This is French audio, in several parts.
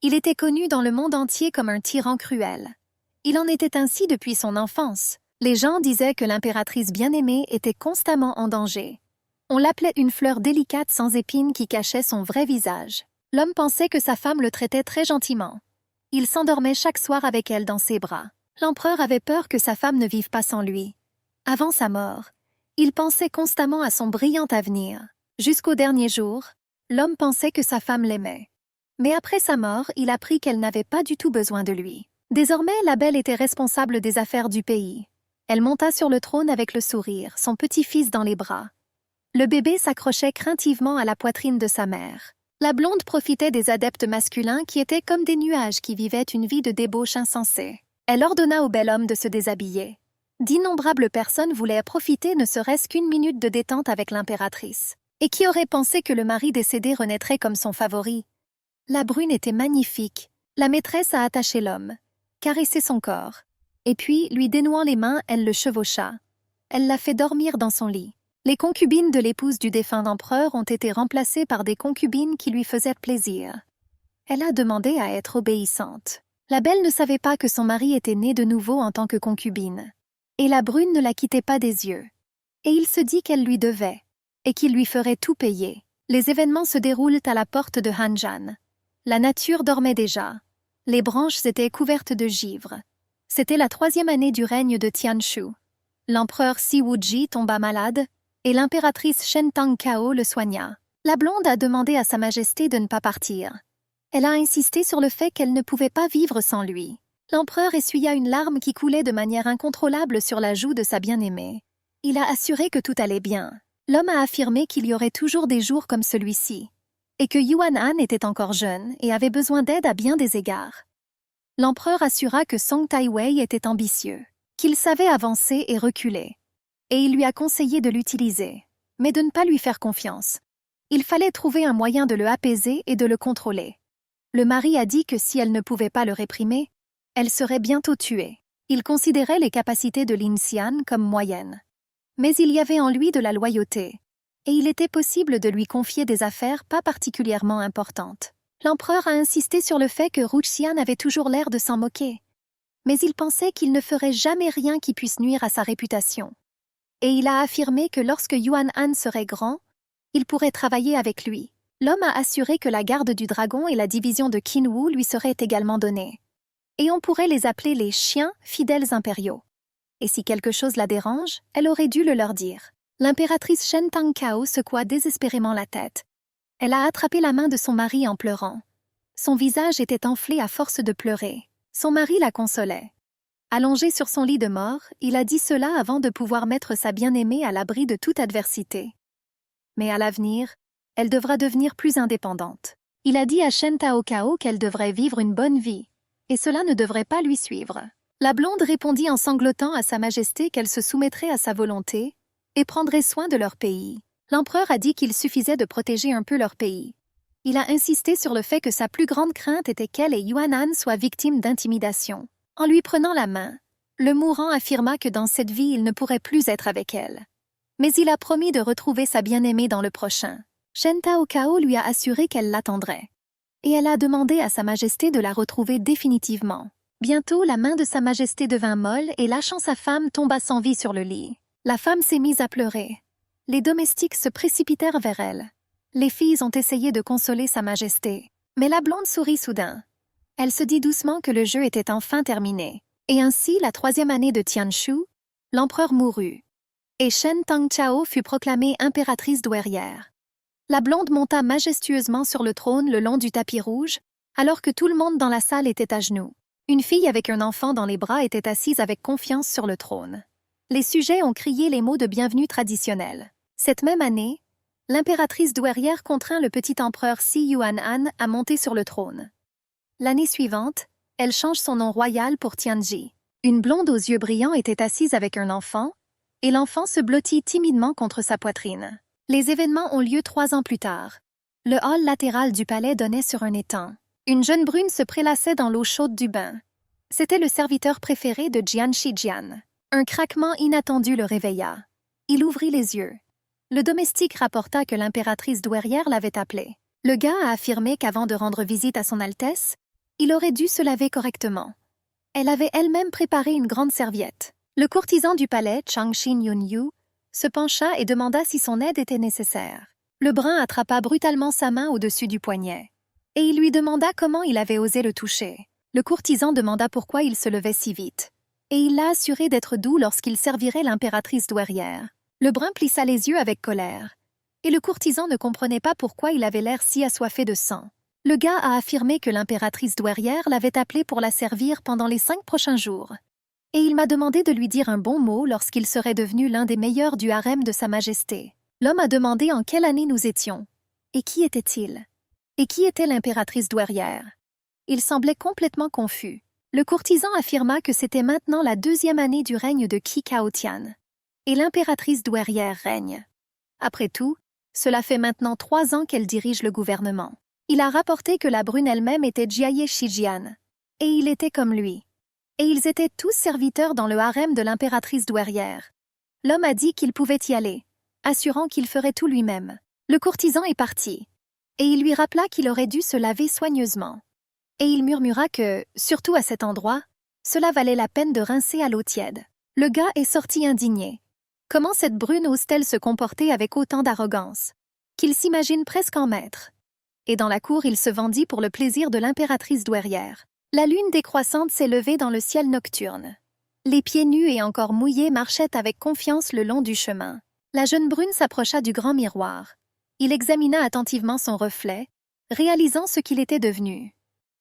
Il était connu dans le monde entier comme un tyran cruel. Il en était ainsi depuis son enfance. Les gens disaient que l'impératrice bien-aimée était constamment en danger. On l'appelait une fleur délicate sans épines qui cachait son vrai visage. L'homme pensait que sa femme le traitait très gentiment. Il s'endormait chaque soir avec elle dans ses bras. L'empereur avait peur que sa femme ne vive pas sans lui. Avant sa mort, il pensait constamment à son brillant avenir. Jusqu'au dernier jour, l'homme pensait que sa femme l'aimait. Mais après sa mort, il apprit qu'elle n'avait pas du tout besoin de lui. Désormais, la belle était responsable des affaires du pays. Elle monta sur le trône avec le sourire, son petit-fils dans les bras. Le bébé s'accrochait craintivement à la poitrine de sa mère. La blonde profitait des adeptes masculins qui étaient comme des nuages qui vivaient une vie de débauche insensée. Elle ordonna au bel homme de se déshabiller. D'innombrables personnes voulaient profiter ne serait-ce qu'une minute de détente avec l'impératrice. Et qui aurait pensé que le mari décédé renaîtrait comme son favori? La brune était magnifique. La maîtresse a attaché l'homme, caressé son corps. Et puis, lui dénouant les mains, elle le chevaucha. Elle l'a fait dormir dans son lit. Les concubines de l'épouse du défunt empereur ont été remplacées par des concubines qui lui faisaient plaisir. Elle a demandé à être obéissante. La belle ne savait pas que son mari était né de nouveau en tant que concubine. Et la brune ne la quittait pas des yeux. Et il se dit qu'elle lui devait, et qu'il lui ferait tout payer. Les événements se déroulent à la porte de Hanjan. La nature dormait déjà. Les branches étaient couvertes de givre. C'était la 3e année du règne de Tianshu. L'empereur Si Wuji tomba malade, et l'impératrice Shen Tangkao le soigna. La blonde a demandé à Sa Majesté de ne pas partir. Elle a insisté sur le fait qu'elle ne pouvait pas vivre sans lui. L'empereur essuya une larme qui coulait de manière incontrôlable sur la joue de sa bien-aimée. Il a assuré que tout allait bien. L'homme a affirmé qu'il y aurait toujours des jours comme celui-ci, et que Yuan Han était encore jeune et avait besoin d'aide à bien des égards. L'empereur assura que Song Taiwei était ambitieux, qu'il savait avancer et reculer, et il lui a conseillé de l'utiliser, mais de ne pas lui faire confiance. Il fallait trouver un moyen de le apaiser et de le contrôler. Le mari a dit que si elle ne pouvait pas le réprimer, elle serait bientôt tuée. Il considérait les capacités de Lin Xian comme moyennes. Mais il y avait en lui de la loyauté, et il était possible de lui confier des affaires pas particulièrement importantes. L'empereur a insisté sur le fait que Ruxian avait toujours l'air de s'en moquer, mais il pensait qu'il ne ferait jamais rien qui puisse nuire à sa réputation. Et il a affirmé que lorsque Yuan Han serait grand, il pourrait travailler avec lui. L'homme a assuré que la garde du dragon et la division de Qinwu lui seraient également données. Et on pourrait les appeler les chiens fidèles impériaux. Et si quelque chose la dérange, elle aurait dû le leur dire. L'impératrice Shen Tangkao secoua désespérément la tête. Elle a attrapé la main de son mari en pleurant. Son visage était enflé à force de pleurer. Son mari la consolait. Allongé sur son lit de mort, il a dit cela avant de pouvoir mettre sa bien-aimée à l'abri de toute adversité. Mais à l'avenir, elle devra devenir plus indépendante. Il a dit à Shen Taokao qu'elle devrait vivre une bonne vie, et cela ne devrait pas lui suivre. La blonde répondit en sanglotant à Sa Majesté qu'elle se soumettrait à sa volonté et prendrait soin de leur pays. L'empereur a dit qu'il suffisait de protéger un peu leur pays. Il a insisté sur le fait que sa plus grande crainte était qu'elle et Yuan Han soient victimes d'intimidation. En lui prenant la main, le mourant affirma que dans cette vie il ne pourrait plus être avec elle. Mais il a promis de retrouver sa bien-aimée dans le prochain. Shen Taokao lui a assuré qu'elle l'attendrait. Et elle a demandé à Sa Majesté de la retrouver définitivement. Bientôt, la main de Sa Majesté devint molle et lâchant sa femme tomba sans vie sur le lit. La femme s'est mise à pleurer. Les domestiques se précipitèrent vers elle. Les filles ont essayé de consoler Sa Majesté. Mais la blonde sourit soudain. Elle se dit doucement que le jeu était enfin terminé. Et ainsi, la 3e année de Tianshu, l'empereur mourut. Et Shen Tangchao fut proclamée impératrice douairière. La blonde monta majestueusement sur le trône le long du tapis rouge, alors que tout le monde dans la salle était à genoux. Une fille avec un enfant dans les bras était assise avec confiance sur le trône. Les sujets ont crié les mots de bienvenue traditionnels. Cette même année, l'impératrice douairière contraint le petit empereur Si Yuan Han à monter sur le trône. L'année suivante, elle change son nom royal pour Tianji. Une blonde aux yeux brillants était assise avec un enfant, et l'enfant se blottit timidement contre sa poitrine. Les événements ont lieu 3 ans plus tard. Le hall latéral du palais donnait sur un étang. Une jeune brune se prélassait dans l'eau chaude du bain. C'était le serviteur préféré de Jian Shijian. Un craquement inattendu le réveilla. Il ouvrit les yeux. Le domestique rapporta que l'impératrice douairière l'avait appelé. Le gars a affirmé qu'avant de rendre visite à son Altesse, Il aurait dû se laver correctement. Elle avait elle-même préparé une grande serviette. Le courtisan du palais, Chang Shin Yun-yu, se pencha et demanda si son aide était nécessaire. Le brun attrapa brutalement sa main au-dessus du poignet. Et il lui demanda comment il avait osé le toucher. Le courtisan demanda pourquoi il se levait si vite. Et il l'a assuré d'être doux lorsqu'il servirait l'impératrice douairière. Le brun plissa les yeux avec colère. Et le courtisan ne comprenait pas pourquoi il avait l'air si assoiffé de sang. Le gars a affirmé que l'impératrice douairière l'avait appelé pour la servir pendant les 5 prochains jours. Et il m'a demandé de lui dire un bon mot lorsqu'il serait devenu l'un des meilleurs du harem de Sa Majesté. L'homme a demandé en quelle année nous étions. Et qui était-il? Et qui était l'impératrice douairière? Il semblait complètement confus. Le courtisan affirma que c'était maintenant la 2e année du règne de Qi Cao-tian. Et l'impératrice douairière règne. Après tout, cela fait maintenant 3 ans qu'elle dirige le gouvernement. Il a rapporté que la brune elle-même était Jiaye Shijian. Et il était comme lui. Et ils étaient tous serviteurs dans le harem de l'impératrice douairière. L'homme a dit qu'il pouvait y aller, assurant qu'il ferait tout lui-même. Le courtisan est parti. Et il lui rappela qu'il aurait dû se laver soigneusement. Et il murmura que, surtout à cet endroit, cela valait la peine de rincer à l'eau tiède. Le gars est sorti indigné. Comment cette brune ose-t-elle se comporter avec autant d'arrogance? Qu'il s'imagine presque en maître. Et dans la cour il se vendit pour le plaisir de l'impératrice douairière. La lune décroissante s'est levée dans le ciel nocturne. Les pieds nus et encore mouillés marchaient avec confiance le long du chemin. La jeune brune s'approcha du grand miroir. Il examina attentivement son reflet, réalisant ce qu'il était devenu.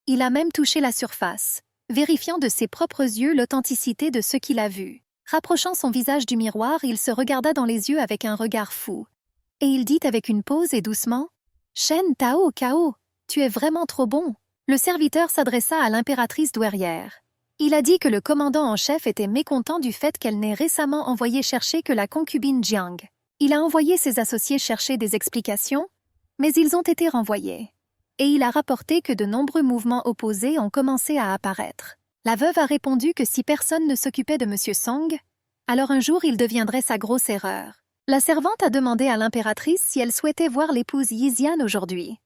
Il a même touché la surface, vérifiant de ses propres yeux l'authenticité de ce qu'il a vu. Rapprochant son visage du miroir, il se regarda dans les yeux avec un regard fou. Et il dit avec une pause et doucement, « Shen Tao Cao, tu es vraiment trop bon. » Le serviteur s'adressa à l'impératrice douairière. Il a dit que le commandant en chef était mécontent du fait qu'elle n'ait récemment envoyé chercher que la concubine Jiang. Il a envoyé ses associés chercher des explications, mais ils ont été renvoyés. Et il a rapporté que de nombreux mouvements opposés ont commencé à apparaître. La veuve a répondu que si personne ne s'occupait de M. Song, alors un jour il deviendrait sa grosse erreur. La servante a demandé à l'impératrice si elle souhaitait voir l'épouse Yixian aujourd'hui.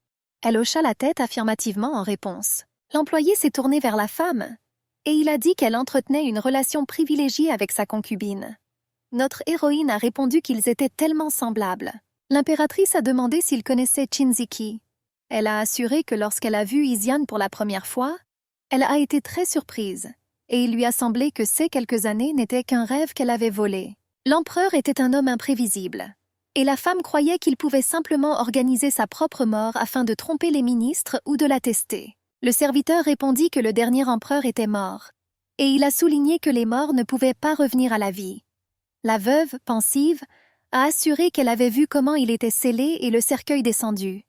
Elle hocha la tête affirmativement en réponse. L'employé s'est tourné vers la femme, et il a dit qu'elle entretenait une relation privilégiée avec sa concubine. Notre héroïne a répondu qu'ils étaient tellement semblables. L'impératrice a demandé s'il connaissait Chinziki. Elle a assuré que lorsqu'elle a vu Yixian pour la première fois, elle a été très surprise, et il lui a semblé que ces quelques années n'étaient qu'un rêve qu'elle avait volé. L'empereur était un homme imprévisible, et la femme croyait qu'il pouvait simplement organiser sa propre mort afin de tromper les ministres ou de la tester. Le serviteur répondit que le dernier empereur était mort, et il a souligné que les morts ne pouvaient pas revenir à la vie. La veuve, pensive, a assuré qu'elle avait vu comment il était scellé et le cercueil descendu.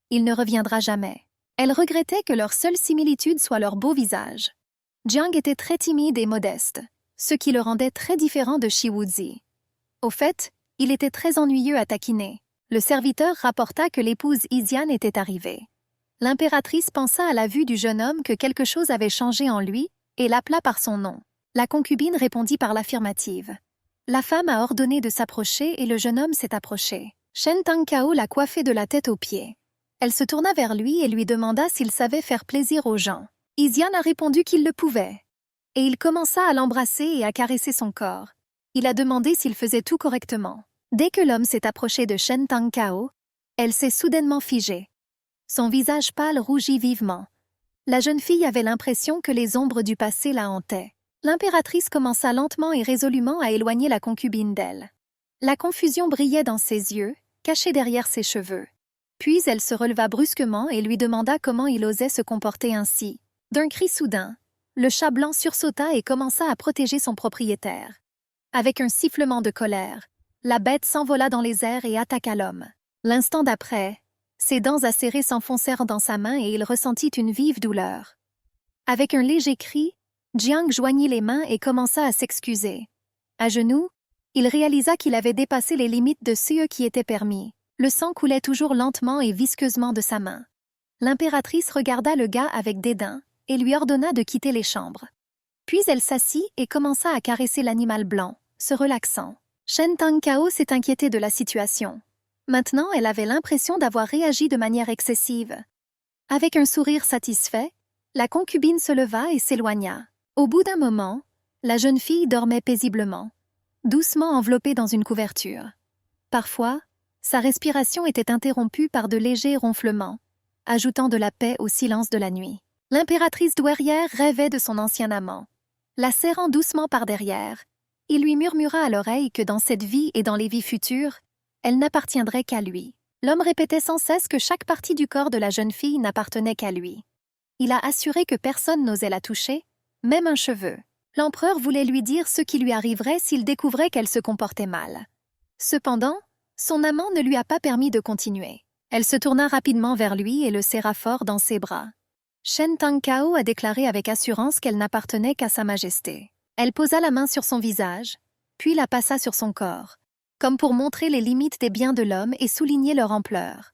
Il ne reviendra jamais. Elle regrettait que leur seule similitude soit leur beau visage. Jiang était très timide et modeste, ce qui le rendait très différent de Shi Wuzi. Au fait, il était très ennuyeux à taquiner. Le serviteur rapporta que l'épouse Yixian était arrivée. L'impératrice pensa à la vue du jeune homme que quelque chose avait changé en lui et l'appela par son nom. La concubine répondit par l'affirmative. La femme a ordonné de s'approcher et le jeune homme s'est approché. Shen Tangkao l'a coiffé de la tête aux pieds. Elle se tourna vers lui et lui demanda s'il savait faire plaisir aux gens. Yixian a répondu qu'il le pouvait. Et il commença à l'embrasser et à caresser son corps. Il a demandé s'il faisait tout correctement. Dès que l'homme s'est approché de Shen Tangkao, elle s'est soudainement figée. Son visage pâle rougit vivement. La jeune fille avait l'impression que les ombres du passé la hantaient. L'impératrice commença lentement et résolument à éloigner la concubine d'elle. La confusion brillait dans ses yeux, cachée derrière ses cheveux. Puis elle se releva brusquement et lui demanda comment il osait se comporter ainsi. D'un cri soudain, le chat blanc sursauta et commença à protéger son propriétaire. Avec un sifflement de colère, la bête s'envola dans les airs et attaqua l'homme. L'instant d'après, ses dents acérées s'enfoncèrent dans sa main et il ressentit une vive douleur. Avec un léger cri, Jiang joignit les mains et commença à s'excuser. À genoux, il réalisa qu'il avait dépassé les limites de ce qui était permis. Le sang coulait toujours lentement et visqueusement de sa main. L'impératrice regarda le gars avec dédain et lui ordonna de quitter les chambres. Puis elle s'assit et commença à caresser l'animal blanc, se relaxant. Shen Tangkao s'est inquiétée de la situation. Maintenant, elle avait l'impression d'avoir réagi de manière excessive. Avec un sourire satisfait, La concubine se leva et s'éloigna. Au bout d'un moment, la jeune fille dormait paisiblement, doucement enveloppée dans une couverture. Parfois, sa respiration était interrompue par de légers ronflements, ajoutant de la paix au silence de la nuit. L'impératrice douairière rêvait de son ancien amant. La serrant doucement par derrière, il lui murmura à l'oreille que dans cette vie et dans les vies futures, elle n'appartiendrait qu'à lui. L'homme répétait sans cesse que chaque partie du corps de la jeune fille n'appartenait qu'à lui. Il a assuré que personne n'osait la toucher, même un cheveu. L'empereur voulait lui dire ce qui lui arriverait s'il découvrait qu'elle se comportait mal. Cependant, son amant ne lui a pas permis de continuer. Elle se tourna rapidement vers lui et le serra fort dans ses bras. Shen Tangkao a déclaré avec assurance qu'elle n'appartenait qu'à Sa Majesté. Elle posa la main sur son visage, puis la passa sur son corps, comme pour montrer les limites des biens de l'homme et souligner leur ampleur.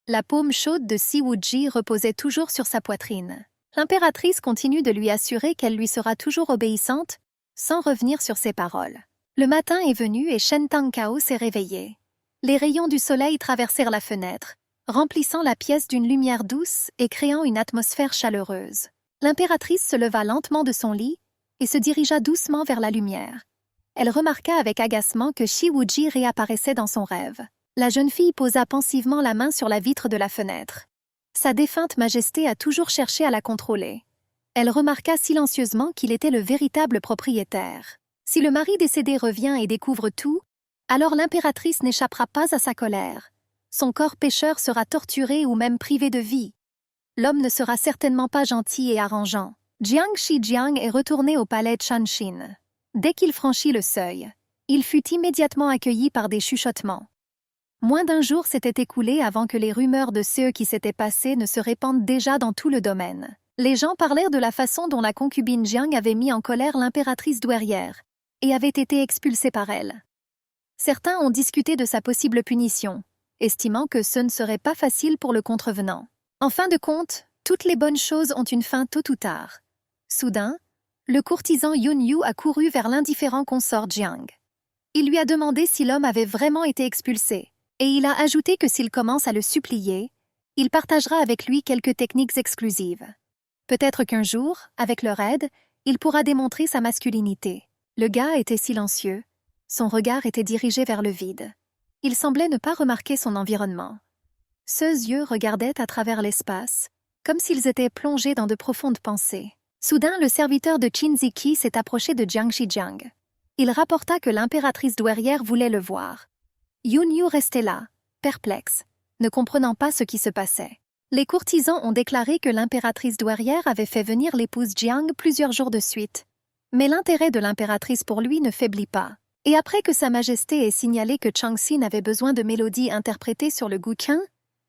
La paume chaude de Si Wuji reposait toujours sur sa poitrine. L'impératrice continue de lui assurer qu'elle lui sera toujours obéissante, sans revenir sur ses paroles. Le matin est venu et Shen Tangkao s'est réveillé. Les rayons du soleil traversèrent la fenêtre, remplissant la pièce d'une lumière douce et créant une atmosphère chaleureuse. L'impératrice se leva lentement de son lit et se dirigea doucement vers la lumière. Elle remarqua avec agacement que Si Wuji réapparaissait dans son rêve. La jeune fille posa pensivement la main sur la vitre de la fenêtre. Sa défunte majesté a toujours cherché à la contrôler. Elle remarqua silencieusement qu'il était le véritable propriétaire. Si le mari décédé revient et découvre tout, alors l'impératrice n'échappera pas à sa colère. Son corps pécheur sera torturé ou même privé de vie. L'homme ne sera certainement pas gentil et arrangeant. Jiang Shijiang est retourné au palais Chanshin. Dès qu'il franchit le seuil, il fut immédiatement accueilli par des chuchotements. Moins d'un jour s'était écoulé avant que les rumeurs de ce qui s'était passé ne se répandent déjà dans tout le domaine. Les gens parlèrent de la façon dont la concubine Jiang avait mis en colère l'impératrice douairière et avait été expulsée par elle. Certains ont discuté de sa possible punition, estimant que ce ne serait pas facile pour le contrevenant. En fin de compte, toutes les bonnes choses ont une fin tôt ou tard. Soudain, le courtisan Yun Yu a couru vers l'indifférent consort Jiang. Il lui a demandé si l'homme avait vraiment été expulsé, et il a ajouté que s'il commence à le supplier, il partagera avec lui quelques techniques exclusives. Peut-être qu'un jour, avec leur aide, il pourra démontrer sa masculinité. Le gars était silencieux, son regard était dirigé vers le vide. Il semblait ne pas remarquer son environnement. Ses yeux regardaient à travers l'espace, comme s'ils étaient plongés dans de profondes pensées. Soudain, le serviteur de Qin Ziqi s'est approché de Jiang Shijiang. Il rapporta que l'impératrice douairière voulait le voir. Yun Yu restait là, perplexe, ne comprenant pas ce qui se passait. Les courtisans ont déclaré que l'impératrice douairière avait fait venir l'épouse Jiang plusieurs jours de suite. Mais l'intérêt de l'impératrice pour lui ne faiblit pas. Et après que Sa Majesté ait signalé que Changxin avait besoin de mélodies interprétées sur le guqian,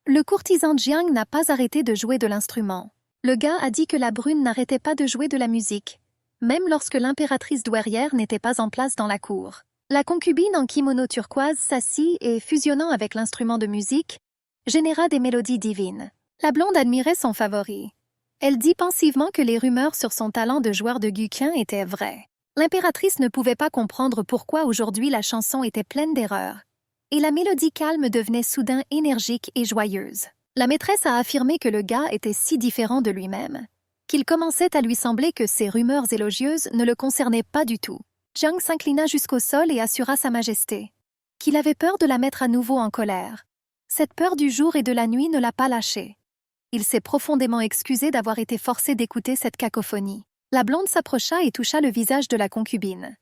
le courtisan Jiang n'a pas arrêté de jouer de l'instrument. Le gars a dit que la brune n'arrêtait pas de jouer de la musique, même lorsque l'impératrice douairière n'était pas en place dans la cour. La concubine en kimono turquoise s'assit et, fusionnant avec l'instrument de musique, généra des mélodies divines. La blonde admirait son favori. Elle dit pensivement que les rumeurs sur son talent de joueur de guqian étaient vraies. L'impératrice ne pouvait pas comprendre pourquoi aujourd'hui la chanson était pleine d'erreurs, et la mélodie calme devenait soudain énergique et joyeuse. La maîtresse a affirmé que le gars était si différent de lui-même, qu'il commençait à lui sembler que ces rumeurs élogieuses ne le concernaient pas du tout. Jiang s'inclina jusqu'au sol et assura Sa Majesté qu'il avait peur de la mettre à nouveau en colère. Cette peur du jour et de la nuit ne l'a pas lâché. Il s'est profondément excusé d'avoir été forcé d'écouter cette cacophonie. La blonde s'approcha et toucha le visage de la concubine.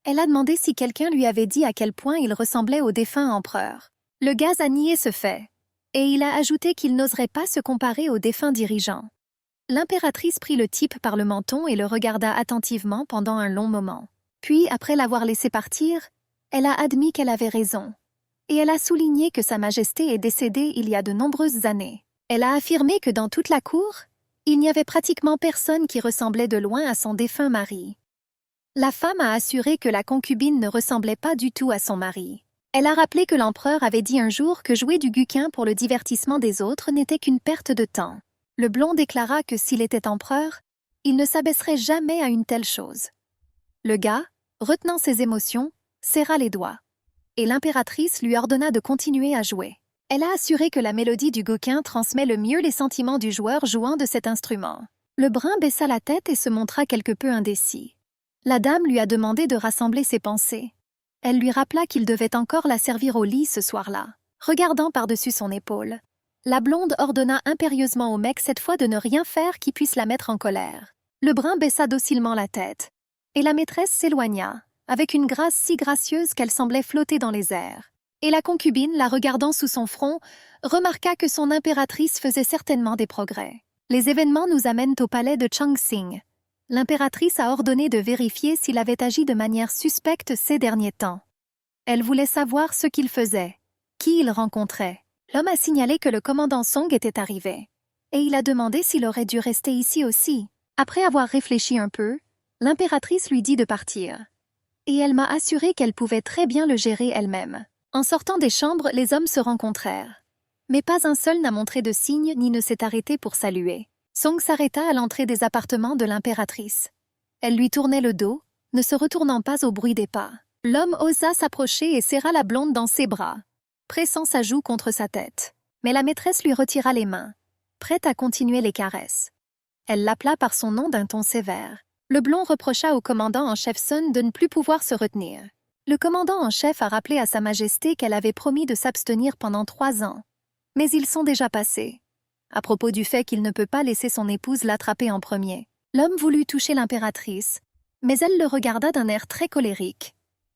Elle a demandé si quelqu'un lui avait dit à quel point il ressemblait au défunt empereur. Le gars a nié ce fait, et il a ajouté qu'il n'oserait pas se comparer au défunt dirigeant. L'impératrice prit le type par le menton et le regarda attentivement pendant un long moment. Puis, après l'avoir laissé partir, elle a admis qu'elle avait raison. Et elle a souligné que Sa Majesté est décédée il y a de nombreuses années. Elle a affirmé que dans toute la cour, il n'y avait pratiquement personne qui ressemblait de loin à son défunt mari. La femme a assuré que la concubine ne ressemblait pas du tout à son mari. Elle a rappelé que l'empereur avait dit un jour que jouer du guqian pour le divertissement des autres n'était qu'une perte de temps. Le blond déclara que s'il était empereur, il ne s'abaisserait jamais à une telle chose. Le gars, retenant ses émotions, serra les doigts, et l'impératrice lui ordonna de continuer à jouer. Elle a assuré que la mélodie du guqian transmet le mieux les sentiments du joueur jouant de cet instrument. Le brun baissa la tête et se montra quelque peu indécis. La dame lui a demandé de rassembler ses pensées. Elle lui rappela qu'il devait encore la servir au lit ce soir-là. Regardant par-dessus son épaule, la blonde ordonna impérieusement au mec cette fois de ne rien faire qui puisse la mettre en colère. Le brun baissa docilement la tête, et la maîtresse s'éloigna, avec une grâce si gracieuse qu'elle semblait flotter dans les airs. Et la concubine, la regardant sous son front, remarqua que son impératrice faisait certainement des progrès. Les événements nous amènent au palais de Changxing. L'impératrice a ordonné de vérifier s'il avait agi de manière suspecte ces derniers temps. Elle voulait savoir ce qu'il faisait, qui il rencontrait. L'homme a signalé que le commandant Song était arrivé, et il a demandé s'il aurait dû rester ici aussi. Après avoir réfléchi un peu, l'impératrice lui dit de partir. Et elle m'a assuré qu'elle pouvait très bien le gérer elle-même. En sortant des chambres, les hommes se rencontrèrent. Mais pas un seul n'a montré de signe ni ne s'est arrêté pour saluer. Song s'arrêta à l'entrée des appartements de l'impératrice. Elle lui tournait le dos, ne se retournant pas au bruit des pas. L'homme osa s'approcher et serra la blonde dans ses bras, pressant sa joue contre sa tête. Mais la maîtresse lui retira les mains, prête à continuer les caresses. Elle l'appela par son nom d'un ton sévère. Le blond reprocha au commandant en chef Sun de ne plus pouvoir se retenir. Le commandant en chef a rappelé à Sa Majesté qu'elle avait promis de s'abstenir pendant 3 ans. Mais ils sont déjà passés. À propos du fait qu'il ne peut pas laisser son épouse l'attraper en premier. L'homme voulut toucher l'impératrice, mais elle le regarda d'un air très colérique.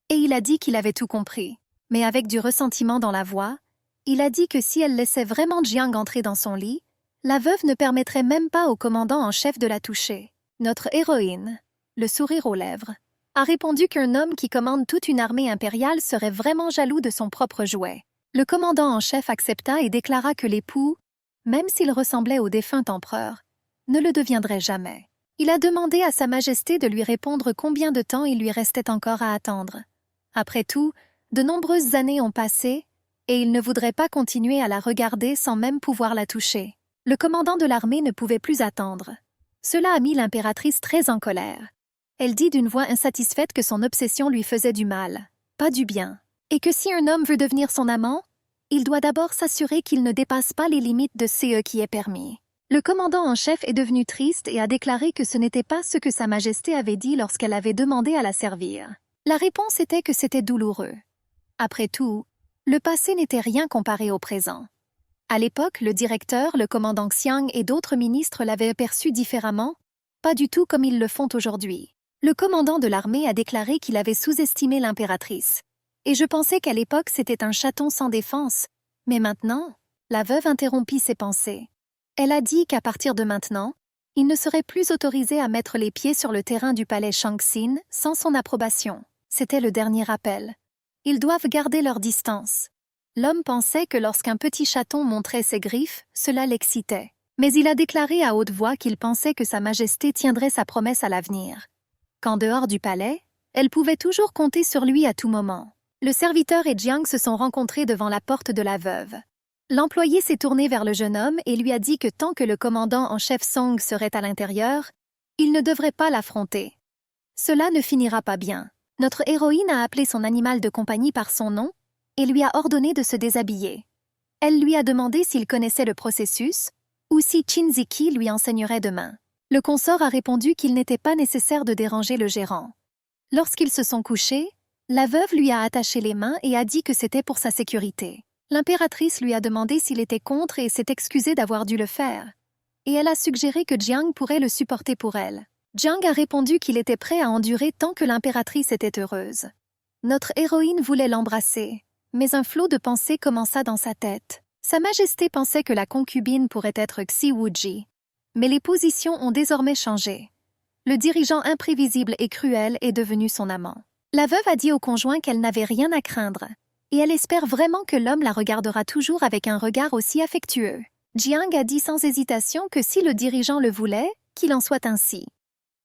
Et il a dit qu'il avait tout compris. Mais avec du ressentiment dans la voix, il a dit que si elle laissait vraiment Jiang entrer dans son lit, la veuve ne permettrait même pas au commandant en chef de la toucher. Notre héroïne, le sourire aux lèvres, a répondu qu'un homme qui commande toute une armée impériale serait vraiment jaloux de son propre jouet. Le commandant en chef accepta et déclara que l'époux, même s'il ressemblait au défunt empereur, ne le deviendrait jamais. Il a demandé à Sa Majesté de lui répondre combien de temps il lui restait encore à attendre. Après tout, de nombreuses années ont passé, et il ne voudrait pas continuer à la regarder sans même pouvoir la toucher. Le commandant de l'armée ne pouvait plus attendre. Cela a mis l'impératrice très en colère. Elle dit d'une voix insatisfaite que son obsession lui faisait du mal, pas du bien, et que si un homme veut devenir son amant, il doit d'abord s'assurer qu'il ne dépasse pas les limites de ce qui est permis. Le commandant en chef est devenu triste et a déclaré que ce n'était pas ce que Sa Majesté avait dit lorsqu'elle avait demandé à la servir. La réponse était que c'était douloureux. Après tout, le passé n'était rien comparé au présent. À l'époque, le directeur, le commandant Xiang et d'autres ministres l'avaient perçu différemment, pas du tout comme ils le font aujourd'hui. Le commandant de l'armée a déclaré qu'il avait sous-estimé l'impératrice. Et je pensais qu'à l'époque c'était un chaton sans défense. Mais maintenant, la veuve interrompit ses pensées. Elle a dit qu'à partir de maintenant, il ne serait plus autorisé à mettre les pieds sur le terrain du palais Shangxin sans son approbation. C'était le dernier rappel. Ils doivent garder leur distance. L'homme pensait que lorsqu'un petit chaton montrait ses griffes, cela l'excitait. Mais il a déclaré à haute voix qu'il pensait que Sa Majesté tiendrait sa promesse à l'avenir. Qu'en dehors du palais, elle pouvait toujours compter sur lui à tout moment. Le serviteur et Jiang se sont rencontrés devant la porte de la veuve. L'employé s'est tourné vers le jeune homme et lui a dit que tant que le commandant en chef Song serait à l'intérieur, il ne devrait pas l'affronter. Cela ne finira pas bien. Notre héroïne a appelé son animal de compagnie par son nom et lui a ordonné de se déshabiller. Elle lui a demandé s'il connaissait le processus ou si Chinziki lui enseignerait demain. Le consort a répondu qu'il n'était pas nécessaire de déranger le gérant. Lorsqu'ils se sont couchés, la veuve lui a attaché les mains et a dit que c'était pour sa sécurité. L'impératrice lui a demandé s'il était contre et s'est excusé d'avoir dû le faire. Et elle a suggéré que Jiang pourrait le supporter pour elle. Jiang a répondu qu'il était prêt à endurer tant que l'impératrice était heureuse. Notre héroïne voulait l'embrasser, mais un flot de pensées commença dans sa tête. Sa Majesté pensait que la concubine pourrait être Xi Wuji. Mais les positions ont désormais changé. Le dirigeant imprévisible et cruel est devenu son amant. La veuve a dit au conjoint qu'elle n'avait rien à craindre, et elle espère vraiment que l'homme la regardera toujours avec un regard aussi affectueux. Jiang a dit sans hésitation que si le dirigeant le voulait, qu'il en soit ainsi.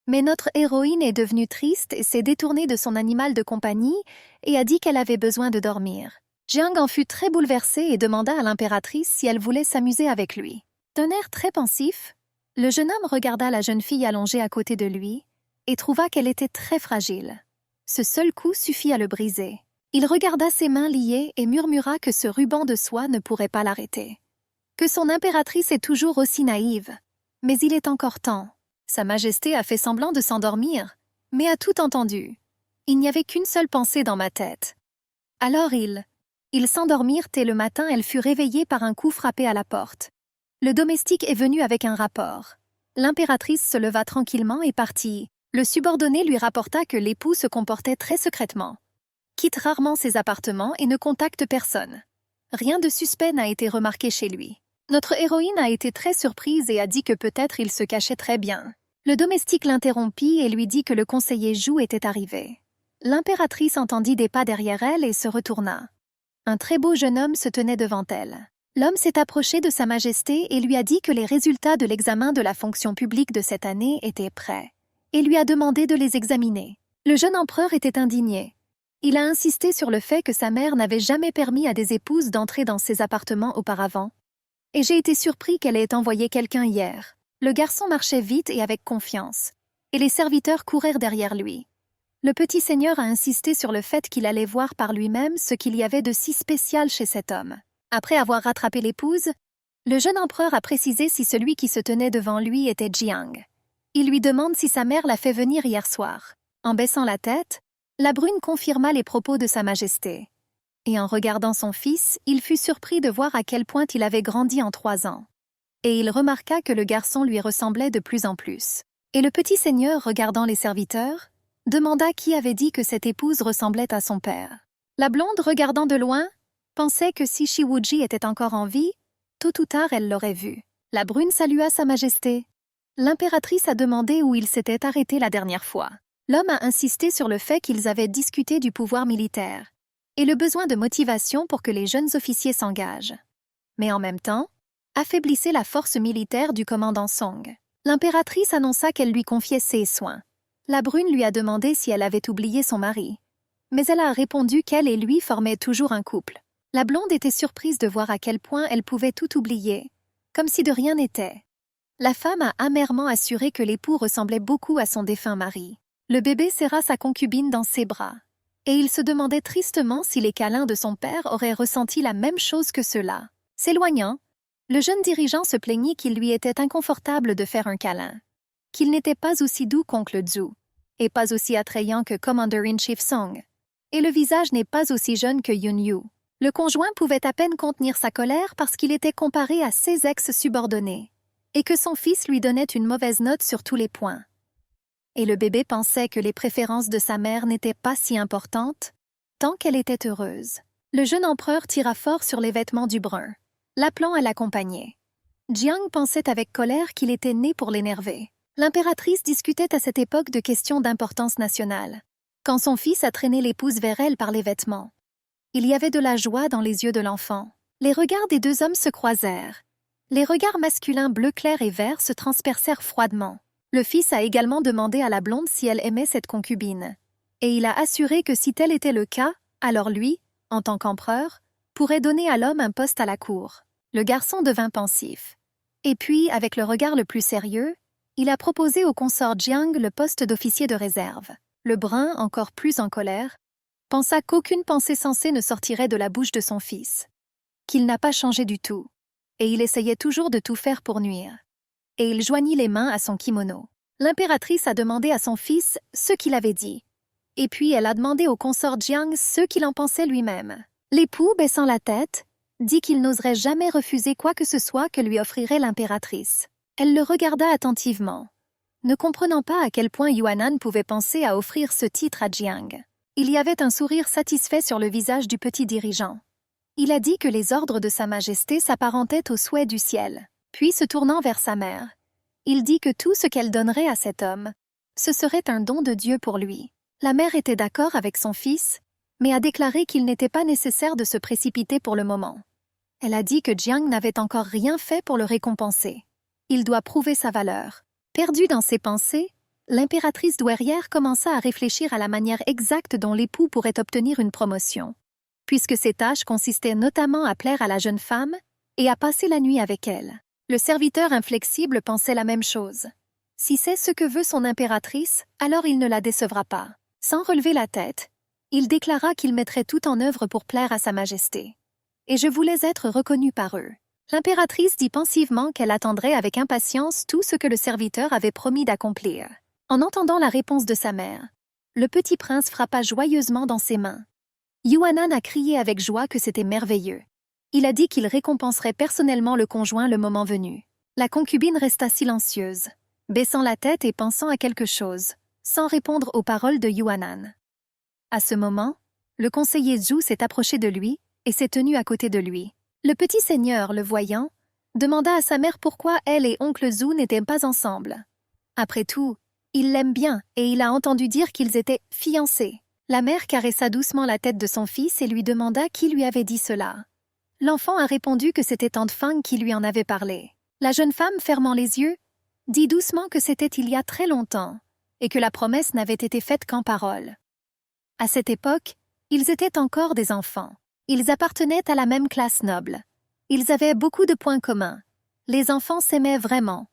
Mais notre héroïne est devenue triste et s'est détournée de son animal de compagnie et a dit qu'elle avait besoin de dormir. Jiang en fut très bouleversé et demanda à l'impératrice si elle voulait s'amuser avec lui. D'un air très pensif, le jeune homme regarda la jeune fille allongée à côté de lui et trouva qu'elle était très fragile. Ce seul coup suffit à le briser. Il regarda ses mains liées et murmura que ce ruban de soie ne pourrait pas l'arrêter. Que son impératrice est toujours aussi naïve. Mais il est encore temps. Sa Majesté a fait semblant de s'endormir, mais a tout entendu. Il n'y avait qu'une seule pensée dans ma tête. Alors ils s'endormirent et le matin elle fut réveillée par un coup frappé à la porte. Le domestique est venu avec un rapport. L'impératrice se leva tranquillement et partit. Le subordonné lui rapporta que l'époux se comportait très secrètement, quitte rarement ses appartements et ne contacte personne. Rien de suspect n'a été remarqué chez lui. Notre héroïne a été très surprise et a dit que peut-être il se cachait très bien. Le domestique l'interrompit et lui dit que le conseiller Zhu était arrivé. L'impératrice entendit des pas derrière elle et se retourna. Un très beau jeune homme se tenait devant elle. L'homme s'est approché de Sa Majesté et lui a dit que les résultats de l'examen de la fonction publique de cette année étaient prêts, et lui a demandé de les examiner. Le jeune empereur était indigné. Il a insisté sur le fait que sa mère n'avait jamais permis à des épouses d'entrer dans ses appartements auparavant. Et j'ai été surpris qu'elle ait envoyé quelqu'un hier. Le garçon marchait vite et avec confiance, et les serviteurs courèrent derrière lui. Le petit seigneur a insisté sur le fait qu'il allait voir par lui-même ce qu'il y avait de si spécial chez cet homme. Après avoir rattrapé l'épouse, le jeune empereur a précisé si celui qui se tenait devant lui était Jiang. Il lui demande si sa mère l'a fait venir hier soir. En baissant la tête, la brune confirma les propos de Sa Majesté. Et en regardant son fils, il fut surpris de voir à quel point il avait grandi en 3 ans. Et il remarqua que le garçon lui ressemblait de plus en plus. Et le petit seigneur, regardant les serviteurs, demanda qui avait dit que cette épouse ressemblait à son père. La blonde, regardant de loin, pensait que si Shiwuji était encore en vie, tôt ou tard elle l'aurait vu. La brune salua Sa Majesté. L'impératrice a demandé où il s'était arrêté la dernière fois. L'homme a insisté sur le fait qu'ils avaient discuté du pouvoir militaire et le besoin de motivation pour que les jeunes officiers s'engagent. Mais en même temps, affaiblissait la force militaire du commandant Song. L'impératrice annonça qu'elle lui confiait ses soins. La brune lui a demandé si elle avait oublié son mari, mais elle a répondu qu'elle et lui formaient toujours un couple. La blonde était surprise de voir à quel point elle pouvait tout oublier, comme si de rien n'était. La femme a amèrement assuré que l'époux ressemblait beaucoup à son défunt mari. Le bébé serra sa concubine dans ses bras, et il se demandait tristement si les câlins de son père auraient ressenti la même chose que ceux-là. S'éloignant, le jeune dirigeant se plaignit qu'il lui était inconfortable de faire un câlin, qu'il n'était pas aussi doux qu'oncle Zhu, et pas aussi attrayant que Commander-in-Chief Song, et le visage n'est pas aussi jeune que Yun Yu. Le conjoint pouvait à peine contenir sa colère parce qu'il était comparé à ses ex-subordonnés, et que son fils lui donnait une mauvaise note sur tous les points. Et le bébé pensait que les préférences de sa mère n'étaient pas si importantes, tant qu'elle était heureuse. Le jeune empereur tira fort sur les vêtements du brun, l'appelant à l'accompagner. Jiang pensait avec colère qu'il était né pour l'énerver. L'impératrice discutait à cette époque de questions d'importance nationale, quand son fils a traîné l'épouse vers elle par les vêtements. Il y avait de la joie dans les yeux de l'enfant. Les regards des 2 hommes se croisèrent. Les regards masculins bleu clair et vert se transpercèrent froidement. Le fils a également demandé à la blonde si elle aimait cette concubine. Et il a assuré que si tel était le cas, alors lui, en tant qu'empereur, pourrait donner à l'homme un poste à la cour. Le garçon devint pensif. Et puis, avec le regard le plus sérieux, il a proposé au consort Jiang le poste d'officier de réserve. Le brun, encore plus en colère, pensa qu'aucune pensée sensée ne sortirait de la bouche de son fils, qu'il n'a pas changé du tout, et il essayait toujours de tout faire pour nuire. Et il joignit les mains à son kimono. L'impératrice a demandé à son fils ce qu'il avait dit, et puis elle a demandé au consort Jiang ce qu'il en pensait lui-même. L'époux, baissant la tête, dit qu'il n'oserait jamais refuser quoi que ce soit que lui offrirait l'impératrice. Elle le regarda attentivement, ne comprenant pas à quel point Yuanan pouvait penser à offrir ce titre à Jiang. Il y avait un sourire satisfait sur le visage du petit dirigeant. Il a dit que les ordres de Sa Majesté s'apparentaient aux souhaits du ciel. Puis, se tournant vers sa mère, il dit que tout ce qu'elle donnerait à cet homme, ce serait un don de Dieu pour lui. La mère était d'accord avec son fils, mais a déclaré qu'il n'était pas nécessaire de se précipiter pour le moment. Elle a dit que Jiang n'avait encore rien fait pour le récompenser. Il doit prouver sa valeur. Perdue dans ses pensées, l'impératrice douairière commença à réfléchir à la manière exacte dont l'époux pourrait obtenir une promotion, puisque ses tâches consistaient notamment à plaire à la jeune femme et à passer la nuit avec elle. Le serviteur inflexible pensait la même chose. Si c'est ce que veut son impératrice, alors il ne la décevra pas. Sans relever la tête, il déclara qu'il mettrait tout en œuvre pour plaire à Sa Majesté. Et je voulais être reconnu par eux. L'impératrice dit pensivement qu'elle attendrait avec impatience tout ce que le serviteur avait promis d'accomplir. En entendant la réponse de sa mère, le petit prince frappa joyeusement dans ses mains. Yuanan a crié avec joie que c'était merveilleux. Il a dit qu'il récompenserait personnellement le conjoint le moment venu. La concubine resta silencieuse, baissant la tête et pensant à quelque chose, sans répondre aux paroles de Yuanan. À ce moment, le conseiller Zhu s'est approché de lui et s'est tenu à côté de lui. Le petit seigneur, le voyant, demanda à sa mère pourquoi elle et oncle Zhu n'étaient pas ensemble. Après tout, il l'aime bien et il a entendu dire qu'ils étaient fiancés. La mère caressa doucement la tête de son fils et lui demanda qui lui avait dit cela. L'enfant a répondu que c'était tante Fang qui lui en avait parlé. La jeune femme, fermant les yeux, dit doucement que c'était il y a très longtemps et que la promesse n'avait été faite qu'en paroles. À cette époque, ils étaient encore des enfants. Ils appartenaient à la même classe noble. Ils avaient beaucoup de points communs. Les enfants s'aimaient vraiment.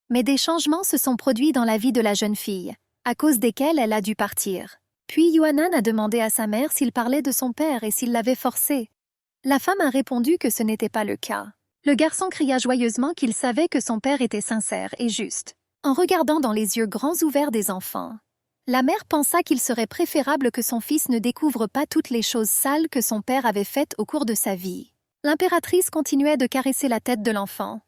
Mais des changements se sont produits dans la vie de la jeune fille, à cause desquels elle a dû partir. Puis Yuanan a demandé à sa mère s'il parlait de son père et s'il l'avait forcé. La femme a répondu que ce n'était pas le cas. Le garçon cria joyeusement qu'il savait que son père était sincère et juste. En regardant dans les yeux grands ouverts des enfants, la mère pensa qu'il serait préférable que son fils ne découvre pas toutes les choses sales que son père avait faites au cours de sa vie. L'impératrice continuait de caresser la tête de l'enfant.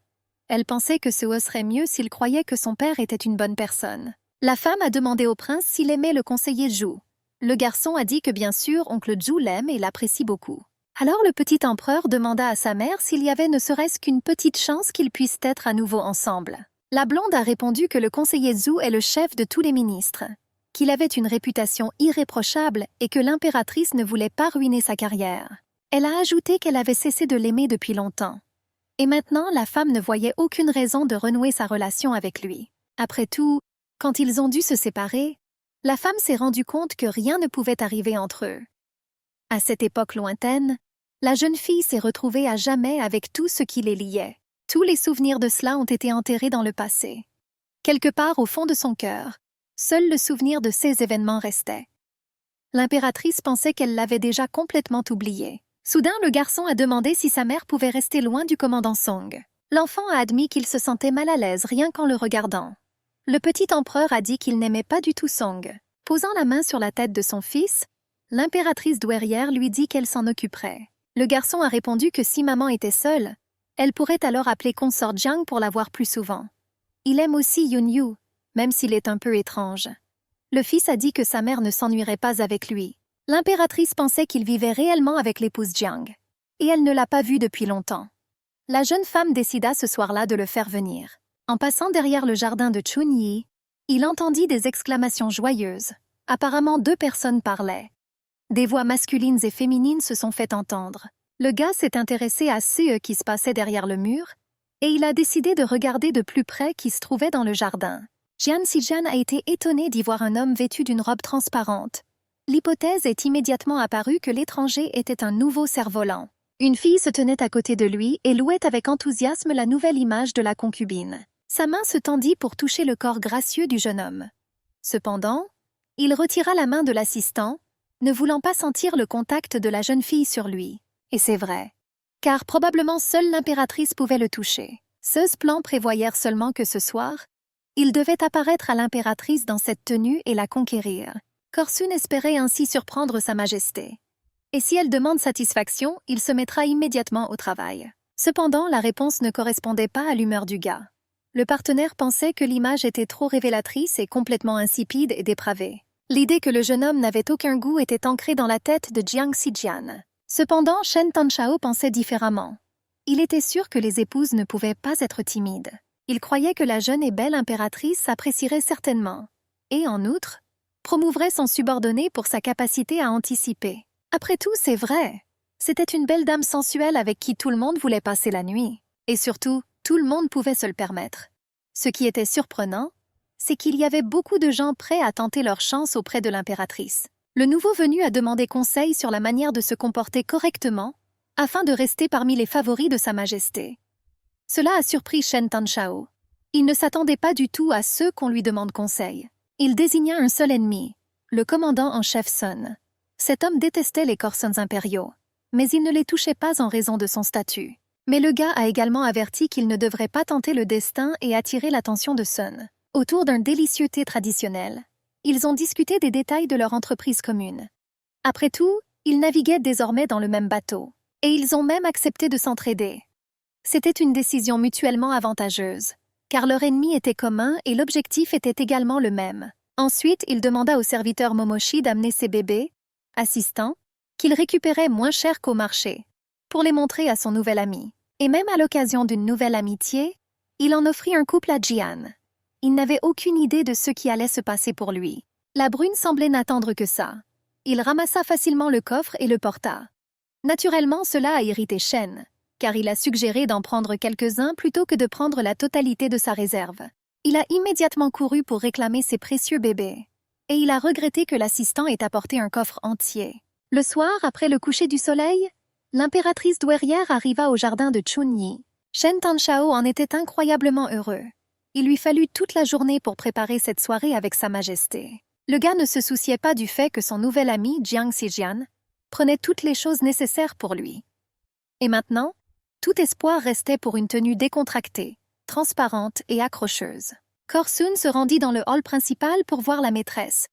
Elle pensait que ce serait mieux s'il croyait que son père était une bonne personne. La femme a demandé au prince s'il aimait le conseiller Zhu. Le garçon a dit que bien sûr, oncle Zhu l'aime et l'apprécie beaucoup. Alors le petit empereur demanda à sa mère s'il y avait ne serait-ce qu'une petite chance qu'ils puissent être à nouveau ensemble. La blonde a répondu que le conseiller Zhu est le chef de tous les ministres, qu'il avait une réputation irréprochable et que l'impératrice ne voulait pas ruiner sa carrière. Elle a ajouté qu'elle avait cessé de l'aimer depuis longtemps. Et maintenant, la femme ne voyait aucune raison de renouer sa relation avec lui. Après tout, quand ils ont dû se séparer, la femme s'est rendue compte que rien ne pouvait arriver entre eux. À cette époque lointaine, la jeune fille s'est retrouvée à jamais avec tout ce qui les liait. Tous les souvenirs de cela ont été enterrés dans le passé. Quelque part au fond de son cœur, seul le souvenir de ces événements restait. L'impératrice pensait qu'elle l'avait déjà complètement oublié. Soudain, le garçon a demandé si sa mère pouvait rester loin du commandant Song. L'enfant a admis qu'il se sentait mal à l'aise rien qu'en le regardant. Le petit empereur a dit qu'il n'aimait pas du tout Song. Posant la main sur la tête de son fils, l'impératrice douairière lui dit qu'elle s'en occuperait. Le garçon a répondu que si maman était seule, elle pourrait alors appeler consort Jiang pour la voir plus souvent. Il aime aussi Yunyu, même s'il est un peu étrange. Le fils a dit que sa mère ne s'ennuierait pas avec lui. L'impératrice pensait qu'il vivait réellement avec l'épouse Jiang, et elle ne l'a pas vu depuis longtemps. La jeune femme décida ce soir-là de le faire venir. En passant derrière le jardin de Chunyi, il entendit des exclamations joyeuses. Apparemment 2 personnes parlaient. Des voix masculines et féminines se sont fait entendre. Le gars s'est intéressé à ce qui se passait derrière le mur, et il a décidé de regarder de plus près qui se trouvait dans le jardin. Jian Zijian a été étonné d'y voir un homme vêtu d'une robe transparente. L'hypothèse est immédiatement apparue que l'étranger était un nouveau cerf-volant. Une fille se tenait à côté de lui et louait avec enthousiasme la nouvelle image de la concubine. Sa main se tendit pour toucher le corps gracieux du jeune homme. Cependant, il retira la main de l'assistant, ne voulant pas sentir le contact de la jeune fille sur lui. Et c'est vrai, car probablement seule l'impératrice pouvait le toucher. Ce plan prévoyait seulement que ce soir, il devait apparaître à l'impératrice dans cette tenue et la conquérir. Korsun espérait ainsi surprendre sa majesté. Et si elle demande satisfaction, il se mettra immédiatement au travail. Cependant, la réponse ne correspondait pas à l'humeur du gars. Le partenaire pensait que l'image était trop révélatrice et complètement insipide et dépravée. L'idée que le jeune homme n'avait aucun goût était ancrée dans la tête de Jiang Zijian. Cependant, Shen Tanchao pensait différemment. Il était sûr que les épouses ne pouvaient pas être timides. Il croyait que la jeune et belle impératrice s'apprécierait certainement. Et en outre, promouvrait son subordonné pour sa capacité à anticiper. Après tout, c'est vrai. C'était une belle dame sensuelle avec qui tout le monde voulait passer la nuit. Et surtout, tout le monde pouvait se le permettre. Ce qui était surprenant, c'est qu'il y avait beaucoup de gens prêts à tenter leur chance auprès de l'impératrice. Le nouveau venu a demandé conseil sur la manière de se comporter correctement afin de rester parmi les favoris de Sa Majesté. Cela a surpris Shen Tanchao. Il ne s'attendait pas du tout à ce qu'on lui demande conseil. Il désigna un seul ennemi, le commandant en chef Sun. Cet homme détestait les Korsons impériaux, mais il ne les touchait pas en raison de son statut. Mais le gars a également averti qu'il ne devrait pas tenter le destin et attirer l'attention de Sun. Autour d'un délicieux thé traditionnel, ils ont discuté des détails de leur entreprise commune. Après tout, ils naviguaient désormais dans le même bateau. Et ils ont même accepté de s'entraider. C'était une décision mutuellement avantageuse, car leur ennemi était commun et l'objectif était également le même. Ensuite, il demanda au serviteur Momoshi d'amener ses bébés, assistants, qu'il récupérait moins cher qu'au marché, pour les montrer à son nouvel ami. Et même à l'occasion d'une nouvelle amitié, il en offrit un couple à Jian. Il n'avait aucune idée de ce qui allait se passer pour lui. La brune semblait n'attendre que ça. Il ramassa facilement le coffre et le porta. Naturellement, cela a irrité Shen, car il a suggéré d'en prendre quelques-uns plutôt que de prendre la totalité de sa réserve. Il a immédiatement couru pour réclamer ses précieux bébés. Et il a regretté que l'assistant ait apporté un coffre entier. Le soir, après le coucher du soleil, l'impératrice douairière arriva au jardin de Chunyi. Shen Tanshao en était incroyablement heureux. Il lui fallut toute la journée pour préparer cette soirée avec Sa Majesté. Le gars ne se souciait pas du fait que son nouvel ami, Jiang Xijian, prenait toutes les choses nécessaires pour lui. Et maintenant, tout espoir restait pour une tenue décontractée, transparente et accrocheuse. Korsun se rendit dans le hall principal pour voir la maîtresse.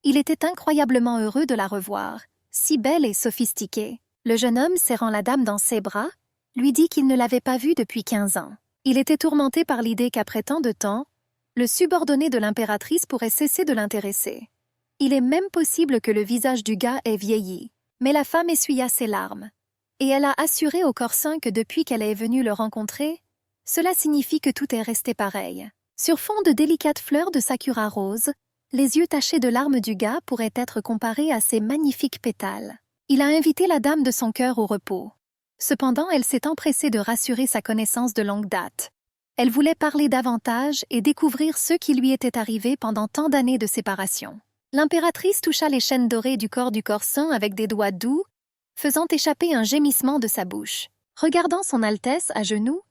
Il était incroyablement heureux de la revoir, si belle et sophistiquée. Le jeune homme, serrant la dame dans ses bras, lui dit qu'il ne l'avait pas vue depuis 15 ans. Il était tourmenté par l'idée qu'après tant de temps, le subordonné de l'impératrice pourrait cesser de l'intéresser. Il est même possible que le visage du gars ait vieilli. Mais la femme essuya ses larmes, et elle a assuré au Corsin que depuis qu'elle est venue le rencontrer, cela signifie que tout est resté pareil. Sur fond de délicates fleurs de sakura rose, les yeux tachés de larmes du gars pourraient être comparés à ces magnifiques pétales. Il a invité la dame de son cœur au repos. Cependant, elle s'est empressée de rassurer sa connaissance de longue date. Elle voulait parler davantage et découvrir ce qui lui était arrivé pendant tant d'années de séparation. L'impératrice toucha les chaînes dorées du corps du Corsin avec des doigts doux, faisant échapper un gémissement de sa bouche. Regardant son Altesse à genoux,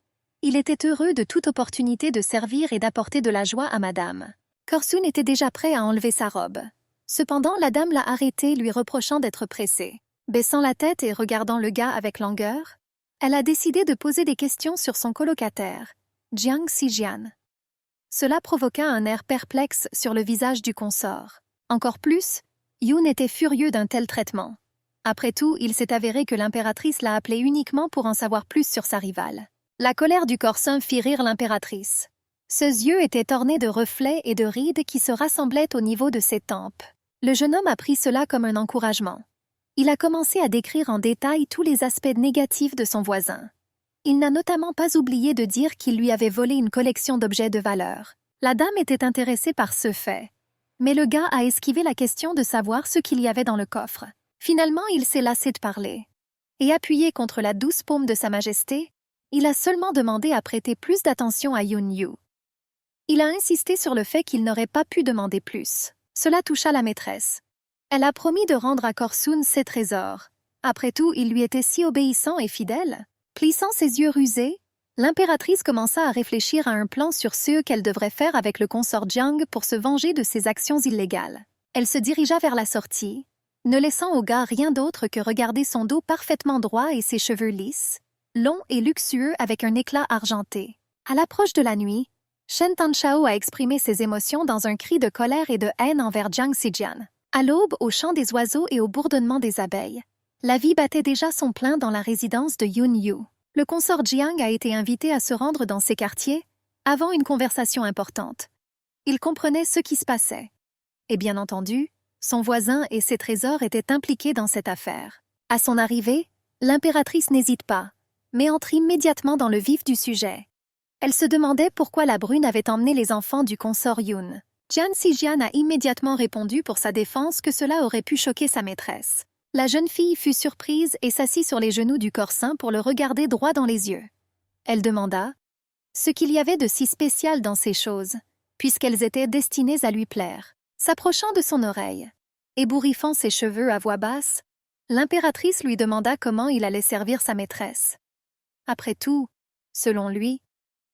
il était heureux de toute opportunité de servir et d'apporter de la joie à madame. Korsun était déjà prêt à enlever sa robe. Cependant, la dame l'a arrêté, lui reprochant d'être pressée. Baissant la tête et regardant le gars avec langueur, elle a décidé de poser des questions sur son colocataire, Jiang Xijian. Cela provoqua un air perplexe sur le visage du consort. Encore plus, Yoon était furieux d'un tel traitement. Après tout, il s'est avéré que l'impératrice l'a appelé uniquement pour en savoir plus sur sa rivale. La colère du Corsin fit rire l'impératrice. Ses yeux étaient ornés de reflets et de rides qui se rassemblaient au niveau de ses tempes. Le jeune homme a pris cela comme un encouragement. Il a commencé à décrire en détail tous les aspects négatifs de son voisin. Il n'a notamment pas oublié de dire qu'il lui avait volé une collection d'objets de valeur. La dame était intéressée par ce fait. Mais le gars a esquivé la question de savoir ce qu'il y avait dans le coffre. Finalement, il s'est lassé de parler. Et appuyé contre la douce paume de Sa Majesté, il a seulement demandé à prêter plus d'attention à Yoon Yu. Il a insisté sur le fait qu'il n'aurait pas pu demander plus. Cela toucha la maîtresse. Elle a promis de rendre à Korsun ses trésors. Après tout, il lui était si obéissant et fidèle. Plissant ses yeux rusés, l'impératrice commença à réfléchir à un plan sur ce qu'elle devrait faire avec le consort Jiang pour se venger de ses actions illégales. Elle se dirigea vers la sortie, ne laissant au gars rien d'autre que regarder son dos parfaitement droit et ses cheveux lisses, longs et luxueux avec un éclat argenté. À l'approche de la nuit, Shen Tanshao a exprimé ses émotions dans un cri de colère et de haine envers Jiang Xijian. À l'aube, au chant des oiseaux et au bourdonnement des abeilles, la vie battait déjà son plein dans la résidence de Yoon Yu. Le consort Jiang a été invité à se rendre dans ces quartiers avant une conversation importante. Il comprenait ce qui se passait. Et bien entendu, son voisin et ses trésors étaient impliqués dans cette affaire. À son arrivée, l'impératrice n'hésite pas, mais entre immédiatement dans le vif du sujet. Elle se demandait pourquoi la brune avait emmené les enfants du consort Yoon. Jiang Xijian a immédiatement répondu pour sa défense que cela aurait pu choquer sa maîtresse. La jeune fille fut surprise et s'assit sur les genoux du Corsin pour le regarder droit dans les yeux. Elle demanda ce qu'il y avait de si spécial dans ces choses, puisqu'elles étaient destinées à lui plaire. S'approchant de son oreille, ébouriffant ses cheveux à voix basse, l'impératrice lui demanda comment il allait servir sa maîtresse. Après tout, selon lui,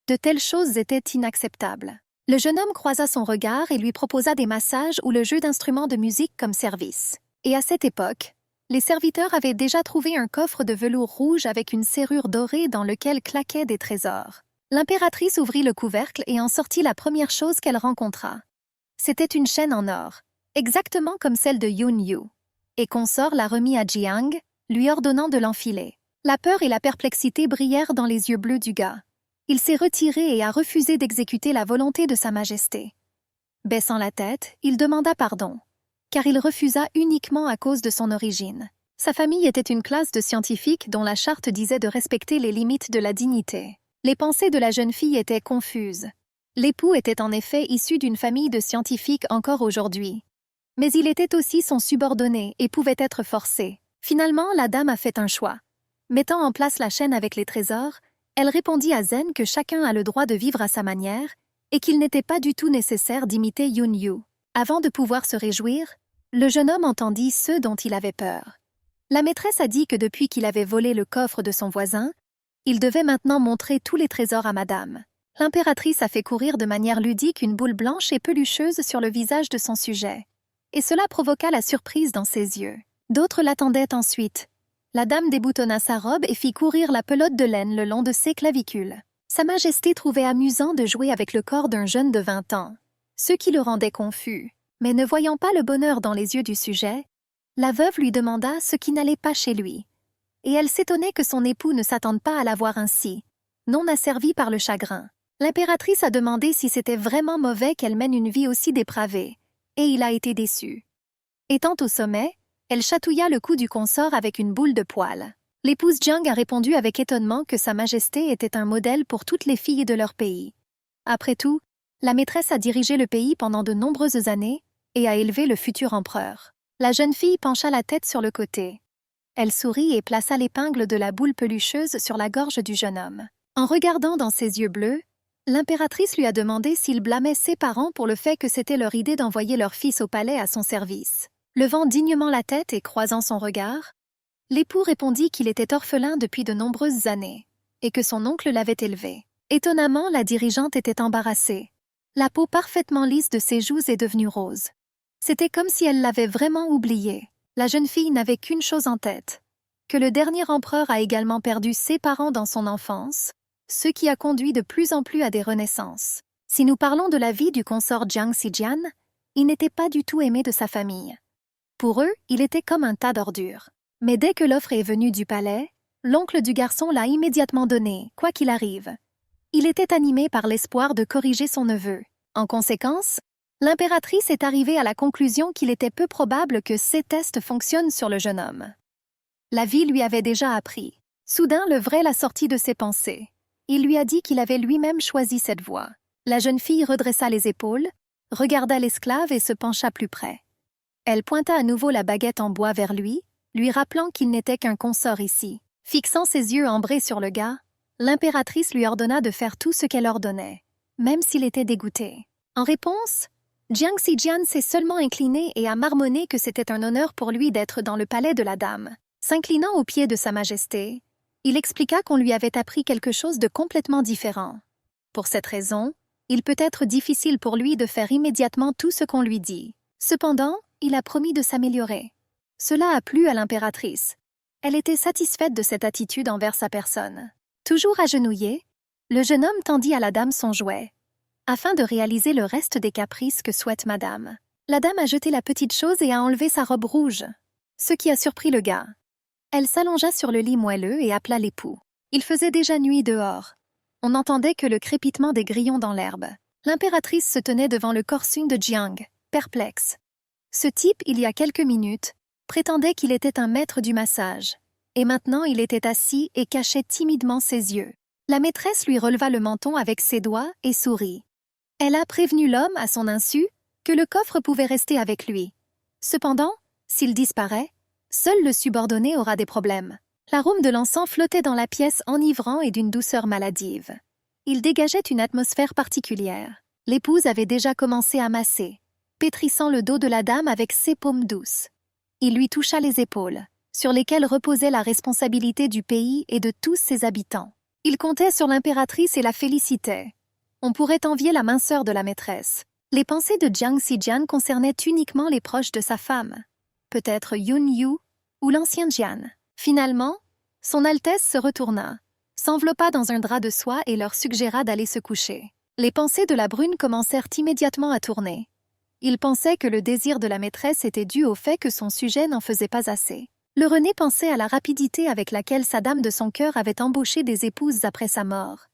de telles choses étaient inacceptables. Le jeune homme croisa son regard et lui proposa des massages ou le jeu d'instruments de musique comme service. Et à cette époque, Les serviteurs avaient déjà trouvé un coffre de velours rouge avec une serrure dorée dans lequel claquaient des trésors. L'impératrice ouvrit le couvercle et en sortit la première chose qu'elle rencontra. C'était une chaîne en or, exactement comme celle de Yun Yu. Et consort la remit à Jiang, lui ordonnant de l'enfiler. La peur et la perplexité brillèrent dans les yeux bleus du gars. Il s'est retiré et a refusé d'exécuter la volonté de Sa Majesté. Baissant la tête, il demanda pardon, car il refusa uniquement à cause de son origine. Sa famille était une classe de scientifiques dont la charte disait de respecter les limites de la dignité. Les pensées de la jeune fille étaient confuses. L'époux était en effet issu d'une famille de scientifiques encore aujourd'hui. Mais il était aussi son subordonné et pouvait être forcé. Finalement, la dame a fait un choix. Mettant en place la chaîne avec les trésors, elle répondit à Zen que chacun a le droit de vivre à sa manière et qu'il n'était pas du tout nécessaire d'imiter Yun Yu. Avant de pouvoir se réjouir, le jeune homme entendit ceux dont il avait peur. La maîtresse a dit que depuis qu'il avait volé le coffre de son voisin, il devait maintenant montrer tous les trésors à madame. L'impératrice a fait courir de manière ludique une boule blanche et pelucheuse sur le visage de son sujet. Et cela provoqua la surprise dans ses yeux. D'autres l'attendaient ensuite. La dame déboutonna sa robe et fit courir la pelote de laine le long de ses clavicules. Sa Majesté trouvait amusant de jouer avec le corps d'un jeune de 20 ans, ce qui le rendait confus. Mais ne voyant pas le bonheur dans les yeux du sujet, la veuve lui demanda ce qui n'allait pas chez lui. Et elle s'étonnait que son époux ne s'attende pas à la voir ainsi, non asservie par le chagrin. L'impératrice a demandé si c'était vraiment mauvais qu'elle mène une vie aussi dépravée, et il a été déçu. Étant au sommet, elle chatouilla le cou du consort avec une boule de poil. L'épouse Jiang a répondu avec étonnement que Sa Majesté était un modèle pour toutes les filles de leur pays. Après tout, la maîtresse a dirigé le pays pendant de nombreuses années et a élevé le futur empereur. La jeune fille pencha la tête sur le côté. Elle sourit et plaça l'épingle de la boule pelucheuse sur la gorge du jeune homme. En regardant dans ses yeux bleus, l'impératrice lui a demandé s'il blâmait ses parents pour le fait que c'était leur idée d'envoyer leur fils au palais à son service. Levant dignement la tête et croisant son regard, l'époux répondit qu'il était orphelin depuis de nombreuses années et que son oncle l'avait élevé. Étonnamment, la dirigeante était embarrassée. La peau parfaitement lisse de ses joues est devenue rose. C'était comme si elle l'avait vraiment oublié. La jeune fille n'avait qu'une chose en tête, que le dernier empereur a également perdu ses parents dans son enfance, ce qui a conduit de plus en plus à des renaissances. Si nous parlons de la vie du consort Jiang Zijian, il n'était pas du tout aimé de sa famille. Pour eux, il était comme un tas d'ordures. Mais dès que l'offre est venue du palais, l'oncle du garçon l'a immédiatement donné, quoi qu'il arrive. Il était animé par l'espoir de corriger son neveu. En conséquence, l'impératrice est arrivée à la conclusion qu'il était peu probable que ces tests fonctionnent sur le jeune homme. La vie lui avait déjà appris. Soudain, le vrai la sortit de ses pensées. Il lui a dit qu'il avait lui-même choisi cette voie. La jeune fille redressa les épaules, regarda l'esclave et se pencha plus près. Elle pointa à nouveau la baguette en bois vers lui rappelant qu'il n'était qu'un consort ici. Fixant ses yeux ambrés sur le gars, l'impératrice lui ordonna de faire tout ce qu'elle ordonnait, même s'il était dégoûté. En réponse, Jiang Zijian s'est seulement incliné et a marmonné que c'était un honneur pour lui d'être dans le palais de la dame. S'inclinant aux pieds de Sa Majesté, il expliqua qu'on lui avait appris quelque chose de complètement différent. Pour cette raison, il peut être difficile pour lui de faire immédiatement tout ce qu'on lui dit. Cependant, il a promis de s'améliorer. Cela a plu à l'impératrice. Elle était satisfaite de cette attitude envers sa personne. Toujours agenouillé, le jeune homme tendit à la dame son jouet, afin de réaliser le reste des caprices que souhaite madame. La dame a jeté la petite chose et a enlevé sa robe rouge, ce qui a surpris le gars. Elle s'allongea sur le lit moelleux et appela l'époux. Il faisait déjà nuit dehors. On n'entendait que le crépitement des grillons dans l'herbe. L'impératrice se tenait devant le corsun de Jiang, perplexe. Ce type, il y a quelques minutes, prétendait qu'il était un maître du massage, et maintenant il était assis et cachait timidement ses yeux. La maîtresse lui releva le menton avec ses doigts et sourit. Elle a prévenu l'homme, à son insu, que le coffre pouvait rester avec lui. Cependant, s'il disparaît, seul le subordonné aura des problèmes. L'arôme de l'encens flottait dans la pièce enivrant et d'une douceur maladive. Il dégageait une atmosphère particulière. L'épouse avait déjà commencé à masser, pétrissant le dos de la dame avec ses paumes douces. Il lui toucha les épaules, sur lesquelles reposait la responsabilité du pays et de tous ses habitants. Il comptait sur l'impératrice et la félicitait. On pourrait envier la minceur de la maîtresse. Les pensées de Jiang Zijian concernaient uniquement les proches de sa femme, peut-être Yun Yu ou l'ancien Jian. Finalement, Son Altesse se retourna, s'enveloppa dans un drap de soie et leur suggéra d'aller se coucher. Les pensées de la brune commencèrent immédiatement à tourner. Il pensait que le désir de la maîtresse était dû au fait que son sujet n'en faisait pas assez. Le René pensait à la rapidité avec laquelle sa dame de son cœur avait embauché des épouses après sa mort.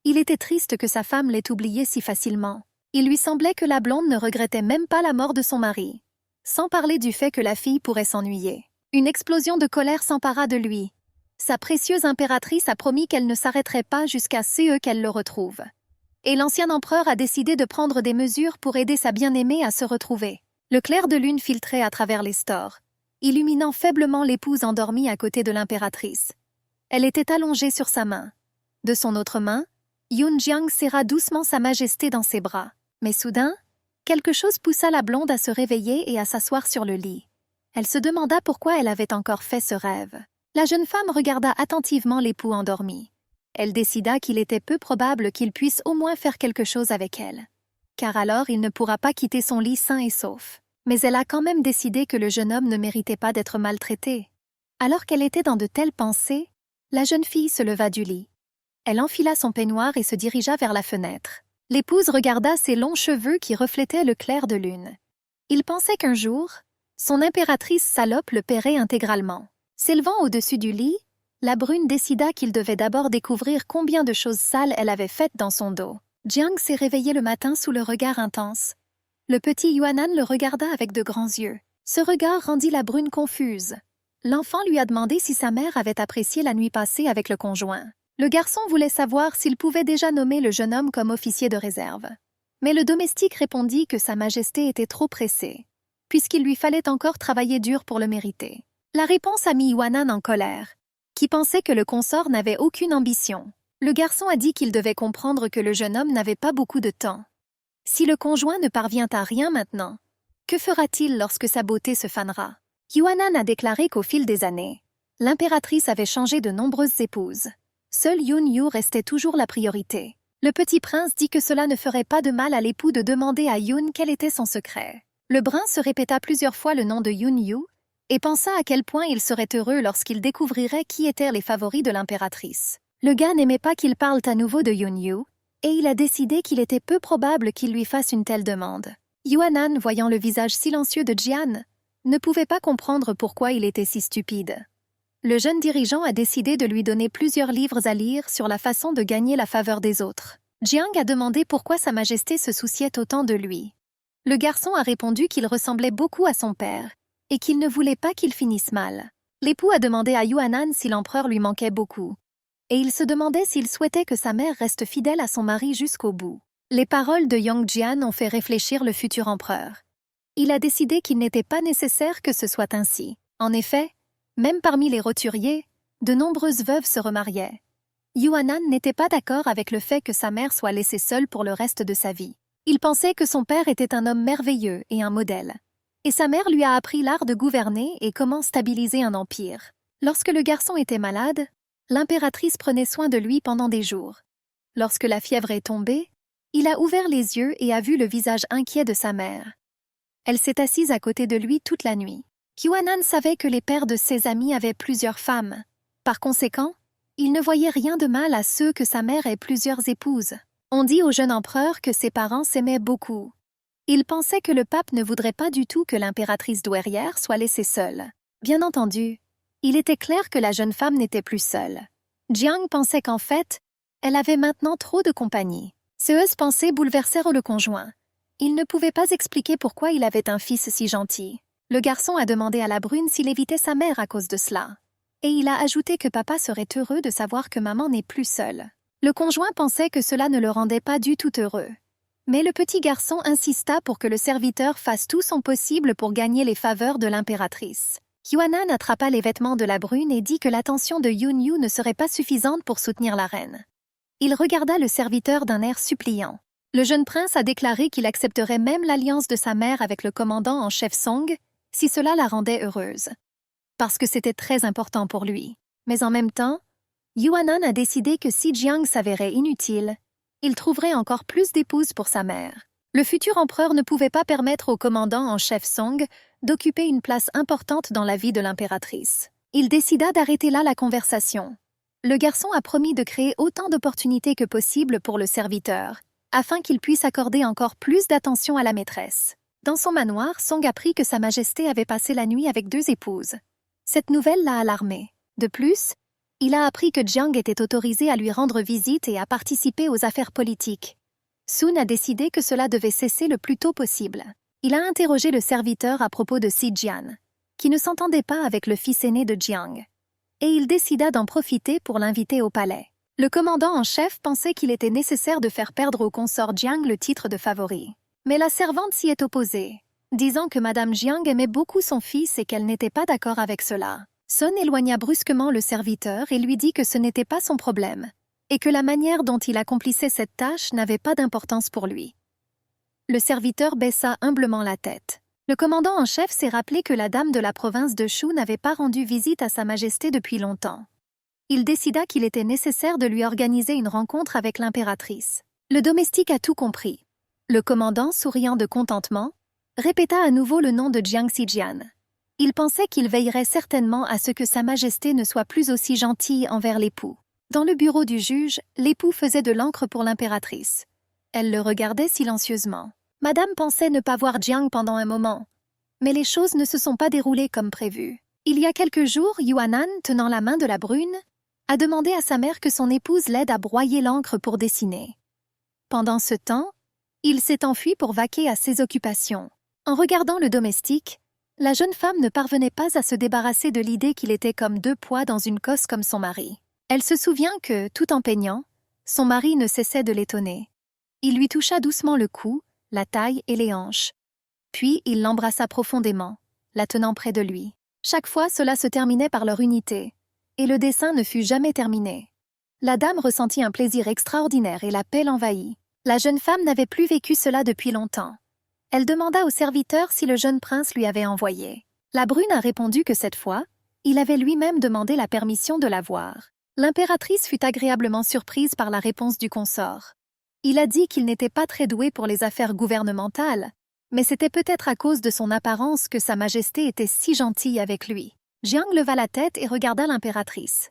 Il était triste que sa femme l'ait oublié si facilement. Il lui semblait que la blonde ne regrettait même pas la mort de son mari. Sans parler du fait que la fille pourrait s'ennuyer. Une explosion de colère s'empara de lui. Sa précieuse impératrice a promis qu'elle ne s'arrêterait pas jusqu'à ce qu'elle le retrouve. Et l'ancien empereur a décidé de prendre des mesures pour aider sa bien-aimée à se retrouver. Le clair de lune filtrait à travers les stores, illuminant faiblement l'épouse endormie à côté de l'impératrice. Elle était allongée sur sa main. De son autre main, Yun Jiang serra doucement sa majesté dans ses bras. Mais soudain, quelque chose poussa la blonde à se réveiller et à s'asseoir sur le lit. Elle se demanda pourquoi elle avait encore fait ce rêve. La jeune femme regarda attentivement l'époux endormi. Elle décida qu'il était peu probable qu'il puisse au moins faire quelque chose avec elle. Car alors il ne pourra pas quitter son lit sain et sauf. Mais elle a quand même décidé que le jeune homme ne méritait pas d'être maltraité. Alors qu'elle était dans de telles pensées, la jeune fille se leva du lit. Elle enfila son peignoir et se dirigea vers la fenêtre. L'épouse regarda ses longs cheveux qui reflétaient le clair de lune. Il pensait qu'un jour, son impératrice salope le paierait intégralement. S'élevant au-dessus du lit, la brune décida qu'il devait d'abord découvrir combien de choses sales elle avait faites dans son dos. Jiang s'est réveillé le matin sous le regard intense. Le petit Yuanan le regarda avec de grands yeux. Ce regard rendit la brune confuse. L'enfant lui a demandé si sa mère avait apprécié la nuit passée avec le conjoint. Le garçon voulait savoir s'il pouvait déjà nommer le jeune homme comme officier de réserve. Mais le domestique répondit que sa majesté était trop pressée, puisqu'il lui fallait encore travailler dur pour le mériter. La réponse a mis Yuanan en colère, qui pensait que le consort n'avait aucune ambition. Le garçon a dit qu'il devait comprendre que le jeune homme n'avait pas beaucoup de temps. Si le conjoint ne parvient à rien maintenant, que fera-t-il lorsque sa beauté se fanera? Yuanan a déclaré qu'au fil des années, l'impératrice avait changé de nombreuses épouses. Seul Yun Yu restait toujours la priorité. Le petit prince dit que cela ne ferait pas de mal à l'époux de demander à Yun quel était son secret. Le brun se répéta plusieurs fois le nom de Yun Yu et pensa à quel point il serait heureux lorsqu'il découvrirait qui étaient les favoris de l'impératrice. Le gars n'aimait pas qu'il parle à nouveau de Yun Yu, et il a décidé qu'il était peu probable qu'il lui fasse une telle demande. Yuanan, voyant le visage silencieux de Jian, ne pouvait pas comprendre pourquoi il était si stupide. Le jeune dirigeant a décidé de lui donner plusieurs livres à lire sur la façon de gagner la faveur des autres. Jiang a demandé pourquoi Sa Majesté se souciait autant de lui. Le garçon a répondu qu'il ressemblait beaucoup à son père et qu'il ne voulait pas qu'il finisse mal. L'époux a demandé à Yuanan si l'empereur lui manquait beaucoup, et il se demandait s'il souhaitait que sa mère reste fidèle à son mari jusqu'au bout. Les paroles de Yang Jian ont fait réfléchir le futur empereur. Il a décidé qu'il n'était pas nécessaire que ce soit ainsi. En effet, même parmi les roturiers, de nombreuses veuves se remariaient. Yuanan n'était pas d'accord avec le fait que sa mère soit laissée seule pour le reste de sa vie. Il pensait que son père était un homme merveilleux et un modèle. Et sa mère lui a appris l'art de gouverner et comment stabiliser un empire. Lorsque le garçon était malade, l'impératrice prenait soin de lui pendant des jours. Lorsque la fièvre est tombée, il a ouvert les yeux et a vu le visage inquiet de sa mère. Elle s'est assise à côté de lui toute la nuit. Yuanan savait que les pères de ses amis avaient plusieurs femmes. Par conséquent, il ne voyait rien de mal à ceux que sa mère ait plusieurs épouses. On dit au jeune empereur que ses parents s'aimaient beaucoup. Il pensait que le pape ne voudrait pas du tout que l'impératrice douairière soit laissée seule. Bien entendu, il était clair que la jeune femme n'était plus seule. Jiang pensait qu'en fait, elle avait maintenant trop de compagnie. Ces pensées bouleversèrent le conjoint. Il ne pouvait pas expliquer pourquoi il avait un fils si gentil. Le garçon a demandé à la brune s'il évitait sa mère à cause de cela. Et il a ajouté que papa serait heureux de savoir que maman n'est plus seule. Le conjoint pensait que cela ne le rendait pas du tout heureux. Mais le petit garçon insista pour que le serviteur fasse tout son possible pour gagner les faveurs de l'impératrice. Yuanan attrapa les vêtements de la brune et dit que l'attention de Yun Yu ne serait pas suffisante pour soutenir la reine. Il regarda le serviteur d'un air suppliant. Le jeune prince a déclaré qu'il accepterait même l'alliance de sa mère avec le commandant en chef Song, si cela la rendait heureuse. Parce que c'était très important pour lui. Mais en même temps, Yuanan a décidé que si Jiang s'avérait inutile, il trouverait encore plus d'épouses pour sa mère. Le futur empereur ne pouvait pas permettre au commandant en chef Song d'occuper une place importante dans la vie de l'impératrice. Il décida d'arrêter là la conversation. Le garçon a promis de créer autant d'opportunités que possible pour le serviteur, afin qu'il puisse accorder encore plus d'attention à la maîtresse. Dans son manoir, Song apprit que Sa Majesté avait passé la nuit avec 2 épouses. Cette nouvelle l'a alarmé. De plus, il a appris que Jiang était autorisé à lui rendre visite et à participer aux affaires politiques. Sun a décidé que cela devait cesser le plus tôt possible. Il a interrogé le serviteur à propos de Si Jian, qui ne s'entendait pas avec le fils aîné de Jiang, et il décida d'en profiter pour l'inviter au palais. Le commandant en chef pensait qu'il était nécessaire de faire perdre au consort Jiang le titre de favori. Mais la servante s'y est opposée, disant que Madame Jiang aimait beaucoup son fils et qu'elle n'était pas d'accord avec cela. Sun éloigna brusquement le serviteur et lui dit que ce n'était pas son problème, et que la manière dont il accomplissait cette tâche n'avait pas d'importance pour lui. Le serviteur baissa humblement la tête. Le commandant en chef s'est rappelé que la dame de la province de Shu n'avait pas rendu visite à Sa Majesté depuis longtemps. Il décida qu'il était nécessaire de lui organiser une rencontre avec l'impératrice. Le domestique a tout compris. Le commandant, souriant de contentement, répéta à nouveau le nom de Jiang Zijian. Il pensait qu'il veillerait certainement à ce que Sa Majesté ne soit plus aussi gentille envers l'époux. Dans le bureau du juge, l'époux faisait de l'encre pour l'impératrice. Elle le regardait silencieusement. Madame pensait ne pas voir Jiang pendant un moment, mais les choses ne se sont pas déroulées comme prévu. Il y a quelques jours, Yuanan, tenant la main de la brune, a demandé à sa mère que son épouse l'aide à broyer l'encre pour dessiner. Pendant ce temps, il s'est enfui pour vaquer à ses occupations. En regardant le domestique, la jeune femme ne parvenait pas à se débarrasser de l'idée qu'il était comme 2 poids dans une cosse comme son mari. Elle se souvient que, tout en peignant, son mari ne cessait de l'étonner. Il lui toucha doucement le cou, la taille et les hanches. Puis il l'embrassa profondément, la tenant près de lui. Chaque fois, cela se terminait par leur unité, et le dessin ne fut jamais terminé. La dame ressentit un plaisir extraordinaire et la paix l'envahit. La jeune femme n'avait plus vécu cela depuis longtemps. Elle demanda au serviteur si le jeune prince lui avait envoyé. La brune a répondu que cette fois, il avait lui-même demandé la permission de la voir. L'impératrice fut agréablement surprise par la réponse du consort. Il a dit qu'il n'était pas très doué pour les affaires gouvernementales, mais c'était peut-être à cause de son apparence que Sa Majesté était si gentille avec lui. Jiang leva la tête et regarda l'impératrice.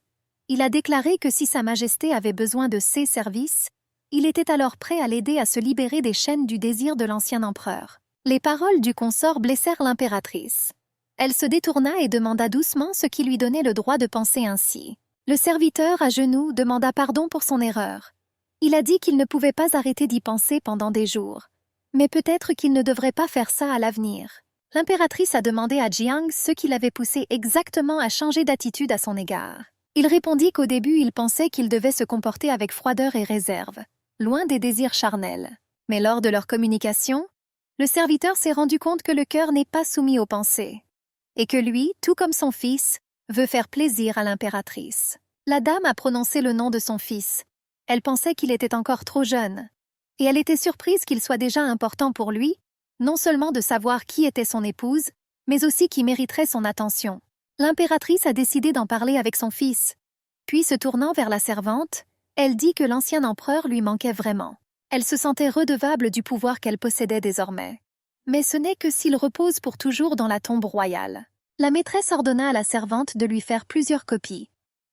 Il a déclaré que si Sa Majesté avait besoin de ses services, il était alors prêt à l'aider à se libérer des chaînes du désir de l'ancien empereur. Les paroles du consort blessèrent l'impératrice. Elle se détourna et demanda doucement ce qui lui donnait le droit de penser ainsi. Le serviteur, à genoux, demanda pardon pour son erreur. Il a dit qu'il ne pouvait pas arrêter d'y penser pendant des jours. Mais peut-être qu'il ne devrait pas faire ça à l'avenir. L'impératrice a demandé à Jiang ce qui l'avait poussé exactement à changer d'attitude à son égard. Il répondit qu'au début il pensait qu'il devait se comporter avec froideur et réserve, loin des désirs charnels. Mais lors de leur communication, le serviteur s'est rendu compte que le cœur n'est pas soumis aux pensées, et que lui, tout comme son fils, veut faire plaisir à l'impératrice. La dame a prononcé le nom de son fils. Elle pensait qu'il était encore trop jeune, et elle était surprise qu'il soit déjà important pour lui, non seulement de savoir qui était son épouse, mais aussi qui mériterait son attention. L'impératrice a décidé d'en parler avec son fils. Puis, se tournant vers la servante, elle dit que l'ancien empereur lui manquait vraiment. Elle se sentait redevable du pouvoir qu'elle possédait désormais. Mais ce n'est que s'il repose pour toujours dans la tombe royale. La maîtresse ordonna à la servante de lui faire plusieurs copies.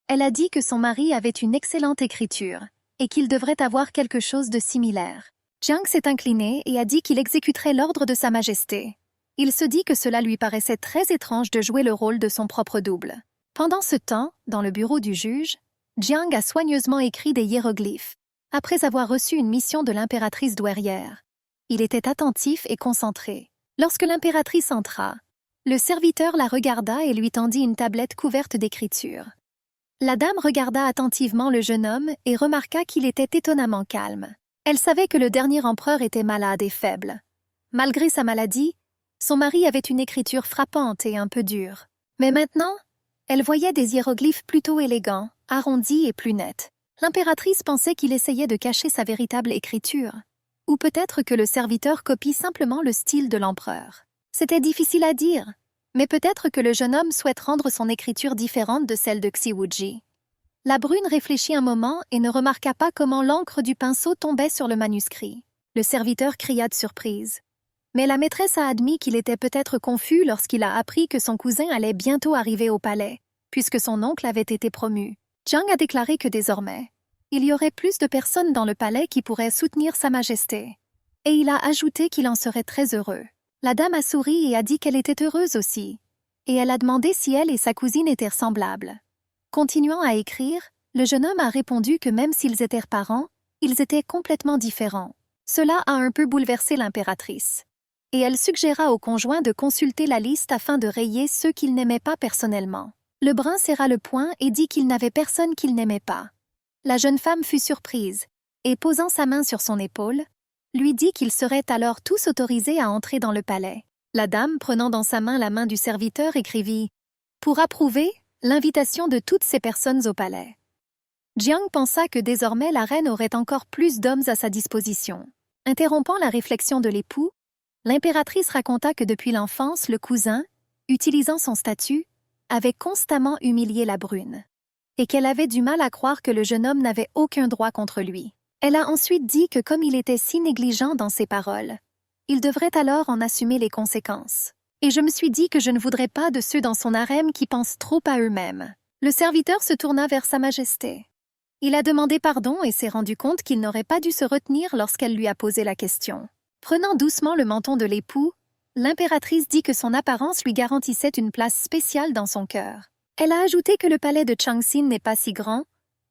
Elle a dit que son mari avait une excellente écriture, et qu'il devrait avoir quelque chose de similaire. Jiang s'est incliné et a dit qu'il exécuterait l'ordre de Sa Majesté. Il se dit que cela lui paraissait très étrange de jouer le rôle de son propre double. Pendant ce temps, dans le bureau du juge, Jiang a soigneusement écrit des hiéroglyphes, après avoir reçu une mission de l'impératrice douairière. Il était attentif et concentré. Lorsque l'impératrice entra, le serviteur la regarda et lui tendit une tablette couverte d'écriture. La dame regarda attentivement le jeune homme et remarqua qu'il était étonnamment calme. Elle savait que le dernier empereur était malade et faible. Malgré sa maladie, son mari avait une écriture frappante et un peu dure. Mais maintenant, elle voyait des hiéroglyphes plutôt élégants, arrondis et plus nets. L'impératrice pensait qu'il essayait de cacher sa véritable écriture. Ou peut-être que le serviteur copie simplement le style de l'empereur. C'était difficile à dire, mais peut-être que le jeune homme souhaite rendre son écriture différente de celle de Xiwuji. La brune réfléchit un moment et ne remarqua pas comment l'encre du pinceau tombait sur le manuscrit. Le serviteur cria de surprise. Mais la maîtresse a admis qu'il était peut-être confus lorsqu'il a appris que son cousin allait bientôt arriver au palais, puisque son oncle avait été promu. Jiang a déclaré que désormais, il y aurait plus de personnes dans le palais qui pourraient soutenir Sa Majesté. Et il a ajouté qu'il en serait très heureux. La dame a souri et a dit qu'elle était heureuse aussi. Et elle a demandé si elle et sa cousine étaient ressemblables. Continuant à écrire, le jeune homme a répondu que même s'ils étaient parents, ils étaient complètement différents. Cela a un peu bouleversé l'impératrice. Et elle suggéra au conjoint de consulter la liste afin de rayer ceux qu'il n'aimait pas personnellement. Le brun serra le poing et dit qu'il n'avait personne qu'il n'aimait pas. La jeune femme fut surprise, et posant sa main sur son épaule, lui dit qu'ils seraient alors tous autorisés à entrer dans le palais. La dame, prenant dans sa main la main du serviteur, écrivit « Pour approuver l'invitation de toutes ces personnes au palais ». Jiang pensa que désormais la reine aurait encore plus d'hommes à sa disposition. Interrompant la réflexion de l'époux, l'impératrice raconta que depuis l'enfance, le cousin, utilisant son statut, avait constamment humilié la brune, et qu'elle avait du mal à croire que le jeune homme n'avait aucun droit contre lui. Elle a ensuite dit que comme il était si négligent dans ses paroles, il devrait alors en assumer les conséquences. Et je me suis dit que je ne voudrais pas de ceux dans son harem qui pensent trop à eux-mêmes. Le serviteur se tourna vers Sa Majesté. Il a demandé pardon et s'est rendu compte qu'il n'aurait pas dû se retenir lorsqu'elle lui a posé la question. Prenant doucement le menton de l'époux, l'impératrice dit que son apparence lui garantissait une place spéciale dans son cœur. Elle a ajouté que le palais de Changxin n'est pas si grand,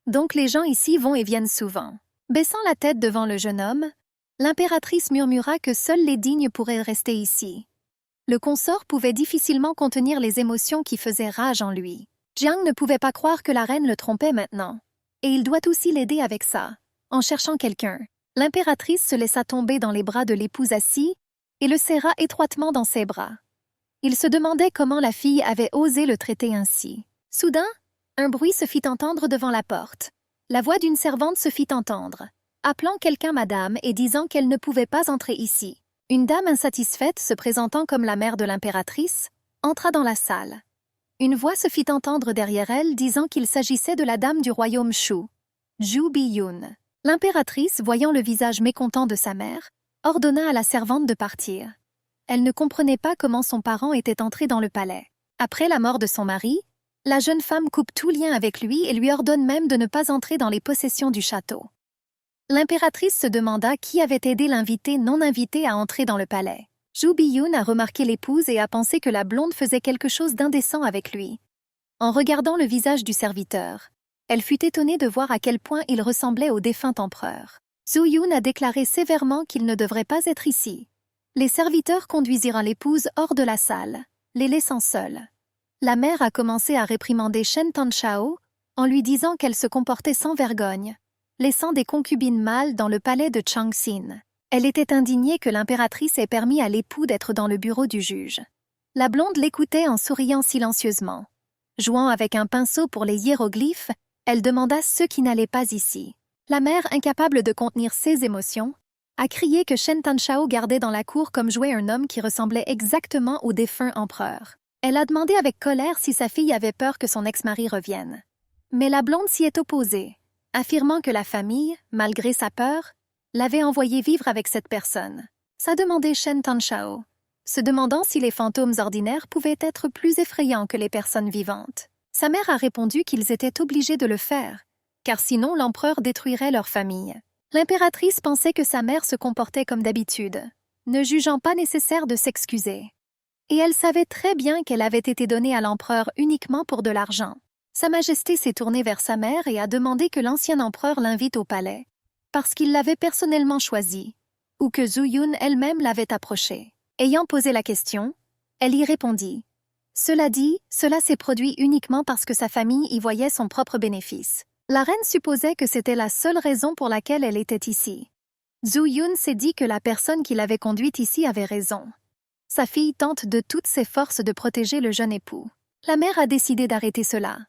donc les gens ici vont et viennent souvent. Baissant la tête devant le jeune homme, l'impératrice murmura que seuls les dignes pourraient rester ici. Le consort pouvait difficilement contenir les émotions qui faisaient rage en lui. Jiang ne pouvait pas croire que la reine le trompait maintenant. Et il doit aussi l'aider avec ça, en cherchant quelqu'un. L'impératrice se laissa tomber dans les bras de l'époux assis et le serra étroitement dans ses bras. Il se demandait comment la fille avait osé le traiter ainsi. Soudain, un bruit se fit entendre devant la porte. La voix d'une servante se fit entendre, appelant quelqu'un madame et disant qu'elle ne pouvait pas entrer ici. Une dame insatisfaite, se présentant comme la mère de l'impératrice, entra dans la salle. Une voix se fit entendre derrière elle disant qu'il s'agissait de la dame du royaume Shu, Zhu Biyun. L'impératrice, voyant le visage mécontent de sa mère, ordonna à la servante de partir. Elle ne comprenait pas comment son parent était entré dans le palais. Après la mort de son mari, la jeune femme coupe tout lien avec lui et lui ordonne même de ne pas entrer dans les possessions du château. L'impératrice se demanda qui avait aidé l'invité non invité à entrer dans le palais. Zhu Biyun a remarqué l'épouse et a pensé que la blonde faisait quelque chose d'indécent avec lui. En regardant le visage du serviteur, elle fut étonnée de voir à quel point il ressemblait au défunt empereur. Zhu Yun a déclaré sévèrement qu'il ne devrait pas être ici. Les serviteurs conduisirent l'épouse hors de la salle, les laissant seuls. La mère a commencé à réprimander Shen Tanshao en lui disant qu'elle se comportait sans vergogne, laissant des concubines mâles dans le palais de Changxin. Elle était indignée que l'impératrice ait permis à l'époux d'être dans le bureau du juge. La blonde l'écoutait en souriant silencieusement. Jouant avec un pinceau pour les hiéroglyphes, elle demanda ceux qui n'allaient pas ici. La mère, incapable de contenir ses émotions, a crié que Shen Tanshao gardait dans la cour comme jouet un homme qui ressemblait exactement au défunt empereur. Elle a demandé avec colère si sa fille avait peur que son ex-mari revienne. Mais la blonde s'y est opposée, affirmant que la famille, malgré sa peur, l'avait envoyé vivre avec cette personne. Ça demandait Shen Tanshao, se demandant si les fantômes ordinaires pouvaient être plus effrayants que les personnes vivantes. Sa mère a répondu qu'ils étaient obligés de le faire, car sinon l'empereur détruirait leur famille. L'impératrice pensait que sa mère se comportait comme d'habitude, ne jugeant pas nécessaire de s'excuser. Et elle savait très bien qu'elle avait été donnée à l'empereur uniquement pour de l'argent. Sa Majesté s'est tournée vers sa mère et a demandé que l'ancien empereur l'invite au palais, parce qu'il l'avait personnellement choisi, ou que Zhu Yun elle-même l'avait approché. Ayant posé la question, elle y répondit. Cela dit, cela s'est produit uniquement parce que sa famille y voyait son propre bénéfice. La reine supposait que c'était la seule raison pour laquelle elle était ici. Zhu Yun s'est dit que la personne qui l'avait conduite ici avait raison. Sa fille tente de toutes ses forces de protéger le jeune époux. La mère a décidé d'arrêter cela.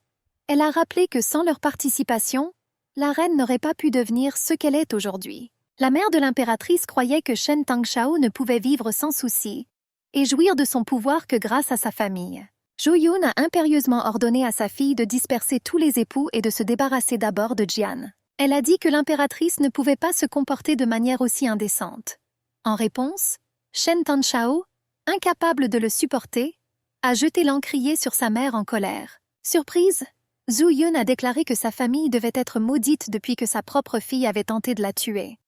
Elle a rappelé que sans leur participation, la reine n'aurait pas pu devenir ce qu'elle est aujourd'hui. La mère de l'impératrice croyait que Shen Tangshao ne pouvait vivre sans souci et jouir de son pouvoir que grâce à sa famille. Zhu Yun a impérieusement ordonné à sa fille de disperser tous les époux et de se débarrasser d'abord de Jian. Elle a dit que l'impératrice ne pouvait pas se comporter de manière aussi indécente. En réponse, Shen Tanshao, incapable de le supporter, a jeté l'encrier sur sa mère en colère. Surprise, Zhu Yun a déclaré que sa famille devait être maudite depuis que sa propre fille avait tenté de la tuer.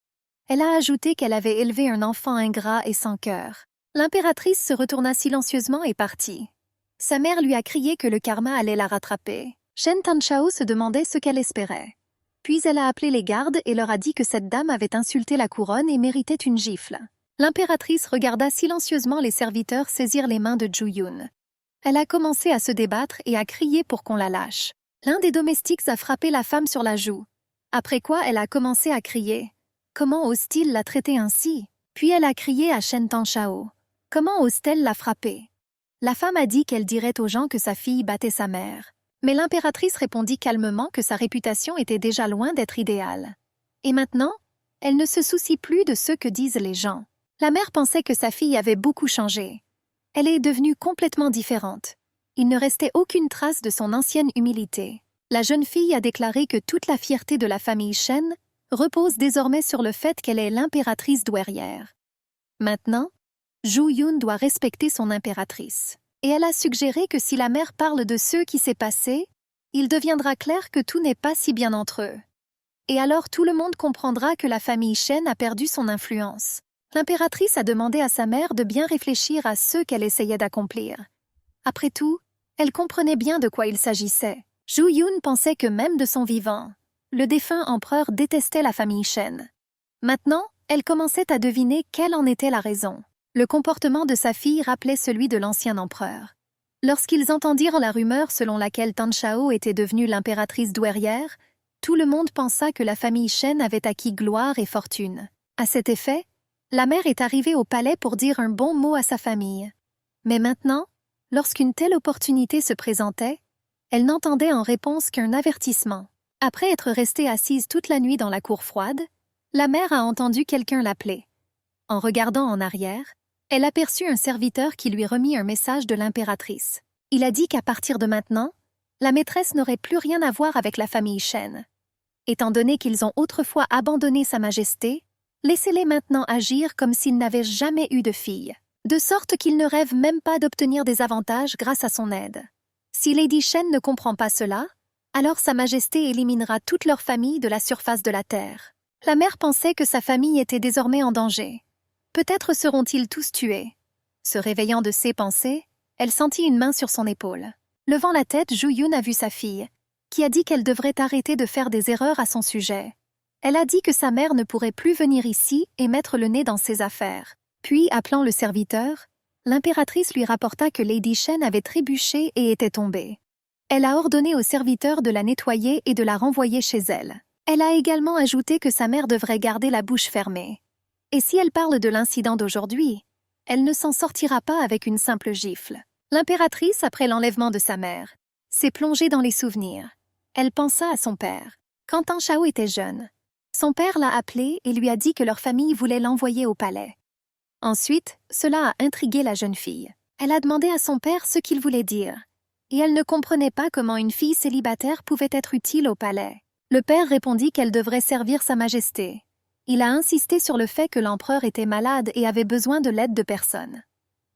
Elle a ajouté qu'elle avait élevé un enfant ingrat et sans cœur. L'impératrice se retourna silencieusement et partit. Sa mère lui a crié que le karma allait la rattraper. Shen Tanshao se demandait ce qu'elle espérait. Puis elle a appelé les gardes et leur a dit que cette dame avait insulté la couronne et méritait une gifle. L'impératrice regarda silencieusement les serviteurs saisir les mains de Zhu Yun. Elle a commencé à se débattre et à crier pour qu'on la lâche. L'un des domestiques a frappé la femme sur la joue. Après quoi, elle a commencé à crier. Comment ose-t-il la traiter ainsi? Puis elle a crié à Shen Tanshao. Comment ose-t-elle la frapper? La femme a dit qu'elle dirait aux gens que sa fille battait sa mère. Mais l'impératrice répondit calmement que sa réputation était déjà loin d'être idéale. Et maintenant, elle ne se soucie plus de ce que disent les gens. La mère pensait que sa fille avait beaucoup changé. Elle est devenue complètement différente. Il ne restait aucune trace de son ancienne humilité. La jeune fille a déclaré que toute la fierté de la famille Shen repose désormais sur le fait qu'elle est l'impératrice douairière. Maintenant, Zhu Yun doit respecter son impératrice. Et elle a suggéré que si la mère parle de ce qui s'est passé, il deviendra clair que tout n'est pas si bien entre eux. Et alors tout le monde comprendra que la famille Shen a perdu son influence. L'impératrice a demandé à sa mère de bien réfléchir à ce qu'elle essayait d'accomplir. Après tout, elle comprenait bien de quoi il s'agissait. Zhu Yun pensait que même de son vivant, le défunt empereur détestait la famille Shen. Maintenant, elle commençait à deviner quelle en était la raison. Le comportement de sa fille rappelait celui de l'ancien empereur. Lorsqu'ils entendirent la rumeur selon laquelle Tanshao était devenue l'impératrice douairière, tout le monde pensa que la famille Shen avait acquis gloire et fortune. À cet effet, la mère est arrivée au palais pour dire un bon mot à sa famille. Mais maintenant, lorsqu'une telle opportunité se présentait, elle n'entendait en réponse qu'un avertissement. Après être restée assise toute la nuit dans la cour froide, la mère a entendu quelqu'un l'appeler. En regardant en arrière, elle aperçut un serviteur qui lui remit un message de l'impératrice. Il a dit qu'à partir de maintenant, la maîtresse n'aurait plus rien à voir avec la famille Shen. Étant donné qu'ils ont autrefois abandonné Sa Majesté, laissez-les maintenant agir comme s'ils n'avaient jamais eu de fille, de sorte qu'ils ne rêvent même pas d'obtenir des avantages grâce à son aide. Si Lady Shen ne comprend pas cela, alors Sa Majesté éliminera toute leur famille de la surface de la terre. La mère pensait que sa famille était désormais en danger. Peut-être seront-ils tous tués. Se réveillant de ses pensées, elle sentit une main sur son épaule. Levant la tête, Zhu Yun a vu sa fille, qui a dit qu'elle devrait arrêter de faire des erreurs à son sujet. Elle a dit que sa mère ne pourrait plus venir ici et mettre le nez dans ses affaires. Puis, appelant le serviteur, l'impératrice lui rapporta que Lady Shen avait trébuché et était tombée. Elle a ordonné au serviteur de la nettoyer et de la renvoyer chez elle. Elle a également ajouté que sa mère devrait garder la bouche fermée. Et si elle parle de l'incident d'aujourd'hui, elle ne s'en sortira pas avec une simple gifle. L'impératrice, après l'enlèvement de sa mère, s'est plongée dans les souvenirs. Elle pensa à son père. Quand Tanshao était jeune, son père l'a appelé et lui a dit que leur famille voulait l'envoyer au palais. Ensuite, cela a intrigué la jeune fille. Elle a demandé à son père ce qu'il voulait dire. Et elle ne comprenait pas comment une fille célibataire pouvait être utile au palais. Le père répondit qu'elle devrait servir Sa Majesté. Il a insisté sur le fait que l'empereur était malade et avait besoin de l'aide de personne.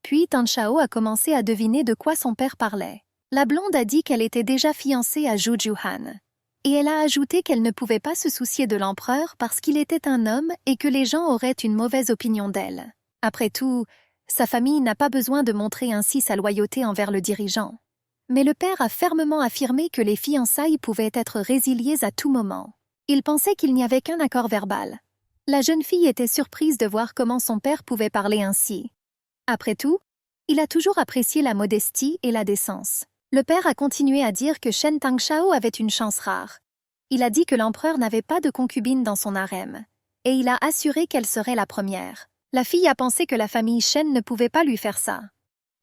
Puis Tanshao a commencé à deviner de quoi son père parlait. La blonde a dit qu'elle était déjà fiancée à Zhu Juhan. Et elle a ajouté qu'elle ne pouvait pas se soucier de l'empereur parce qu'il était un homme et que les gens auraient une mauvaise opinion d'elle. Après tout, sa famille n'a pas besoin de montrer ainsi sa loyauté envers le dirigeant. Mais le père a fermement affirmé que les fiançailles pouvaient être résiliées à tout moment. Il pensait qu'il n'y avait qu'un accord verbal. La jeune fille était surprise de voir comment son père pouvait parler ainsi. Après tout, il a toujours apprécié la modestie et la décence. Le père a continué à dire que Shen Tanshao avait une chance rare. Il a dit que l'empereur n'avait pas de concubine dans son harem, et il a assuré qu'elle serait la première. La fille a pensé que la famille Shen ne pouvait pas lui faire ça.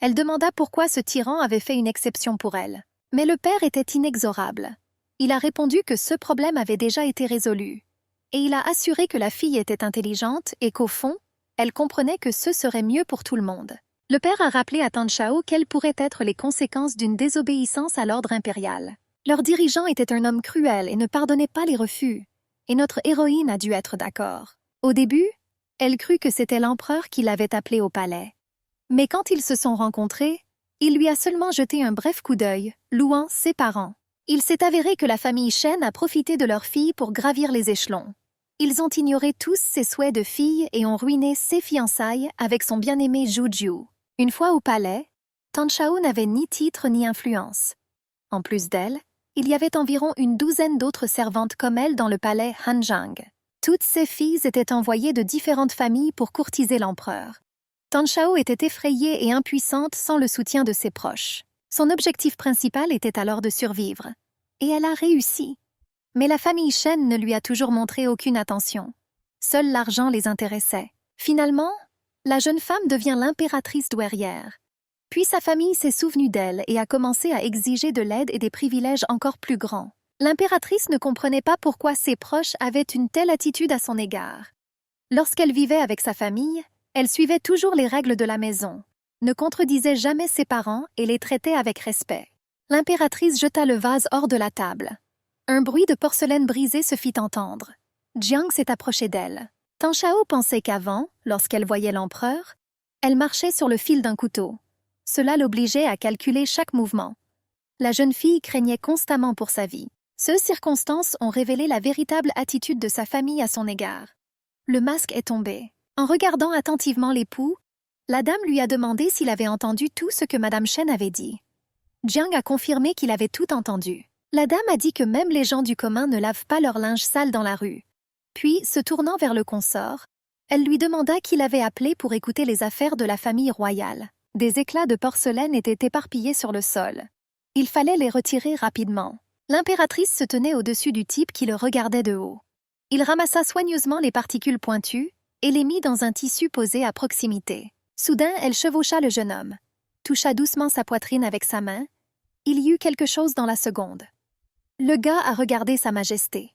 Elle demanda pourquoi ce tyran avait fait une exception pour elle. Mais le père était inexorable. Il a répondu que ce problème avait déjà été résolu. Et il a assuré que la fille était intelligente et qu'au fond, elle comprenait que ce serait mieux pour tout le monde. Le père a rappelé à Tanshao quelles pourraient être les conséquences d'une désobéissance à l'ordre impérial. Leur dirigeant était un homme cruel et ne pardonnait pas les refus. Et notre héroïne a dû être d'accord. Au début, Elle crut que c'était l'empereur qui l'avait appelée au palais. Mais quand ils se sont rencontrés, il lui a seulement jeté un bref coup d'œil, louant ses parents. Il s'est avéré que la famille Shen a profité de leur fille pour gravir les échelons. Ils ont ignoré tous ses souhaits de fille et ont ruiné ses fiançailles avec son bien-aimé Zhu Jiu. Une fois au palais, Tan Shao n'avait ni titre ni influence. En plus d'elle, il y avait environ une douzaine d'autres servantes comme elle dans le palais Hanzhang. Toutes ces filles étaient envoyées de différentes familles pour courtiser l'empereur. Tan Shao était effrayée et impuissante sans le soutien de ses proches. Son objectif principal était alors de survivre. Et elle a réussi. Mais la famille Shen ne lui a toujours montré aucune attention. Seul l'argent les intéressait. Finalement, la jeune femme devient l'impératrice douairière. Puis sa famille s'est souvenue d'elle et a commencé à exiger de l'aide et des privilèges encore plus grands. L'impératrice ne comprenait pas pourquoi ses proches avaient une telle attitude à son égard. Lorsqu'elle vivait avec sa famille, elle suivait toujours les règles de la maison, ne contredisait jamais ses parents et les traitait avec respect. L'impératrice jeta le vase hors de la table. Un bruit de porcelaine brisée se fit entendre. Jiang s'est approchée d'elle. Tan Shao pensait qu'avant, lorsqu'elle voyait l'empereur, elle marchait sur le fil d'un couteau. Cela l'obligeait à calculer chaque mouvement. La jeune fille craignait constamment pour sa vie. Ces circonstances ont révélé la véritable attitude de sa famille à son égard. Le masque est tombé. En regardant attentivement l'époux, la dame lui a demandé s'il avait entendu tout ce que Madame Shen avait dit. Jiang a confirmé qu'il avait tout entendu. La dame a dit que même les gens du commun ne lavent pas leur linge sale dans la rue. Puis, se tournant vers le consort, elle lui demanda qui l'avait appelé pour écouter les affaires de la famille royale. Des éclats de porcelaine étaient éparpillés sur le sol. Il fallait les retirer rapidement. L'impératrice se tenait au-dessus du type qui le regardait de haut. Il ramassa soigneusement les particules pointues et les mit dans un tissu posé à proximité. Soudain, elle chevaucha le jeune homme, toucha doucement sa poitrine avec sa main. Il y eut quelque chose dans la seconde. Le gars a regardé Sa Majesté.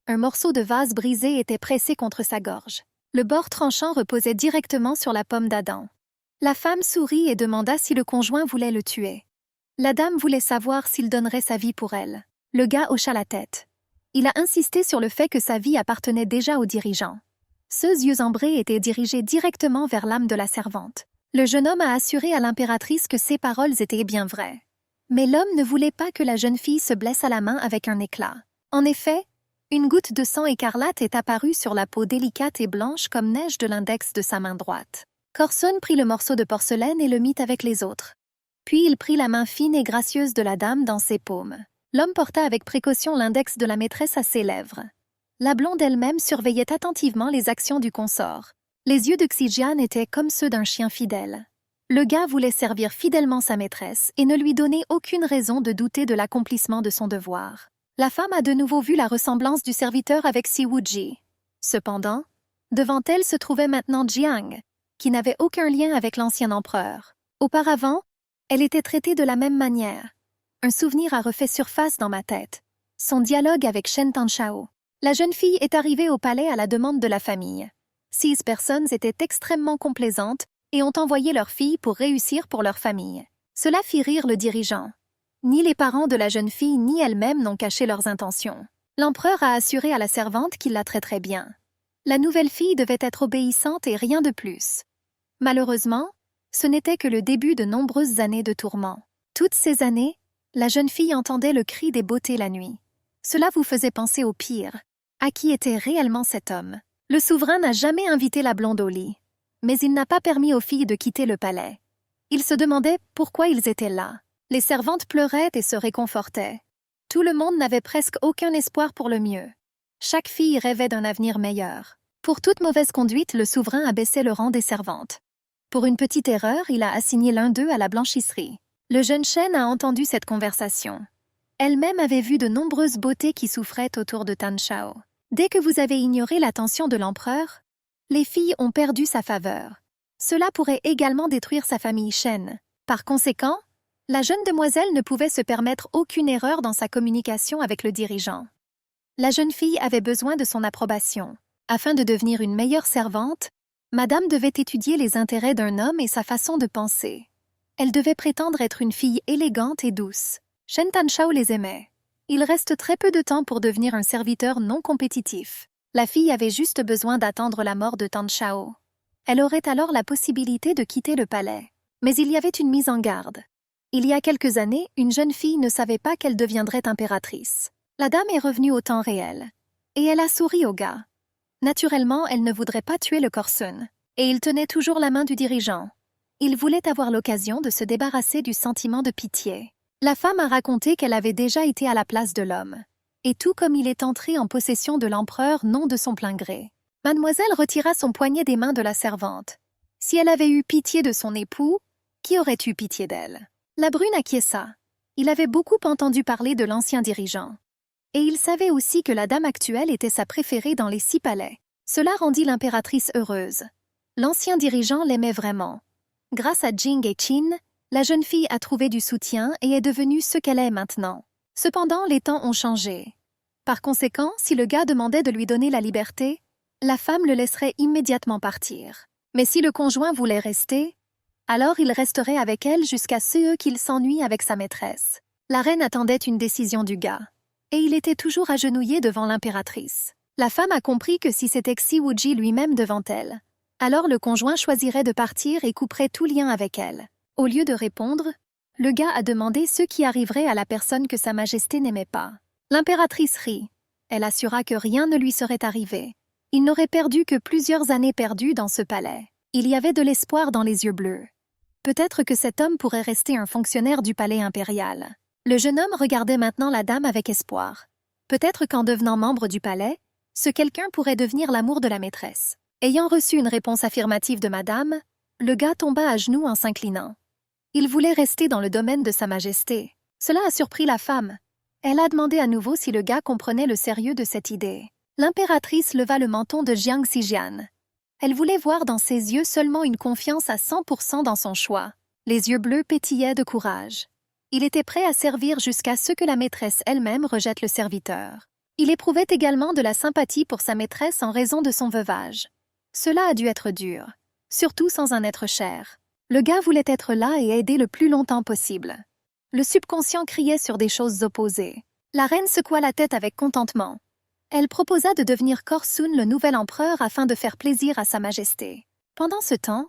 Un morceau de vase brisé était pressé contre sa gorge. Le bord tranchant reposait directement sur la pomme d'Adam. La femme sourit et demanda si le conjoint voulait le tuer. La dame voulait savoir s'il donnerait sa vie pour elle. Le gars hocha la tête. Il a insisté sur le fait que sa vie appartenait déjà au dirigeant. Ses yeux ambrés étaient dirigés directement vers l'âme de la servante. Le jeune homme a assuré à l'impératrice que ses paroles étaient bien vraies. Mais l'homme ne voulait pas que la jeune fille se blesse à la main avec un éclat. En effet, une goutte de sang écarlate est apparue sur la peau délicate et blanche comme neige de l'index de sa main droite. Corson prit le morceau de porcelaine et le mit avec les autres. Puis il prit la main fine et gracieuse de la dame dans ses paumes. L'homme porta avec précaution l'index de la maîtresse à ses lèvres. La blonde elle-même surveillait attentivement les actions du consort. Les yeux de Xijian étaient comme ceux d'un chien fidèle. Le gars voulait servir fidèlement sa maîtresse et ne lui donner aucune raison de douter de l'accomplissement de son devoir. La femme a de nouveau vu la ressemblance du serviteur avec Si Wuji. Cependant, devant elle se trouvait maintenant Jiang, qui n'avait aucun lien avec l'ancien empereur. Auparavant, elle était traitée de la même manière. Un souvenir a refait surface dans ma tête. Son dialogue avec Shen Tanshao. La jeune fille est arrivée au palais à la demande de la famille. 6 personnes étaient extrêmement complaisantes et ont envoyé leur fille pour réussir pour leur famille. Cela fit rire le dirigeant. Ni les parents de la jeune fille ni elle-même n'ont caché leurs intentions. L'empereur a assuré à la servante qu'il la traiterait bien. La nouvelle fille devait être obéissante et rien de plus. Malheureusement, ce n'était que le début de nombreuses années de tourments. Toutes ces années, la jeune fille entendait le cri des beautés la nuit. Cela vous faisait penser au pire. À qui était réellement cet homme? Le souverain n'a jamais invité la blonde au lit, mais il n'a pas permis aux filles de quitter le palais. Il se demandait pourquoi ils étaient là. Les servantes pleuraient et se réconfortaient. Tout le monde n'avait presque aucun espoir pour le mieux. Chaque fille rêvait d'un avenir meilleur. Pour toute mauvaise conduite, le souverain abaissait le rang des servantes. Pour une petite erreur, il a assigné l'un d'eux à la blanchisserie. Le jeune Shen a entendu cette conversation. Elle-même avait vu de nombreuses beautés qui souffraient autour de Tan Shao. Dès que vous avez ignoré l'attention de l'empereur, les filles ont perdu sa faveur. Cela pourrait également détruire sa famille Shen. Par conséquent, la jeune demoiselle ne pouvait se permettre aucune erreur dans sa communication avec le dirigeant. La jeune fille avait besoin de son approbation. Afin de devenir une meilleure servante, Madame devait étudier les intérêts d'un homme et sa façon de penser. Elle devait prétendre être une fille élégante et douce. Shen Tanshao les aimait. Il reste très peu de temps pour devenir un serviteur non compétitif. La fille avait juste besoin d'attendre la mort de Tan Chao. Elle aurait alors la possibilité de quitter le palais. Mais il y avait une mise en garde. Il y a quelques années, une jeune fille ne savait pas qu'elle deviendrait impératrice. La dame est revenue au temps réel. Et elle a souri au gars. Naturellement, elle ne voudrait pas tuer le Korsun. Et il tenait toujours la main du dirigeant. Il voulait avoir l'occasion de se débarrasser du sentiment de pitié. La femme a raconté qu'elle avait déjà été à la place de l'homme. Et tout comme il est entré en possession de l'empereur non de son plein gré. Mademoiselle retira son poignet des mains de la servante. Si elle avait eu pitié de son époux, qui aurait eu pitié d'elle? La brune acquiesça. Il avait beaucoup entendu parler de l'ancien dirigeant. Et il savait aussi que la dame actuelle était sa préférée dans les 6 palais. Cela rendit l'impératrice heureuse. L'ancien dirigeant l'aimait vraiment. Grâce à Jing et Qin, la jeune fille a trouvé du soutien et est devenue ce qu'elle est maintenant. Cependant, les temps ont changé. Par conséquent, si le gars demandait de lui donner la liberté, la femme le laisserait immédiatement partir. Mais si le conjoint voulait rester, alors il resterait avec elle jusqu'à ce qu'il s'ennuie avec sa maîtresse. La reine attendait une décision du gars. Et il était toujours agenouillé devant l'impératrice. La femme a compris que si c'était Xi Wuji lui-même devant elle, alors le conjoint choisirait de partir et couperait tout lien avec elle. Au lieu de répondre, le gars a demandé ce qui arriverait à la personne que Sa Majesté n'aimait pas. L'impératrice rit. Elle assura que rien ne lui serait arrivé. Il n'aurait perdu que plusieurs années perdues dans ce palais. Il y avait de l'espoir dans les yeux bleus. Peut-être que cet homme pourrait rester un fonctionnaire du palais impérial. Le jeune homme regardait maintenant la dame avec espoir. Peut-être qu'en devenant membre du palais, ce quelqu'un pourrait devenir l'amour de la maîtresse. Ayant reçu une réponse affirmative de madame, le gars tomba à genoux en s'inclinant. Il voulait rester dans le domaine de Sa Majesté. Cela a surpris la femme. Elle a demandé à nouveau si le gars comprenait le sérieux de cette idée. L'impératrice leva le menton de Jiang Zijian. Elle voulait voir dans ses yeux seulement une confiance à 100% dans son choix. Les yeux bleus pétillaient de courage. Il était prêt à servir jusqu'à ce que la maîtresse elle-même rejette le serviteur. Il éprouvait également de la sympathie pour sa maîtresse en raison de son veuvage. Cela a dû être dur, surtout sans un être cher. Le gars voulait être là et aider le plus longtemps possible. Le subconscient criait sur des choses opposées. La reine secoua la tête avec contentement. Elle proposa de devenir Korsun le nouvel empereur afin de faire plaisir à Sa Majesté. Pendant ce temps,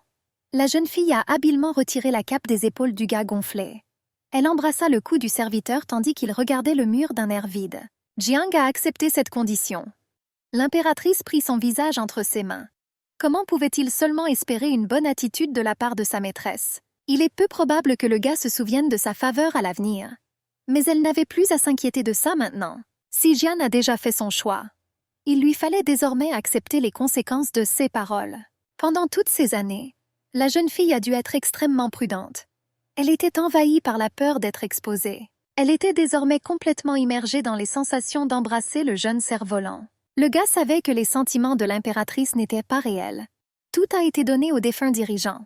la jeune fille a habilement retiré la cape des épaules du gars gonflé. Elle embrassa le cou du serviteur tandis qu'il regardait le mur d'un air vide. Jiang a accepté cette condition. L'impératrice prit son visage entre ses mains. Comment pouvait-il seulement espérer une bonne attitude de la part de sa maîtresse? Il est peu probable que le gars se souvienne de sa faveur à l'avenir. Mais elle n'avait plus à s'inquiéter de ça maintenant. Si Jian a déjà fait son choix, il lui fallait désormais accepter les conséquences de ses paroles. Pendant toutes ces années, la jeune fille a dû être extrêmement prudente. Elle était envahie par la peur d'être exposée. Elle était désormais complètement immergée dans les sensations d'embrasser le jeune cerf-volant. Le gars savait que les sentiments de l'impératrice n'étaient pas réels. Tout a été donné au défunt dirigeant.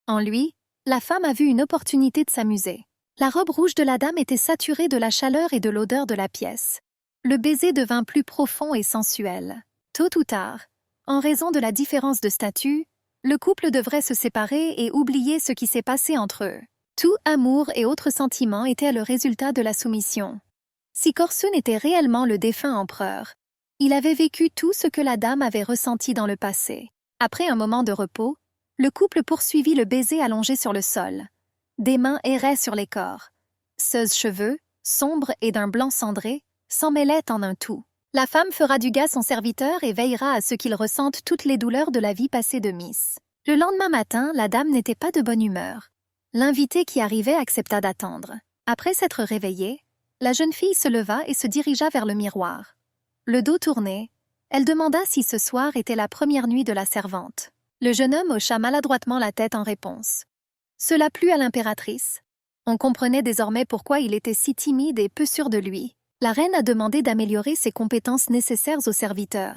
En lui, la femme a vu une opportunité de s'amuser. La robe rouge de la dame était saturée de la chaleur et de l'odeur de la pièce. Le baiser devint plus profond et sensuel. Tôt ou tard, en raison de la différence de statut, le couple devrait se séparer et oublier ce qui s'est passé entre eux. Tout amour et autres sentiments étaient le résultat de la soumission. Si Korsun était réellement le défunt empereur, il avait vécu tout ce que la dame avait ressenti dans le passé. Après un moment de repos, le couple poursuivit le baiser allongé sur le sol. Des mains erraient sur les corps. Ceux cheveux, sombres et d'un blanc cendré, s'en mêlaient en un tout. La femme fera du gars son serviteur et veillera à ce qu'il ressente toutes les douleurs de la vie passée de Miss. Le lendemain matin, la dame n'était pas de bonne humeur. L'invité qui arrivait accepta d'attendre. Après s'être réveillée, la jeune fille se leva et se dirigea vers le miroir. Le dos tourné, elle demanda si ce soir était la première nuit de la servante. Le jeune homme hocha maladroitement la tête en réponse. Cela plut à l'impératrice. On comprenait désormais pourquoi il était si timide et peu sûr de lui. La reine a demandé d'améliorer ses compétences nécessaires au serviteur.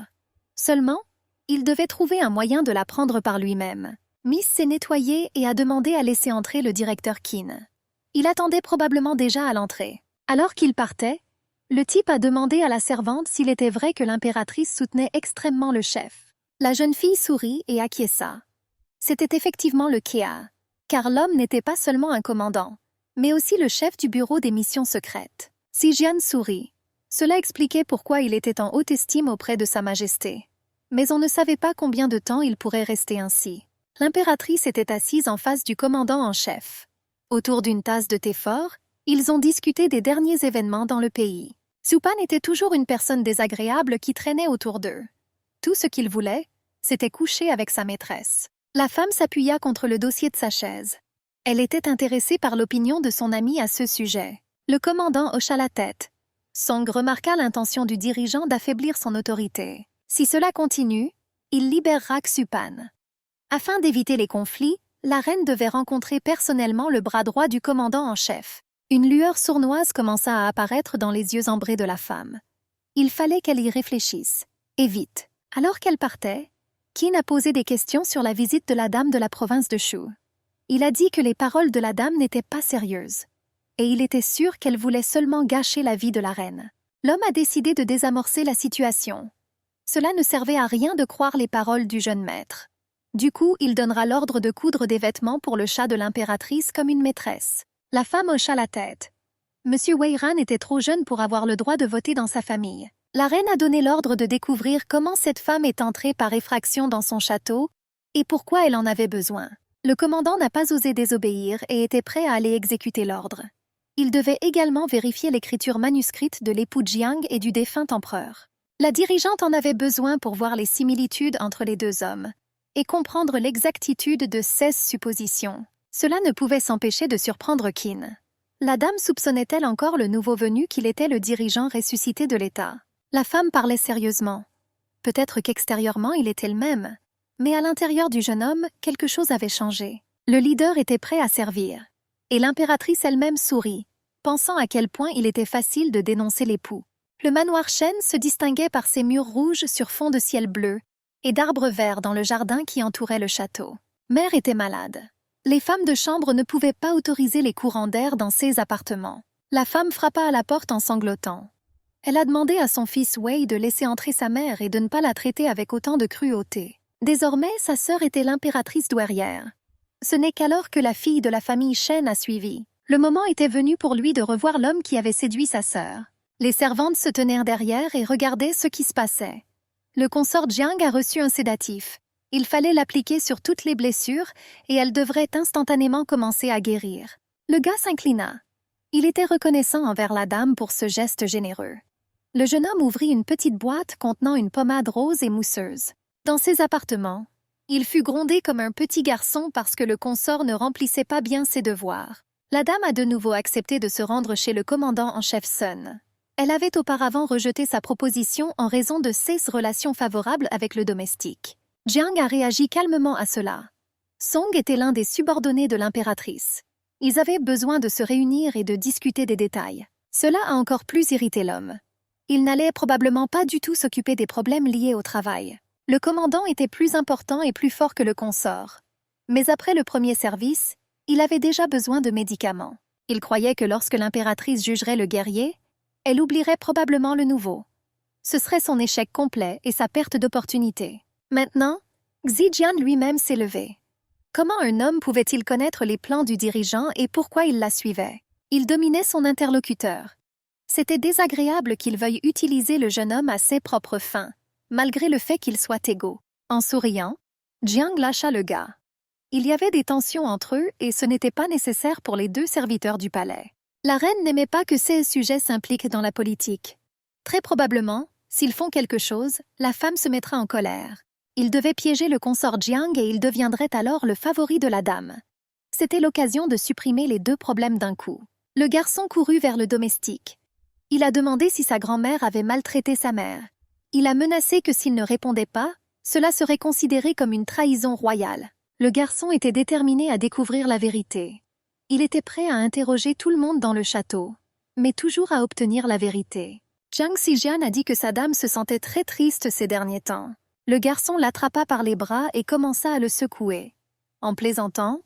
Seulement, il devait trouver un moyen de la prendre par lui-même. Miss s'est nettoyée et a demandé à laisser entrer le directeur Qin. Il attendait probablement déjà à l'entrée. Alors qu'il partait, le type a demandé à la servante s'il était vrai que l'impératrice soutenait extrêmement le chef. La jeune fille sourit et acquiesça. C'était effectivement le cas, car l'homme n'était pas seulement un commandant, mais aussi le chef du bureau des missions secrètes. Si Jian sourit, cela expliquait pourquoi il était en haute estime auprès de Sa Majesté. Mais on ne savait pas combien de temps il pourrait rester ainsi. L'impératrice était assise en face du commandant en chef. Autour d'une tasse de thé fort, ils ont discuté des derniers événements dans le pays. Zupan était toujours une personne désagréable qui traînait autour d'eux. Tout ce qu'il voulait, c'était coucher avec sa maîtresse. La femme s'appuya contre le dossier de sa chaise. Elle était intéressée par l'opinion de son ami à ce sujet. Le commandant hocha la tête. Song remarqua l'intention du dirigeant d'affaiblir son autorité. Si cela continue, il libérera Xupan. Afin d'éviter les conflits, la reine devait rencontrer personnellement le bras droit du commandant en chef. Une lueur sournoise commença à apparaître dans les yeux ambrés de la femme. Il fallait qu'elle y réfléchisse, et vite. Alors qu'elle partait, Qin a posé des questions sur la visite de la dame de la province de Shu. Il a dit que les paroles de la dame n'étaient pas sérieuses, et il était sûr qu'elle voulait seulement gâcher la vie de la reine. L'homme a décidé de désamorcer la situation. Cela ne servait à rien de croire les paroles du jeune maître. Du coup, il donnera l'ordre de coudre des vêtements pour le chat de l'impératrice comme une maîtresse. La femme hocha la tête. Monsieur Weiran était trop jeune pour avoir le droit de voter dans sa famille. La reine a donné l'ordre de découvrir comment cette femme est entrée par effraction dans son château et pourquoi elle en avait besoin. Le commandant n'a pas osé désobéir et était prêt à aller exécuter l'ordre. Il devait également vérifier l'écriture manuscrite de l'époux Jiang et du défunt empereur. La dirigeante en avait besoin pour voir les similitudes entre les deux hommes et comprendre l'exactitude de 16 suppositions. Cela ne pouvait s'empêcher de surprendre Qin. La dame soupçonnait-elle encore le nouveau venu qu'il était le dirigeant ressuscité de l'État? La femme parlait sérieusement. Peut-être qu'extérieurement il était le même, mais à l'intérieur du jeune homme, quelque chose avait changé. Le leader était prêt à servir. Et l'impératrice elle-même sourit, pensant à quel point il était facile de dénoncer l'époux. Le manoir Shen se distinguait par ses murs rouges sur fond de ciel bleu et d'arbres verts dans le jardin qui entourait le château. Mère était malade. Les femmes de chambre ne pouvaient pas autoriser les courants d'air dans ses appartements. La femme frappa à la porte en sanglotant. Elle a demandé à son fils Wei de laisser entrer sa mère et de ne pas la traiter avec autant de cruauté. Désormais, sa sœur était l'impératrice douairière. Ce n'est qu'alors que la fille de la famille Shen a suivi. Le moment était venu pour lui de revoir l'homme qui avait séduit sa sœur. Les servantes se tenaient derrière et regardaient ce qui se passait. Le consort Jiang a reçu un sédatif. Il fallait l'appliquer sur toutes les blessures et elle devrait instantanément commencer à guérir. Le gars s'inclina. Il était reconnaissant envers la dame pour ce geste généreux. Le jeune homme ouvrit une petite boîte contenant une pommade rose et mousseuse. Dans ses appartements, il fut grondé comme un petit garçon parce que le consort ne remplissait pas bien ses devoirs. La dame a de nouveau accepté de se rendre chez le commandant en chef Sun. Elle avait auparavant rejeté sa proposition en raison de ses relations favorables avec le domestique. Jiang a réagi calmement à cela. Song était l'un des subordonnés de l'impératrice. Ils avaient besoin de se réunir et de discuter des détails. Cela a encore plus irrité l'homme. Il n'allait probablement pas du tout s'occuper des problèmes liés au travail. Le commandant était plus important et plus fort que le consort. Mais après le premier service, il avait déjà besoin de médicaments. Il croyait que lorsque l'impératrice jugerait le guerrier, elle oublierait probablement le nouveau. Ce serait son échec complet et sa perte d'opportunité. Maintenant, Xijian lui-même s'est levé. Comment un homme pouvait-il connaître les plans du dirigeant et pourquoi il la suivait? Il dominait son interlocuteur. C'était désagréable qu'il veuille utiliser le jeune homme à ses propres fins, malgré le fait qu'ils soient égaux. En souriant, Jiang lâcha le gars. Il y avait des tensions entre eux et ce n'était pas nécessaire pour les deux serviteurs du palais. La reine n'aimait pas que ces sujets s'impliquent dans la politique. Très probablement, s'ils font quelque chose, la femme se mettra en colère. Il devait piéger le consort Jiang et il deviendrait alors le favori de la dame. C'était l'occasion de supprimer les deux problèmes d'un coup. Le garçon courut vers le domestique. Il a demandé si sa grand-mère avait maltraité sa mère. Il a menacé que s'il ne répondait pas, cela serait considéré comme une trahison royale. Le garçon était déterminé à découvrir la vérité. Il était prêt à interroger tout le monde dans le château, mais toujours à obtenir la vérité. Jiang Xijian a dit que sa dame se sentait très triste ces derniers temps. Le garçon l'attrapa par les bras et commença à le secouer. En plaisantant,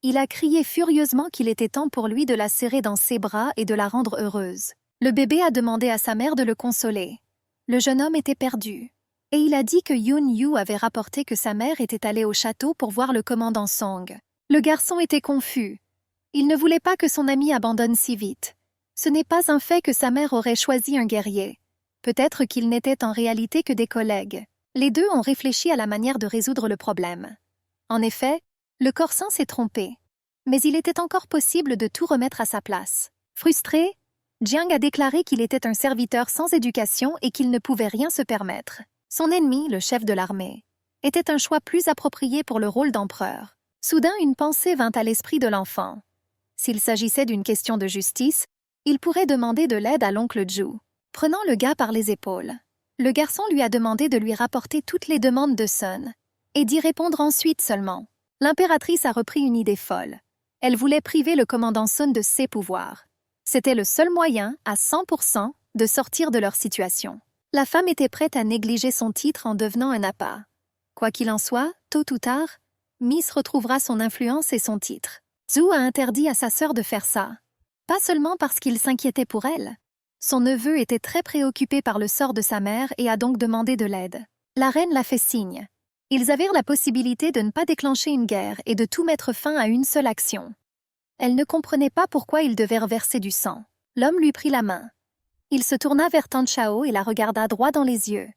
il a crié furieusement qu'il était temps pour lui de la serrer dans ses bras et de la rendre heureuse. Le bébé a demandé à sa mère de le consoler. Le jeune homme était perdu. Et il a dit que Yun Yu avait rapporté que sa mère était allée au château pour voir le commandant Song. Le garçon était confus. Il ne voulait pas que son ami abandonne si vite. Ce n'est pas un fait que sa mère aurait choisi un guerrier. Peut-être qu'ils n'étaient en réalité que des collègues. Les deux ont réfléchi à la manière de résoudre le problème. En effet, le Corsan s'est trompé. Mais il était encore possible de tout remettre à sa place. Frustré, Jiang a déclaré qu'il était un serviteur sans éducation et qu'il ne pouvait rien se permettre. Son ennemi, le chef de l'armée, était un choix plus approprié pour le rôle d'empereur. Soudain, une pensée vint à l'esprit de l'enfant. S'il s'agissait d'une question de justice, il pourrait demander de l'aide à l'oncle Zhu. Prenant le gars par les épaules, le garçon lui a demandé de lui rapporter toutes les demandes de Sun et d'y répondre ensuite seulement. L'impératrice a repris une idée folle. Elle voulait priver le commandant Sun de ses pouvoirs. C'était le seul moyen, à 100%, de sortir de leur situation. La femme était prête à négliger son titre en devenant un appât. Quoi qu'il en soit, tôt ou tard, Miss retrouvera son influence et son titre. Zhu a interdit à sa sœur de faire ça. Pas seulement parce qu'il s'inquiétait pour elle. Son neveu était très préoccupé par le sort de sa mère et a donc demandé de l'aide. La reine l'a fait signe. Ils avaient la possibilité de ne pas déclencher une guerre et de tout mettre fin à une seule action. Elle ne comprenait pas pourquoi il devait verser du sang. L'homme lui prit la main. Il se tourna vers Tan Chao et la regarda droit dans les yeux.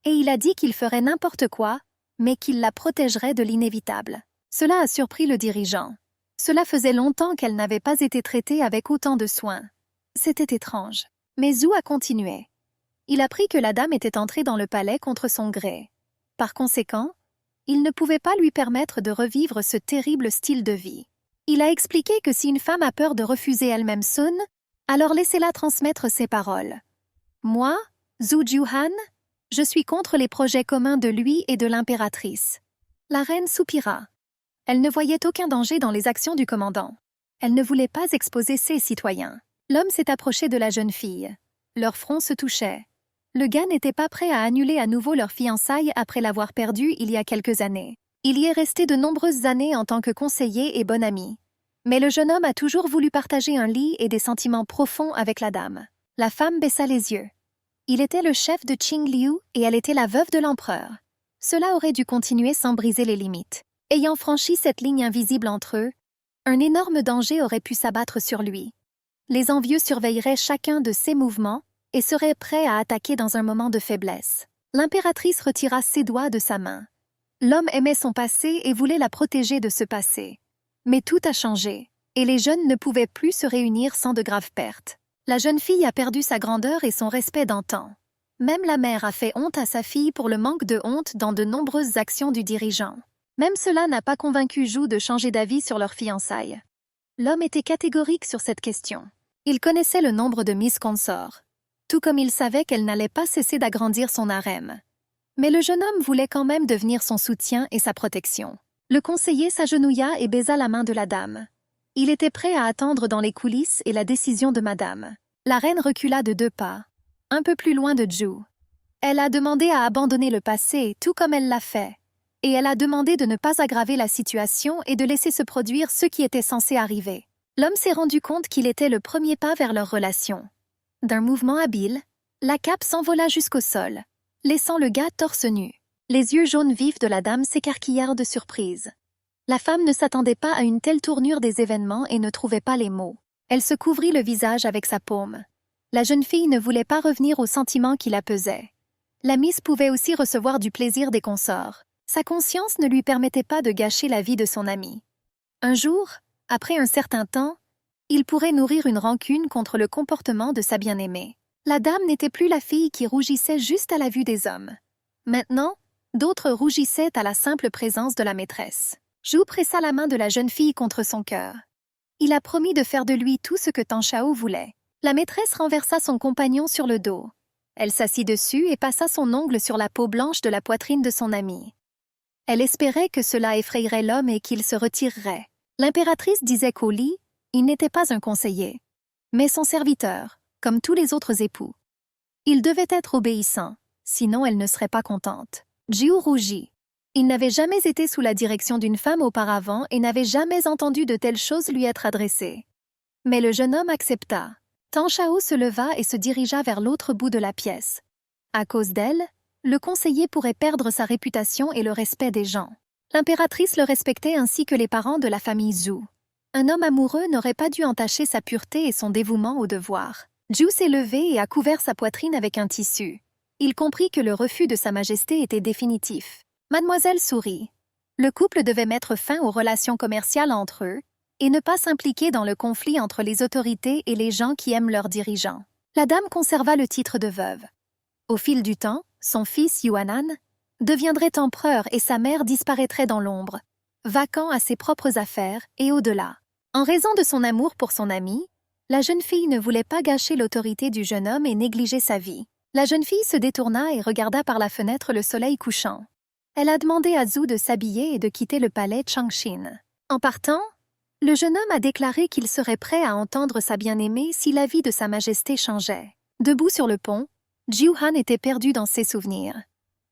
Et il a dit qu'il ferait n'importe quoi, mais qu'il la protégerait de l'inévitable. Cela a surpris le dirigeant. Cela faisait longtemps qu'elle n'avait pas été traitée avec autant de soin. C'était étrange. Mais Zhu a continué. Il apprit que la dame était entrée dans le palais contre son gré. Par conséquent, il ne pouvait pas lui permettre de revivre ce terrible style de vie. Il a expliqué que si une femme a peur de refuser elle-même Sun, alors laissez-la transmettre ses paroles. Moi, Zhu Juhan, je suis contre les projets communs de lui et de l'impératrice. La reine soupira. Elle ne voyait aucun danger dans les actions du commandant. Elle ne voulait pas exposer ses citoyens. L'homme s'est approché de la jeune fille. Leurs fronts se touchaient. Le gars n'était pas prêt à annuler à nouveau leur fiançailles après l'avoir perdue il y a quelques années. Il y est resté de nombreuses années en tant que conseiller et bon ami. Mais le jeune homme a toujours voulu partager un lit et des sentiments profonds avec la dame. La femme baissa les yeux. Il était le chef de Qing Liu et elle était la veuve de l'empereur. Cela aurait dû continuer sans briser les limites. Ayant franchi cette ligne invisible entre eux, un énorme danger aurait pu s'abattre sur lui. Les envieux surveilleraient chacun de ses mouvements et seraient prêts à attaquer dans un moment de faiblesse. L'impératrice retira ses doigts de sa main. L'homme aimait son passé et voulait la protéger de ce passé. Mais tout a changé, et les jeunes ne pouvaient plus se réunir sans de graves pertes. La jeune fille a perdu sa grandeur et son respect d'antan. Même la mère a fait honte à sa fille pour le manque de honte dans de nombreuses actions du dirigeant. Même cela n'a pas convaincu Zhu de changer d'avis sur leurs fiançailles. L'homme était catégorique sur cette question. Il connaissait le nombre de Miss Consort, tout comme il savait qu'elle n'allait pas cesser d'agrandir son harem. Mais le jeune homme voulait quand même devenir son soutien et sa protection. Le conseiller s'agenouilla et baisa la main de la dame. Il était prêt à attendre dans les coulisses et la décision de madame. La reine recula de 2 pas, un peu plus loin de Zhu. Elle a demandé à abandonner le passé, tout comme elle l'a fait. Et elle a demandé de ne pas aggraver la situation et de laisser se produire ce qui était censé arriver. L'homme s'est rendu compte qu'il était le premier pas vers leur relation. D'un mouvement habile, la cape s'envola jusqu'au sol, laissant le gars torse nu. Les yeux jaunes vifs de la dame s'écarquillèrent de surprise. La femme ne s'attendait pas à une telle tournure des événements et ne trouvait pas les mots. Elle se couvrit le visage avec sa paume. La jeune fille ne voulait pas revenir aux sentiments qui la pesaient. La Miss pouvait aussi recevoir du plaisir des consorts. Sa conscience ne lui permettait pas de gâcher la vie de son ami. Un jour, après un certain temps, il pourrait nourrir une rancune contre le comportement de sa bien-aimée. La dame n'était plus la fille qui rougissait juste à la vue des hommes. Maintenant, d'autres rougissaient à la simple présence de la maîtresse. Zhu pressa la main de la jeune fille contre son cœur. Il a promis de faire de lui tout ce que Tan Chao voulait. La maîtresse renversa son compagnon sur le dos. Elle s'assit dessus et passa son ongle sur la peau blanche de la poitrine de son ami. Elle espérait que cela effrayerait l'homme et qu'il se retirerait. L'impératrice disait qu'au lit, il n'était pas un conseiller, mais son serviteur, comme tous les autres époux. Il devait être obéissant, sinon elle ne serait pas contente. Zhu rougit. Il n'avait jamais été sous la direction d'une femme auparavant et n'avait jamais entendu de telles choses lui être adressées. Mais le jeune homme accepta. Tan Chao se leva et se dirigea vers l'autre bout de la pièce. À cause d'elle, le conseiller pourrait perdre sa réputation et le respect des gens. L'impératrice le respectait ainsi que les parents de la famille Zhu. Un homme amoureux n'aurait pas dû entacher sa pureté et son dévouement au devoir. Zhu s'est levé et a couvert sa poitrine avec un tissu. Il comprit que le refus de Sa Majesté était définitif. Mademoiselle sourit. Le couple devait mettre fin aux relations commerciales entre eux et ne pas s'impliquer dans le conflit entre les autorités et les gens qui aiment leurs dirigeants. La dame conserva le titre de veuve. Au fil du temps, son fils Yuanan deviendrait empereur et sa mère disparaîtrait dans l'ombre, vacant à ses propres affaires et au-delà. En raison de son amour pour son ami, la jeune fille ne voulait pas gâcher l'autorité du jeune homme et négliger sa vie. La jeune fille se détourna et regarda par la fenêtre le soleil couchant. Elle a demandé à Zhu de s'habiller et de quitter le palais Changshin. En partant, le jeune homme a déclaré qu'il serait prêt à entendre sa bien-aimée si la vie de Sa Majesté changeait. Debout sur le pont, Jiu Han était perdu dans ses souvenirs.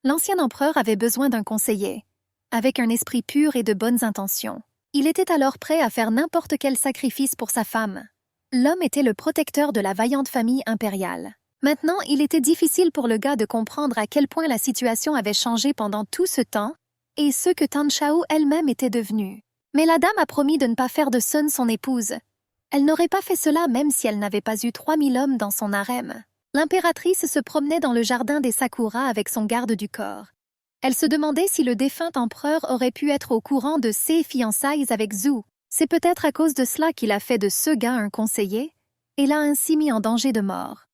L'ancien empereur avait besoin d'un conseiller, avec un esprit pur et de bonnes intentions. Il était alors prêt à faire n'importe quel sacrifice pour sa femme. L'homme était le protecteur de la vaillante famille impériale. Maintenant, il était difficile pour le gars de comprendre à quel point la situation avait changé pendant tout ce temps et ce que Tan Shao elle-même était devenue. Mais la dame a promis de ne pas faire de Sun son épouse. Elle n'aurait pas fait cela même si elle n'avait pas eu 3000 hommes dans son harem. L'impératrice se promenait dans le jardin des Sakura avec son garde du corps. Elle se demandait si le défunt empereur aurait pu être au courant de ses fiançailles avec Zhu. C'est peut-être à cause de cela qu'il a fait de ce gars un conseiller et l'a ainsi mis en danger de mort.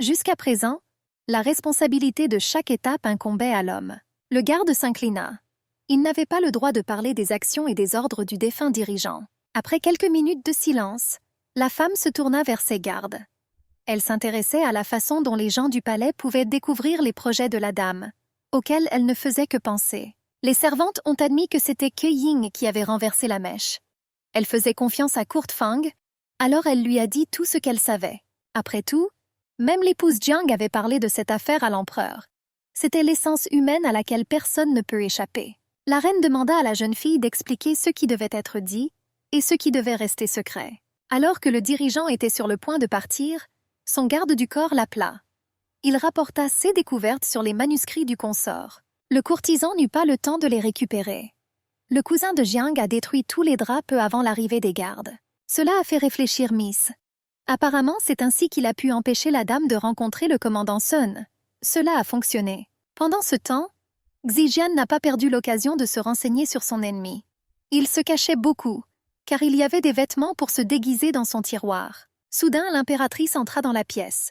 Jusqu'à présent, la responsabilité de chaque étape incombait à l'homme. Le garde s'inclina. Il n'avait pas le droit de parler des actions et des ordres du défunt dirigeant. Après quelques minutes de silence, la femme se tourna vers ses gardes. Elle s'intéressait à la façon dont les gens du palais pouvaient découvrir les projets de la dame, auxquels elle ne faisait que penser. Les servantes ont admis que c'était Ke Ying qui avait renversé la mèche. Elle faisait confiance à Court Fang, alors elle lui a dit tout ce qu'elle savait. Après tout, même l'épouse Jiang avait parlé de cette affaire à l'empereur. C'était l'essence humaine à laquelle personne ne peut échapper. La reine demanda à la jeune fille d'expliquer ce qui devait être dit et ce qui devait rester secret. Alors que le dirigeant était sur le point de partir, son garde du corps l'appela. Il rapporta ses découvertes sur les manuscrits du consort. Le courtisan n'eut pas le temps de les récupérer. Le cousin de Jiang a détruit tous les draps peu avant l'arrivée des gardes. Cela a fait réfléchir Miss. Apparemment, c'est ainsi qu'il a pu empêcher la dame de rencontrer le commandant Sun. Cela a fonctionné. Pendant ce temps, Xijian n'a pas perdu l'occasion de se renseigner sur son ennemi. Il se cachait beaucoup, car il y avait des vêtements pour se déguiser dans son tiroir. Soudain, l'impératrice entra dans la pièce.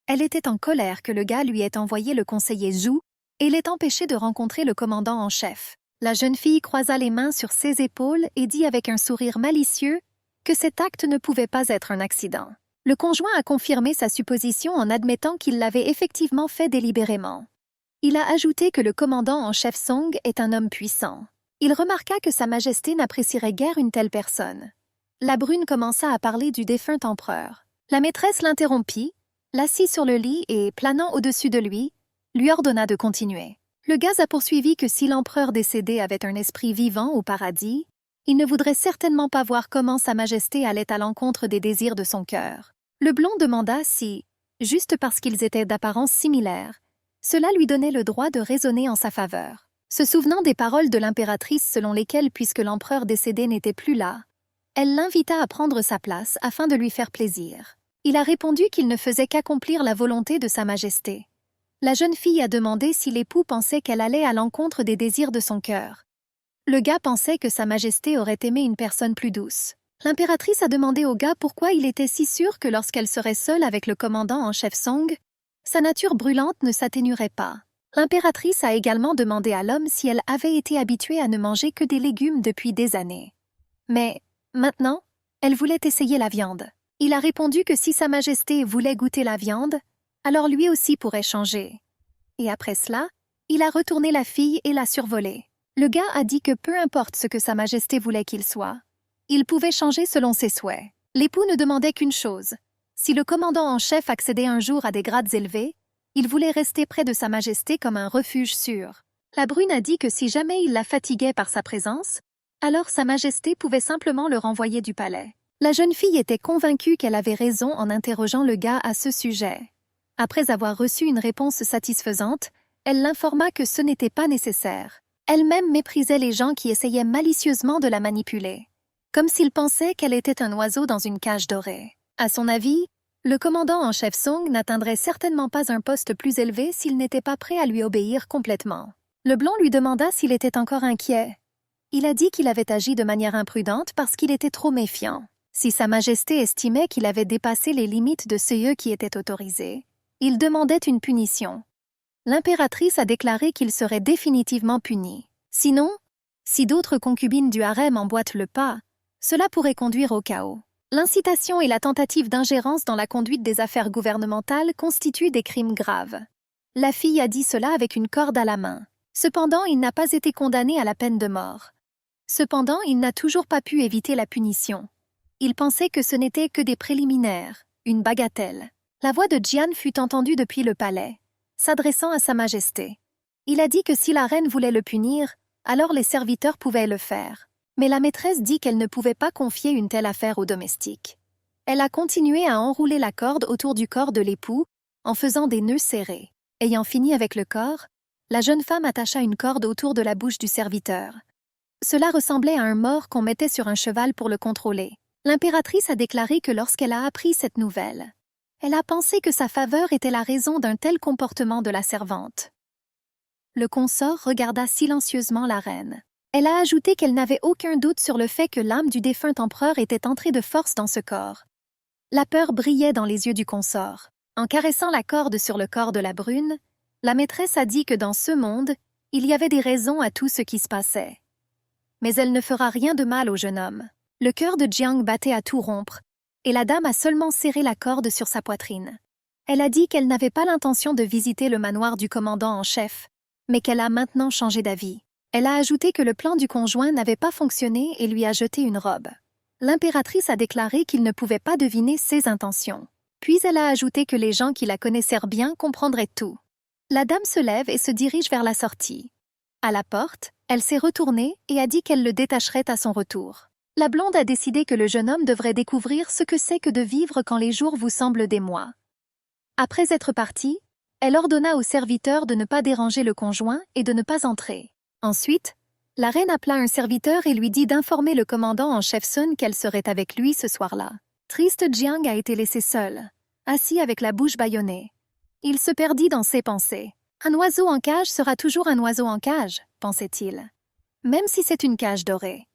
Elle était en colère que le gars lui ait envoyé le conseiller Zhu et l'ait empêché de rencontrer le commandant en chef. La jeune fille croisa les mains sur ses épaules et dit avec un sourire malicieux que cet acte ne pouvait pas être un accident. Le conjoint a confirmé sa supposition en admettant qu'il l'avait effectivement fait délibérément. Il a ajouté que le commandant en chef Song est un homme puissant. Il remarqua que Sa Majesté n'apprécierait guère une telle personne. La brune commença à parler du défunt empereur. La maîtresse l'interrompit, l'assit sur le lit et, planant au-dessus de lui ordonna de continuer. Le gaz a poursuivi que si l'empereur décédé avait un esprit vivant au paradis, il ne voudrait certainement pas voir comment Sa Majesté allait à l'encontre des désirs de son cœur. Le blond demanda si, juste parce qu'ils étaient d'apparence similaire, cela lui donnait le droit de raisonner en sa faveur. Se souvenant des paroles de l'impératrice selon lesquelles, puisque l'empereur décédé n'était plus là, elle l'invita à prendre sa place afin de lui faire plaisir. Il a répondu qu'il ne faisait qu'accomplir la volonté de Sa Majesté. La jeune fille a demandé si l'époux pensait qu'elle allait à l'encontre des désirs de son cœur. Le gars pensait que Sa Majesté aurait aimé une personne plus douce. L'impératrice a demandé au gars pourquoi il était si sûr que lorsqu'elle serait seule avec le commandant en chef Song, sa nature brûlante ne s'atténuerait pas. L'impératrice a également demandé à l'homme si elle avait été habituée à ne manger que des légumes depuis des années. Mais, maintenant, elle voulait essayer la viande. Il a répondu que si Sa Majesté voulait goûter la viande, alors lui aussi pourrait changer. Et après cela, il a retourné la fille et l'a survolée. Le gars a dit que peu importe ce que Sa Majesté voulait qu'il soit, il pouvait changer selon ses souhaits. L'époux ne demandait qu'une chose. Si le commandant en chef accédait un jour à des grades élevés, il voulait rester près de Sa Majesté comme un refuge sûr. La brune a dit que si jamais il la fatiguait par sa présence, alors Sa Majesté pouvait simplement le renvoyer du palais. La jeune fille était convaincue qu'elle avait raison en interrogeant le gars à ce sujet. Après avoir reçu une réponse satisfaisante, elle l'informa que ce n'était pas nécessaire. Elle-même méprisait les gens qui essayaient malicieusement de la manipuler, comme s'ils pensaient qu'elle était un oiseau dans une cage dorée. À son avis, Le commandant en chef Song n'atteindrait certainement pas un poste plus élevé s'il n'était pas prêt à lui obéir complètement. Le blond lui demanda s'il était encore inquiet. Il a dit qu'il avait agi de manière imprudente parce qu'il était trop méfiant. Si Sa Majesté estimait qu'il avait dépassé les limites de ce qui était autorisé, il demandait une punition. L'impératrice a déclaré qu'il serait définitivement puni. Sinon, si d'autres concubines du harem emboîtent le pas, cela pourrait conduire au chaos. L'incitation et la tentative d'ingérence dans la conduite des affaires gouvernementales constituent des crimes graves. La fille a dit cela avec une corde à la main. Cependant, il n'a pas été condamné à la peine de mort. Cependant, il n'a toujours pas pu éviter la punition. Il pensait que ce n'était que des préliminaires, une bagatelle. La voix de Jian fut entendue depuis le palais, s'adressant à Sa Majesté. Il a dit que si la reine voulait le punir, alors les serviteurs pouvaient le faire. Mais la maîtresse dit qu'elle ne pouvait pas confier une telle affaire aux domestiques. Elle a continué à enrouler la corde autour du corps de l'époux en faisant des nœuds serrés. Ayant fini avec le corps, la jeune femme attacha une corde autour de la bouche du serviteur. Cela ressemblait à un mort qu'on mettait sur un cheval pour le contrôler. L'impératrice a déclaré que lorsqu'elle a appris cette nouvelle, elle a pensé que sa faveur était la raison d'un tel comportement de la servante. Le consort regarda silencieusement la reine. Elle a ajouté qu'elle n'avait aucun doute sur le fait que l'âme du défunt empereur était entrée de force dans ce corps. La peur brillait dans les yeux du consort. En caressant la corde sur le corps de la brune, la maîtresse a dit que dans ce monde, il y avait des raisons à tout ce qui se passait. Mais elle ne fera rien de mal au jeune homme. Le cœur de Jiang battait à tout rompre, et la dame a seulement serré la corde sur sa poitrine. Elle a dit qu'elle n'avait pas l'intention de visiter le manoir du commandant en chef, mais qu'elle a maintenant changé d'avis. Elle a ajouté que le plan du conjoint n'avait pas fonctionné et lui a jeté une robe. L'impératrice a déclaré qu'il ne pouvait pas deviner ses intentions. Puis elle a ajouté que les gens qui la connaissaient bien comprendraient tout. La dame se lève et se dirige vers la sortie. À la porte, elle s'est retournée et a dit qu'elle le détacherait à son retour. La blonde a décidé que le jeune homme devrait découvrir ce que c'est que de vivre quand les jours vous semblent des mois. Après être partie, elle ordonna aux serviteurs de ne pas déranger le conjoint et de ne pas entrer. Ensuite, la reine appela un serviteur et lui dit d'informer le commandant en chef Sun qu'elle serait avec lui ce soir-là. Triste Jiang a été laissé seul, assis avec la bouche bâillonnée. Il se perdit dans ses pensées. Un oiseau en cage sera toujours un oiseau en cage, pensait-il. Même si c'est une cage dorée.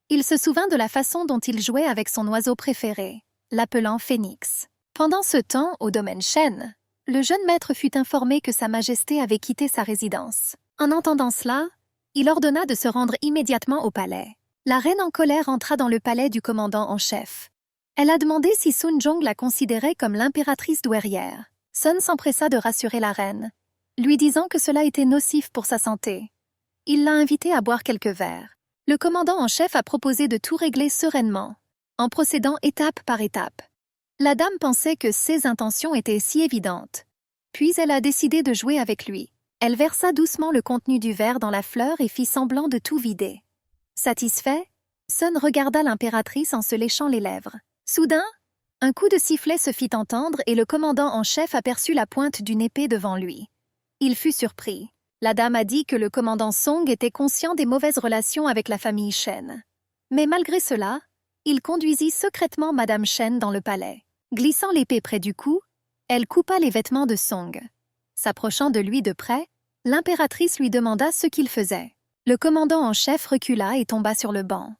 Il se souvint de la façon dont il jouait avec son oiseau préféré, l'appelant Phénix. Pendant ce temps, au domaine Shen, le jeune maître fut informé que Sa Majesté avait quitté sa résidence. En entendant cela, il ordonna de se rendre immédiatement au palais. La reine en colère entra dans le palais du commandant en chef. Elle a demandé si Sun Jong la considérait comme l'impératrice douairière. Sun s'empressa de rassurer la reine, lui disant que cela était nocif pour sa santé. Il l'a invitée à boire quelques verres. Le commandant en chef a proposé de tout régler sereinement, en procédant étape par étape. La dame pensait que ses intentions étaient si évidentes. Puis elle a décidé de jouer avec lui. Elle versa doucement le contenu du verre dans la fleur et fit semblant de tout vider. Satisfait, Sun regarda l'impératrice en se léchant les lèvres. Soudain, un coup de sifflet se fit entendre et le commandant en chef aperçut la pointe d'une épée devant lui. Il fut surpris. La dame a dit que le commandant Song était conscient des mauvaises relations avec la famille Shen. Mais malgré cela, il conduisit secrètement Madame Shen dans le palais. Glissant l'épée près du cou, elle coupa les vêtements de Song. S'approchant de lui de près, l'impératrice lui demanda ce qu'il faisait. Le commandant en chef recula et tomba sur le banc.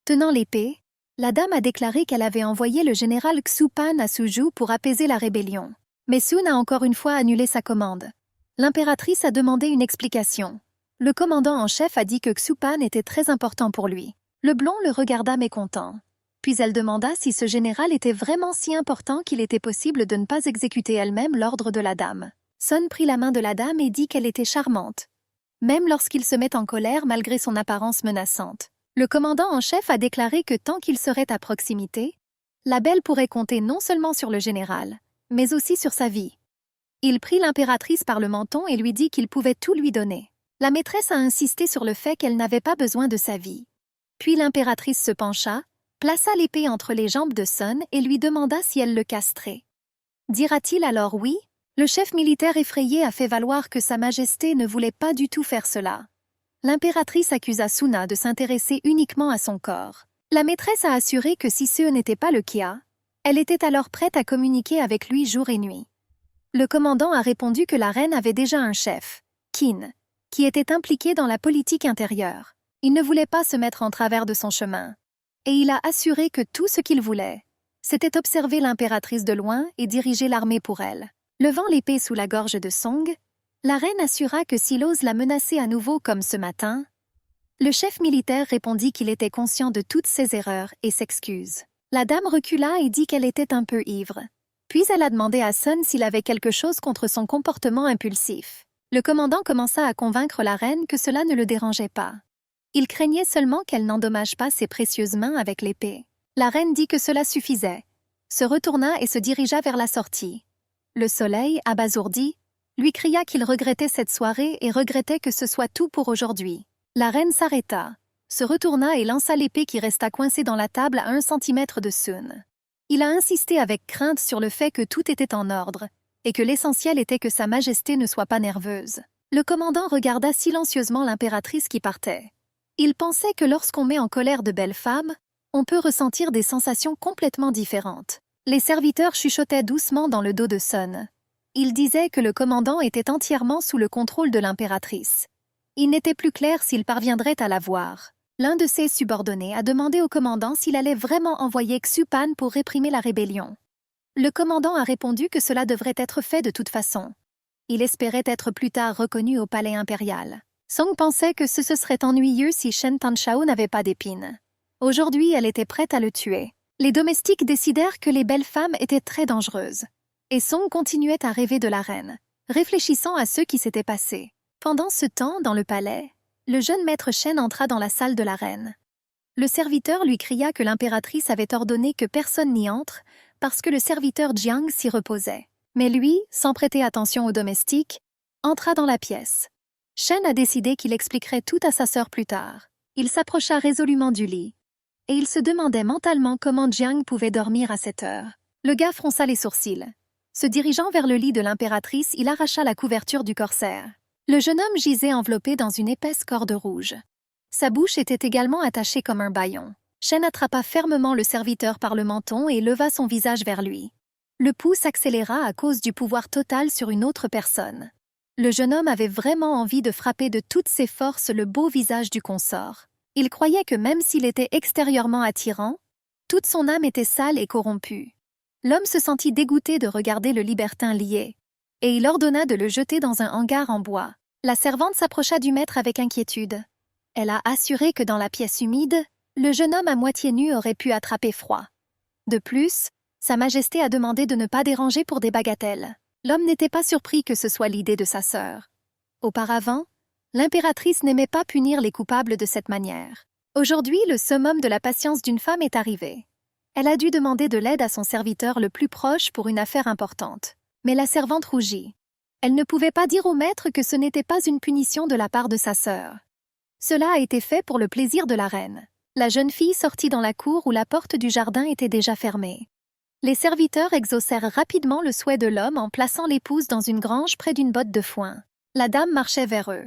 Tenant l'épée, la dame a déclaré qu'elle avait envoyé le général Xu Pan à Suzhou pour apaiser la rébellion. Mais Sun a encore une fois annulé sa commande. L'impératrice a demandé une explication. Le commandant en chef a dit que Xu Pan était très important pour lui. Le blond le regarda mécontent. Puis elle demanda si ce général était vraiment si important qu'il était possible de ne pas exécuter elle-même l'ordre de la dame. Sun prit la main de la dame et dit qu'elle était charmante, même lorsqu'il se met en colère malgré son apparence menaçante. Le commandant en chef a déclaré que tant qu'il serait à proximité, la belle pourrait compter non seulement sur le général, mais aussi sur sa vie. Il prit l'impératrice par le menton et lui dit qu'il pouvait tout lui donner. La maîtresse a insisté sur le fait qu'elle n'avait pas besoin de sa vie. Puis l'impératrice se pencha, plaça l'épée entre les jambes de Sun et lui demanda si elle le castrait. Dira-t-il alors oui? Le chef militaire effrayé a fait valoir que Sa Majesté ne voulait pas du tout faire cela. L'impératrice accusa Suna de s'intéresser uniquement à son corps. La maîtresse a assuré que si ce n'était pas le cas, Elle était alors prête à communiquer avec lui jour et nuit. Le commandant a répondu que la reine avait déjà un chef, Qin, qui était impliqué dans la politique intérieure. Il ne voulait pas se mettre en travers de son chemin. Et il a assuré que tout ce qu'il voulait, c'était observer l'impératrice de loin et diriger l'armée pour elle. Levant l'épée sous la gorge de Song, la reine assura que s'il ose la menacer à nouveau comme ce matin, le chef militaire répondit qu'il était conscient de toutes ses erreurs et s'excuse. La dame recula et dit qu'elle était un peu ivre. Puis elle a demandé à Sun s'il avait quelque chose contre son comportement impulsif. Le commandant commença à convaincre la reine que cela ne le dérangeait pas. Il craignait seulement qu'elle n'endommage pas ses précieuses mains avec l'épée. La reine dit que cela suffisait, se retourna et se dirigea vers la sortie. Le soleil, abasourdi, lui cria qu'il regrettait cette soirée et regrettait que ce soit tout pour aujourd'hui. La reine s'arrêta, se retourna et lança l'épée qui resta coincée dans la table à 1 centimètre de Sun. Il a insisté avec crainte sur le fait que tout était en ordre, et que l'essentiel était que Sa Majesté ne soit pas nerveuse. Le commandant regarda silencieusement l'impératrice qui partait. Il pensait que lorsqu'on met en colère de belles femmes, on peut ressentir des sensations complètement différentes. Les serviteurs chuchotaient doucement dans le dos de Sun. Ils disaient que le commandant était entièrement sous le contrôle de l'impératrice. Il n'était plus clair s'il parviendrait à la voir. L'un de ses subordonnés a demandé au commandant s'il allait vraiment envoyer Xupan pour réprimer la rébellion. Le commandant a répondu que cela devrait être fait de toute façon. Il espérait être plus tard reconnu au palais impérial. Song pensait que ce serait ennuyeux si Shen Tanshao n'avait pas d'épines. Aujourd'hui, elle était prête à le tuer. Les domestiques décidèrent que les belles femmes étaient très dangereuses. Et Song continuait à rêver de la reine, réfléchissant à ce qui s'était passé. Pendant ce temps, dans le palais, le jeune maître Shen entra dans la salle de la reine. Le serviteur lui cria que l'impératrice avait ordonné que personne n'y entre parce que le serviteur Jiang s'y reposait. Mais lui, sans prêter attention aux domestiques, entra dans la pièce. Shen a décidé qu'il expliquerait tout à sa sœur plus tard. Il s'approcha résolument du lit. Et il se demandait mentalement comment Jiang pouvait dormir à cette heure. Le gars fronça les sourcils. Se dirigeant vers le lit de l'impératrice, il arracha la couverture du corsaire. Le jeune homme gisait enveloppé dans une épaisse corde rouge. Sa bouche était également attachée comme un bâillon. Shen attrapa fermement le serviteur par le menton et leva son visage vers lui. Le pouls s'accéléra à cause du pouvoir total sur une autre personne. Le jeune homme avait vraiment envie de frapper de toutes ses forces le beau visage du consort. Il croyait que même s'il était extérieurement attirant, toute son âme était sale et corrompue. L'homme se sentit dégoûté de regarder le libertin lié, et il ordonna de le jeter dans un hangar en bois. La servante s'approcha du maître avec inquiétude. Elle a assuré que dans la pièce humide, le jeune homme à moitié nu aurait pu attraper froid. De plus, Sa Majesté a demandé de ne pas déranger pour des bagatelles. L'homme n'était pas surpris que ce soit l'idée de sa sœur. Auparavant, l'impératrice n'aimait pas punir les coupables de cette manière. Aujourd'hui, le summum de la patience d'une femme est arrivé. Elle a dû demander de l'aide à son serviteur le plus proche pour une affaire importante. Mais la servante rougit. Elle ne pouvait pas dire au maître que ce n'était pas une punition de la part de sa sœur. Cela a été fait pour le plaisir de la reine. La jeune fille sortit dans la cour où la porte du jardin était déjà fermée. Les serviteurs exaucèrent rapidement le souhait de l'homme en plaçant l'épouse dans une grange près d'une botte de foin. La dame marchait vers eux.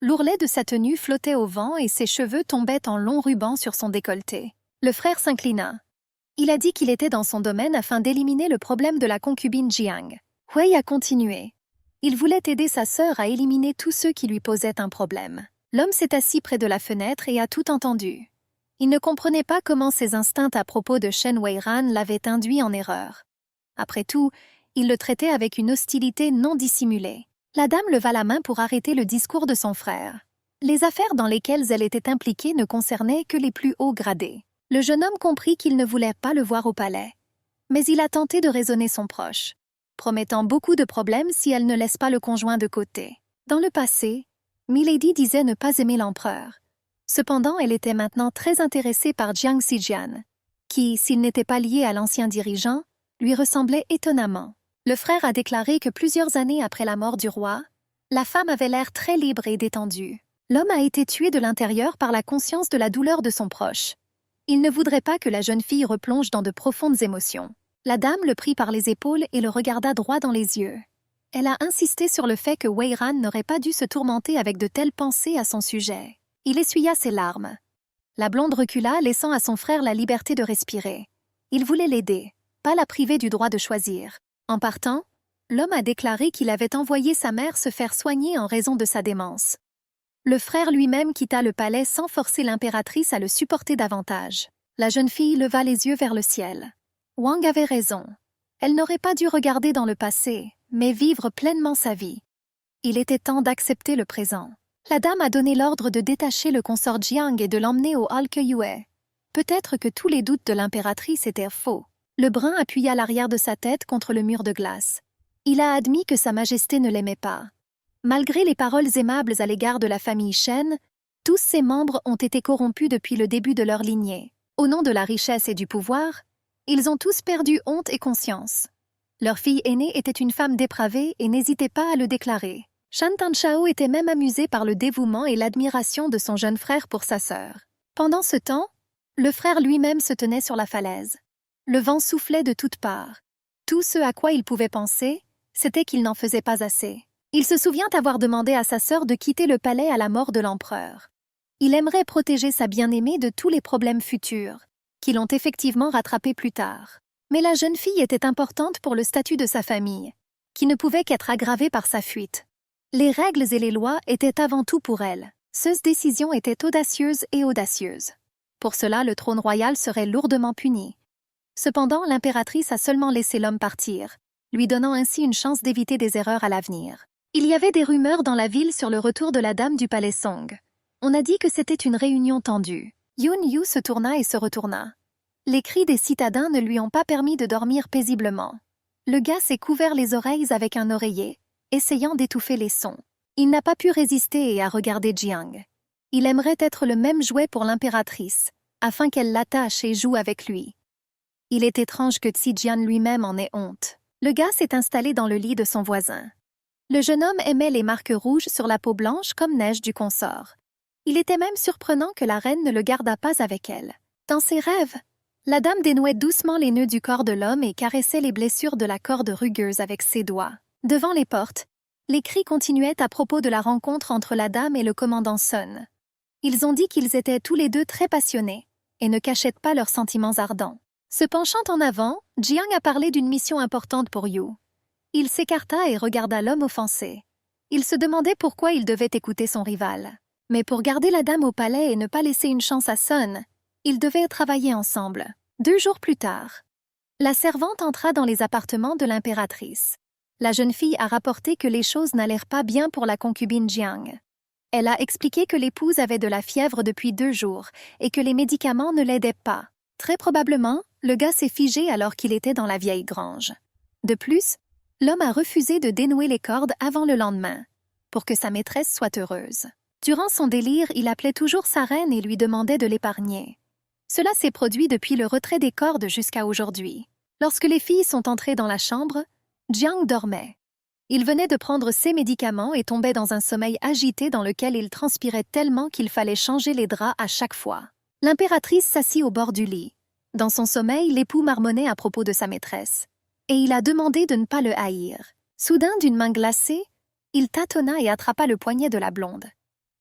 L'ourlet de sa tenue flottait au vent et ses cheveux tombaient en longs rubans sur son décolleté. Le frère s'inclina. Il a dit qu'il était dans son domaine afin d'éliminer le problème de la concubine Jiang. Wei a continué. Il voulait aider sa sœur à éliminer tous ceux qui lui posaient un problème. L'homme s'est assis près de la fenêtre et a tout entendu. Il ne comprenait pas comment ses instincts à propos de Shen Weiran l'avaient induit en erreur. Après tout, il le traitait avec une hostilité non dissimulée. La dame leva la main pour arrêter le discours de son frère. Les affaires dans lesquelles elle était impliquée ne concernaient que les plus hauts gradés. Le jeune homme comprit qu'il ne voulait pas le voir au palais. Mais il a tenté de raisonner son proche, promettant beaucoup de problèmes si elle ne laisse pas le conjoint de côté. Dans le passé, Milady disait ne pas aimer l'empereur. Cependant, elle était maintenant très intéressée par Jiang Zijian, qui, s'il n'était pas lié à l'ancien dirigeant, lui ressemblait étonnamment. Le frère a déclaré que plusieurs années après la mort du roi, la femme avait l'air très libre et détendue. L'homme a été tué de l'intérieur par la conscience de la douleur de son proche. Il ne voudrait pas que la jeune fille replonge dans de profondes émotions. La dame le prit par les épaules et le regarda droit dans les yeux. Elle a insisté sur le fait que Weiran n'aurait pas dû se tourmenter avec de telles pensées à son sujet. Il essuya ses larmes. La blonde recula, laissant à son frère la liberté de respirer. Il voulait l'aider, pas la priver du droit de choisir. En partant, l'homme a déclaré qu'il avait envoyé sa mère se faire soigner en raison de sa démence. Le frère lui-même quitta le palais sans forcer l'impératrice à le supporter davantage. La jeune fille leva les yeux vers le ciel. Wang avait raison. Elle n'aurait pas dû regarder dans le passé, mais vivre pleinement sa vie. Il était temps d'accepter le présent. La dame a donné l'ordre de détacher le consort Jiang et de l'emmener au hall Keyue. Peut-être que tous les doutes de l'impératrice étaient faux. Le brun appuya l'arrière de sa tête contre le mur de glace. Il a admis que sa majesté ne l'aimait pas. Malgré les paroles aimables à l'égard de la famille Shen, tous ses membres ont été corrompus depuis le début de leur lignée. Au nom de la richesse et du pouvoir, ils ont tous perdu honte et conscience. Leur fille aînée était une femme dépravée et n'hésitait pas à le déclarer. Shan Tanchao était même amusé par le dévouement et l'admiration de son jeune frère pour sa sœur. Pendant ce temps, le frère lui-même se tenait sur la falaise. Le vent soufflait de toutes parts. Tout ce à quoi il pouvait penser, c'était qu'il n'en faisait pas assez. Il se souvient avoir demandé à sa sœur de quitter le palais à la mort de l'empereur. Il aimerait protéger sa bien-aimée de tous les problèmes futurs, qui l'ont effectivement rattrapé plus tard. Mais la jeune fille était importante pour le statut de sa famille, qui ne pouvait qu'être aggravé par sa fuite. Les règles et les lois étaient avant tout pour elle. Cette décision était audacieuse et audacieuse. Pour cela, le trône royal serait lourdement puni. Cependant, l'impératrice a seulement laissé l'homme partir, lui donnant ainsi une chance d'éviter des erreurs à l'avenir. Il y avait des rumeurs dans la ville sur le retour de la dame du palais Song. On a dit que c'était une réunion tendue. Yun Yu se tourna et se retourna. Les cris des citadins ne lui ont pas permis de dormir paisiblement. Le gars s'est couvert les oreilles avec un oreiller, essayant d'étouffer les sons. Il n'a pas pu résister et a regardé Jiang. Il aimerait être le même jouet pour l'impératrice, afin qu'elle l'attache et joue avec lui. Il est étrange que Zijian lui-même en ait honte. Le gars s'est installé dans le lit de son voisin. Le jeune homme aimait les marques rouges sur la peau blanche comme neige du consort. Il était même surprenant que la reine ne le gardât pas avec elle. Dans ses rêves, la dame dénouait doucement les nœuds du corps de l'homme et caressait les blessures de la corde rugueuse avec ses doigts. Devant les portes, les cris continuaient à propos de la rencontre entre la dame et le commandant Sun. Ils ont dit qu'ils étaient tous les deux très passionnés et ne cachaient pas leurs sentiments ardents. Se penchant en avant, Jiang a parlé d'une mission importante pour Yu. Il s'écarta et regarda l'homme offensé. Il se demandait pourquoi il devait écouter son rival. Mais pour garder la dame au palais et ne pas laisser une chance à Sun, ils devaient travailler ensemble. 2 jours plus tard, la servante entra dans les appartements de l'impératrice. La jeune fille a rapporté que les choses n'allèrent pas bien pour la concubine Jiang. Elle a expliqué que l'épouse avait de la fièvre depuis 2 jours et que les médicaments ne l'aidaient pas. Très probablement, le gars s'est figé alors qu'il était dans la vieille grange. De plus, l'homme a refusé de dénouer les cordes avant le lendemain, pour que sa maîtresse soit heureuse. Durant son délire, il appelait toujours sa reine et lui demandait de l'épargner. Cela s'est produit depuis le retrait des cordes jusqu'à aujourd'hui. Lorsque les filles sont entrées dans la chambre, Jiang dormait. Il venait de prendre ses médicaments et tombait dans un sommeil agité dans lequel il transpirait tellement qu'il fallait changer les draps à chaque fois. L'impératrice s'assit au bord du lit. Dans son sommeil, l'époux marmonnait à propos de sa maîtresse. Et il a demandé de ne pas le haïr. Soudain, d'une main glacée, il tâtonna et attrapa le poignet de la blonde.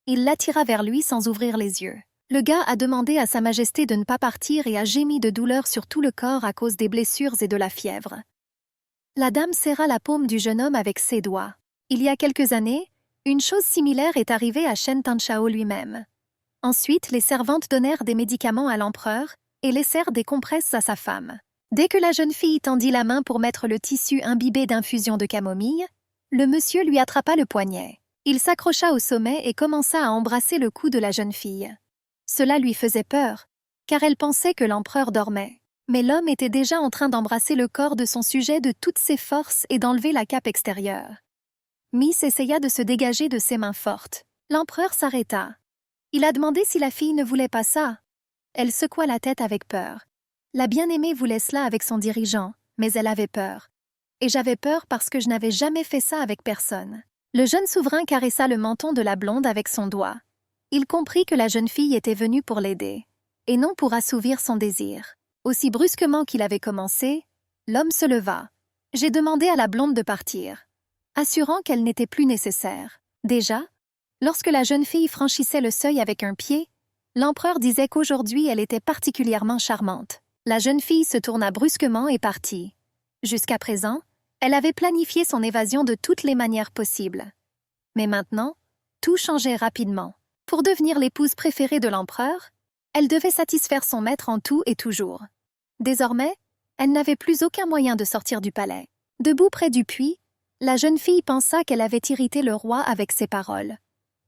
Il l'attira vers lui sans ouvrir les yeux. Le gars a demandé à sa majesté de ne pas partir et a gémi de douleur sur tout le corps à cause des blessures et de la fièvre. La dame serra la paume du jeune homme avec ses doigts. Il y a quelques années, une chose similaire est arrivée à Shen Tanchao lui-même. Ensuite, les servantes donnèrent des médicaments à l'empereur et laissèrent des compresses à sa femme. Dès que la jeune fille tendit la main pour mettre le tissu imbibé d'infusion de camomille, le monsieur lui attrapa le poignet. Il s'accrocha au sommet et commença à embrasser le cou de la jeune fille. Cela lui faisait peur, car elle pensait que l'empereur dormait. Mais l'homme était déjà en train d'embrasser le corps de son sujet de toutes ses forces et d'enlever la cape extérieure. Miss essaya de se dégager de ses mains fortes. L'empereur s'arrêta. Il a demandé si la fille ne voulait pas ça. Elle secoua la tête avec peur. La bien-aimée voulait cela avec son dirigeant, mais elle avait peur. Et j'avais peur parce que je n'avais jamais fait ça avec personne. Le jeune souverain caressa le menton de la blonde avec son doigt. Il comprit que la jeune fille était venue pour l'aider, et non pour assouvir son désir. Aussi brusquement qu'il avait commencé, l'homme se leva. J'ai demandé à la blonde de partir, assurant qu'elle n'était plus nécessaire. Déjà, lorsque la jeune fille franchissait le seuil avec un pied, l'empereur disait qu'aujourd'hui elle était particulièrement charmante. La jeune fille se tourna brusquement et partit. Jusqu'à présent, elle avait planifié son évasion de toutes les manières possibles. Mais maintenant, tout changeait rapidement. Pour devenir l'épouse préférée de l'empereur, elle devait satisfaire son maître en tout et toujours. Désormais, elle n'avait plus aucun moyen de sortir du palais. Debout près du puits, la jeune fille pensa qu'elle avait irrité le roi avec ses paroles.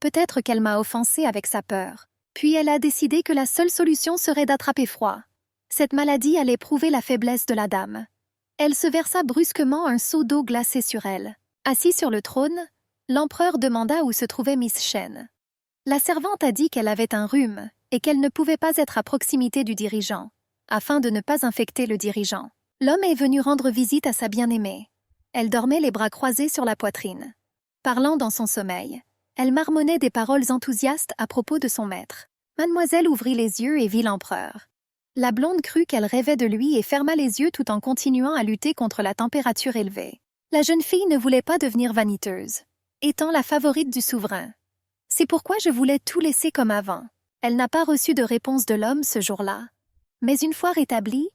Peut-être qu'elle m'a offensée avec sa peur. Puis elle a décidé que la seule solution serait d'attraper froid. Cette maladie allait prouver la faiblesse de la dame. Elle se versa brusquement un seau d'eau glacée sur elle. Assis sur le trône, l'empereur demanda où se trouvait Miss Shen. La servante a dit qu'elle avait un rhume et qu'elle ne pouvait pas être à proximité du dirigeant, afin de ne pas infecter le dirigeant. L'homme est venu rendre visite à sa bien-aimée. Elle dormait les bras croisés sur la poitrine. Parlant dans son sommeil, elle marmonnait des paroles enthousiastes à propos de son maître. Mademoiselle ouvrit les yeux et vit l'empereur. La blonde crut qu'elle rêvait de lui et ferma les yeux tout en continuant à lutter contre la température élevée. La jeune fille ne voulait pas devenir vaniteuse, étant la favorite du souverain. C'est pourquoi je voulais tout laisser comme avant. Elle n'a pas reçu de réponse de l'homme ce jour-là. Mais une fois rétablie,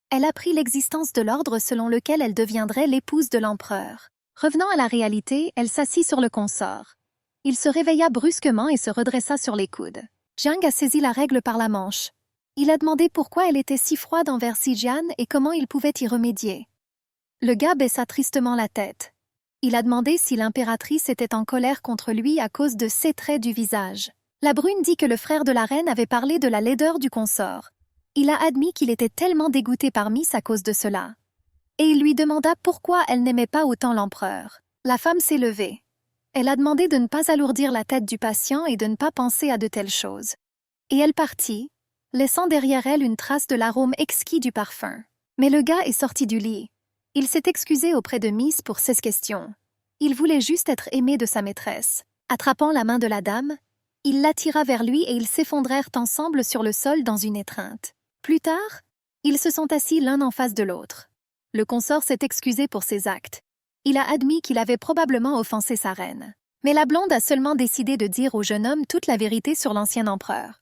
elle apprit l'existence de l'ordre selon lequel elle deviendrait l'épouse de l'empereur. Revenant à la réalité, elle s'assit sur le consort. Il se réveilla brusquement et se redressa sur les coudes. Jiang a saisi la règle par la manche. Il a demandé pourquoi elle était si froide envers Zijian et comment il pouvait y remédier. Le gars baissa tristement la tête. Il a demandé si l'impératrice était en colère contre lui à cause de ses traits du visage. La brune dit que le frère de la reine avait parlé de la laideur du consort. Il a admis qu'il était tellement dégoûté par Miss à cause de cela. Et il lui demanda pourquoi elle n'aimait pas autant l'empereur. La femme s'est levée. Elle a demandé de ne pas alourdir la tête du patient et de ne pas penser à de telles choses. Et elle partit, laissant derrière elle une trace de l'arôme exquis du parfum. Mais le gars est sorti du lit. Il s'est excusé auprès de Miss pour ses questions. Il voulait juste être aimé de sa maîtresse. Attrapant la main de la dame, il l'attira vers lui et ils s'effondrèrent ensemble sur le sol dans une étreinte. Plus tard, ils se sont assis l'un en face de l'autre. Le consort s'est excusé pour ses actes. Il a admis qu'il avait probablement offensé sa reine. Mais la blonde a seulement décidé de dire au jeune homme toute la vérité sur l'ancien empereur.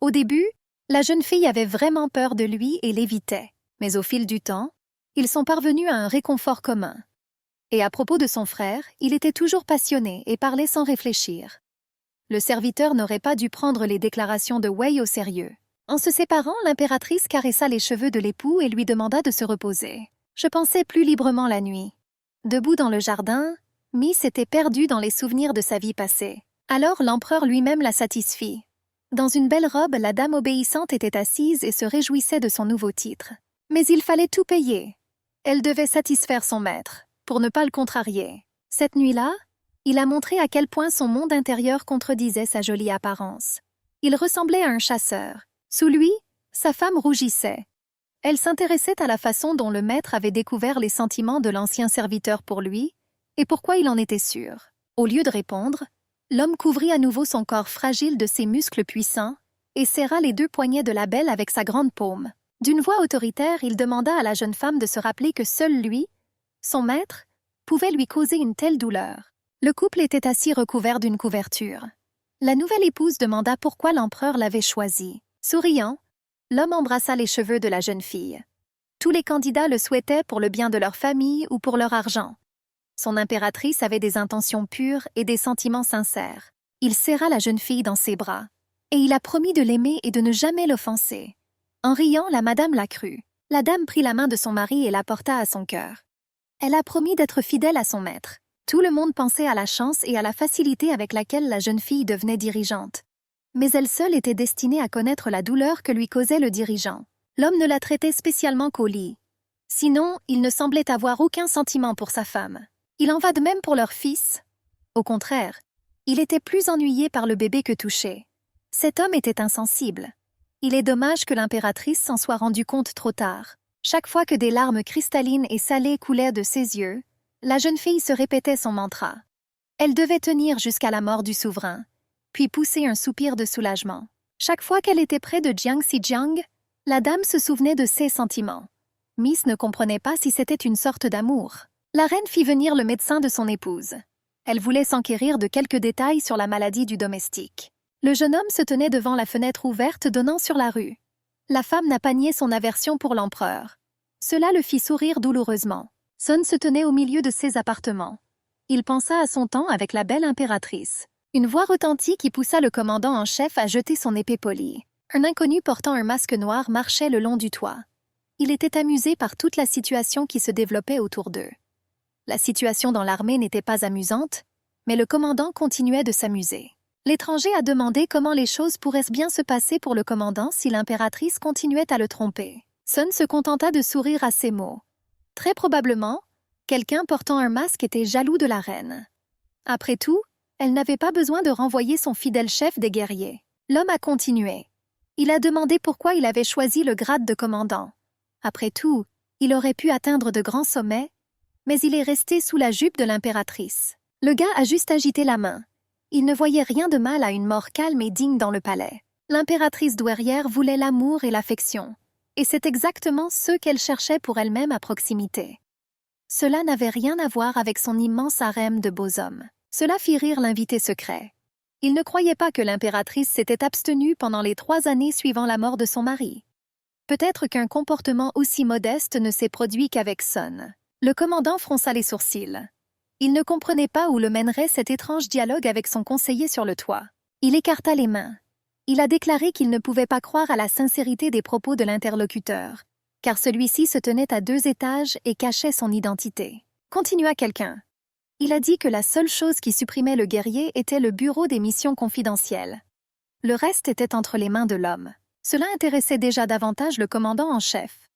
Au début, la jeune fille avait vraiment peur de lui et l'évitait. Mais au fil du temps, ils sont parvenus à un réconfort commun. Et à propos de son frère, il était toujours passionné et parlait sans réfléchir. Le serviteur n'aurait pas dû prendre les déclarations de Wei au sérieux. En se séparant, l'impératrice caressa les cheveux de l'époux et lui demanda de se reposer. Je pensais plus librement la nuit. Debout dans le jardin, Miss était perdue dans les souvenirs de sa vie passée. Alors l'empereur lui-même la satisfit. Dans une belle robe, la dame obéissante était assise et se réjouissait de son nouveau titre. Mais il fallait tout payer. Elle devait satisfaire son maître, pour ne pas le contrarier. Cette nuit-là, il a montré à quel point son monde intérieur contredisait sa jolie apparence. Il ressemblait à un chasseur. Sous lui, sa femme rougissait. Elle s'intéressait à la façon dont le maître avait découvert les sentiments de l'ancien serviteur pour lui et pourquoi il en était sûr. Au lieu de répondre, l'homme couvrit à nouveau son corps fragile de ses muscles puissants et serra les deux poignets de la belle avec sa grande paume. D'une voix autoritaire, il demanda à la jeune femme de se rappeler que seul lui, son maître, pouvait lui causer une telle douleur. Le couple était assis recouvert d'une couverture. La nouvelle épouse demanda pourquoi l'empereur l'avait choisi. Souriant, l'homme embrassa les cheveux de la jeune fille. Tous les candidats le souhaitaient pour le bien de leur famille ou pour leur argent. Son impératrice avait des intentions pures et des sentiments sincères. Il serra la jeune fille dans ses bras, et il a promis de l'aimer et de ne jamais l'offenser. En riant, la madame la crut. La dame prit la main de son mari et la porta à son cœur. Elle a promis d'être fidèle à son maître. Tout le monde pensait à la chance et à la facilité avec laquelle la jeune fille devenait dirigeante. Mais elle seule était destinée à connaître la douleur que lui causait le dirigeant. L'homme ne la traitait spécialement qu'au lit. Sinon, il ne semblait avoir aucun sentiment pour sa femme. Il en va de même pour leur fils. Au contraire, il était plus ennuyé par le bébé que touché. Cet homme était insensible. Il est dommage que l'impératrice s'en soit rendue compte trop tard. Chaque fois que des larmes cristallines et salées coulaient de ses yeux, la jeune fille se répétait son mantra. Elle devait tenir jusqu'à la mort du souverain, puis pousser un soupir de soulagement. Chaque fois qu'elle était près de Jiang Zijiang, la dame se souvenait de ses sentiments. Miss ne comprenait pas si c'était une sorte d'amour. La reine fit venir le médecin de son épouse. Elle voulait s'enquérir de quelques détails sur la maladie du domestique. Le jeune homme se tenait devant la fenêtre ouverte donnant sur la rue. La femme n'a pas nié son aversion pour l'empereur. Cela le fit sourire douloureusement. Sun se tenait au milieu de ses appartements. Il pensa à son temps avec la belle impératrice. Une voix retentit qui poussa le commandant en chef à jeter son épée polie. Un inconnu portant un masque noir marchait le long du toit. Il était amusé par toute la situation qui se développait autour d'eux. La situation dans l'armée n'était pas amusante, mais le commandant continuait de s'amuser. L'étranger a demandé comment les choses pourraient bien se passer pour le commandant si l'impératrice continuait à le tromper. Sun se contenta de sourire à ces mots. Très probablement, quelqu'un portant un masque était jaloux de la reine. Après tout, elle n'avait pas besoin de renvoyer son fidèle chef des guerriers. L'homme a continué. Il a demandé pourquoi il avait choisi le grade de commandant. Après tout, il aurait pu atteindre de grands sommets, mais il est resté sous la jupe de l'impératrice. Le gars a juste agité la main. Il ne voyait rien de mal à une mort calme et digne dans le palais. L'impératrice douairière voulait l'amour et l'affection, et c'est exactement ce qu'elle cherchait pour elle-même à proximité. Cela n'avait rien à voir avec son immense harem de beaux hommes. Cela fit rire l'invité secret. Il ne croyait pas que l'impératrice s'était abstenue pendant les 3 années suivant la mort de son mari. Peut-être qu'un comportement aussi modeste ne s'est produit qu'avec Sun. Le commandant fronça les sourcils. Il ne comprenait pas où le mènerait cet étrange dialogue avec son conseiller sur le toit. Il écarta les mains. Il a déclaré qu'il ne pouvait pas croire à la sincérité des propos de l'interlocuteur, car celui-ci se tenait à 2 étages et cachait son identité. Continua quelqu'un. Il a dit que la seule chose qui supprimait le guerrier était le bureau des missions confidentielles. Le reste était entre les mains de l'homme. Cela intéressait déjà davantage le commandant en chef.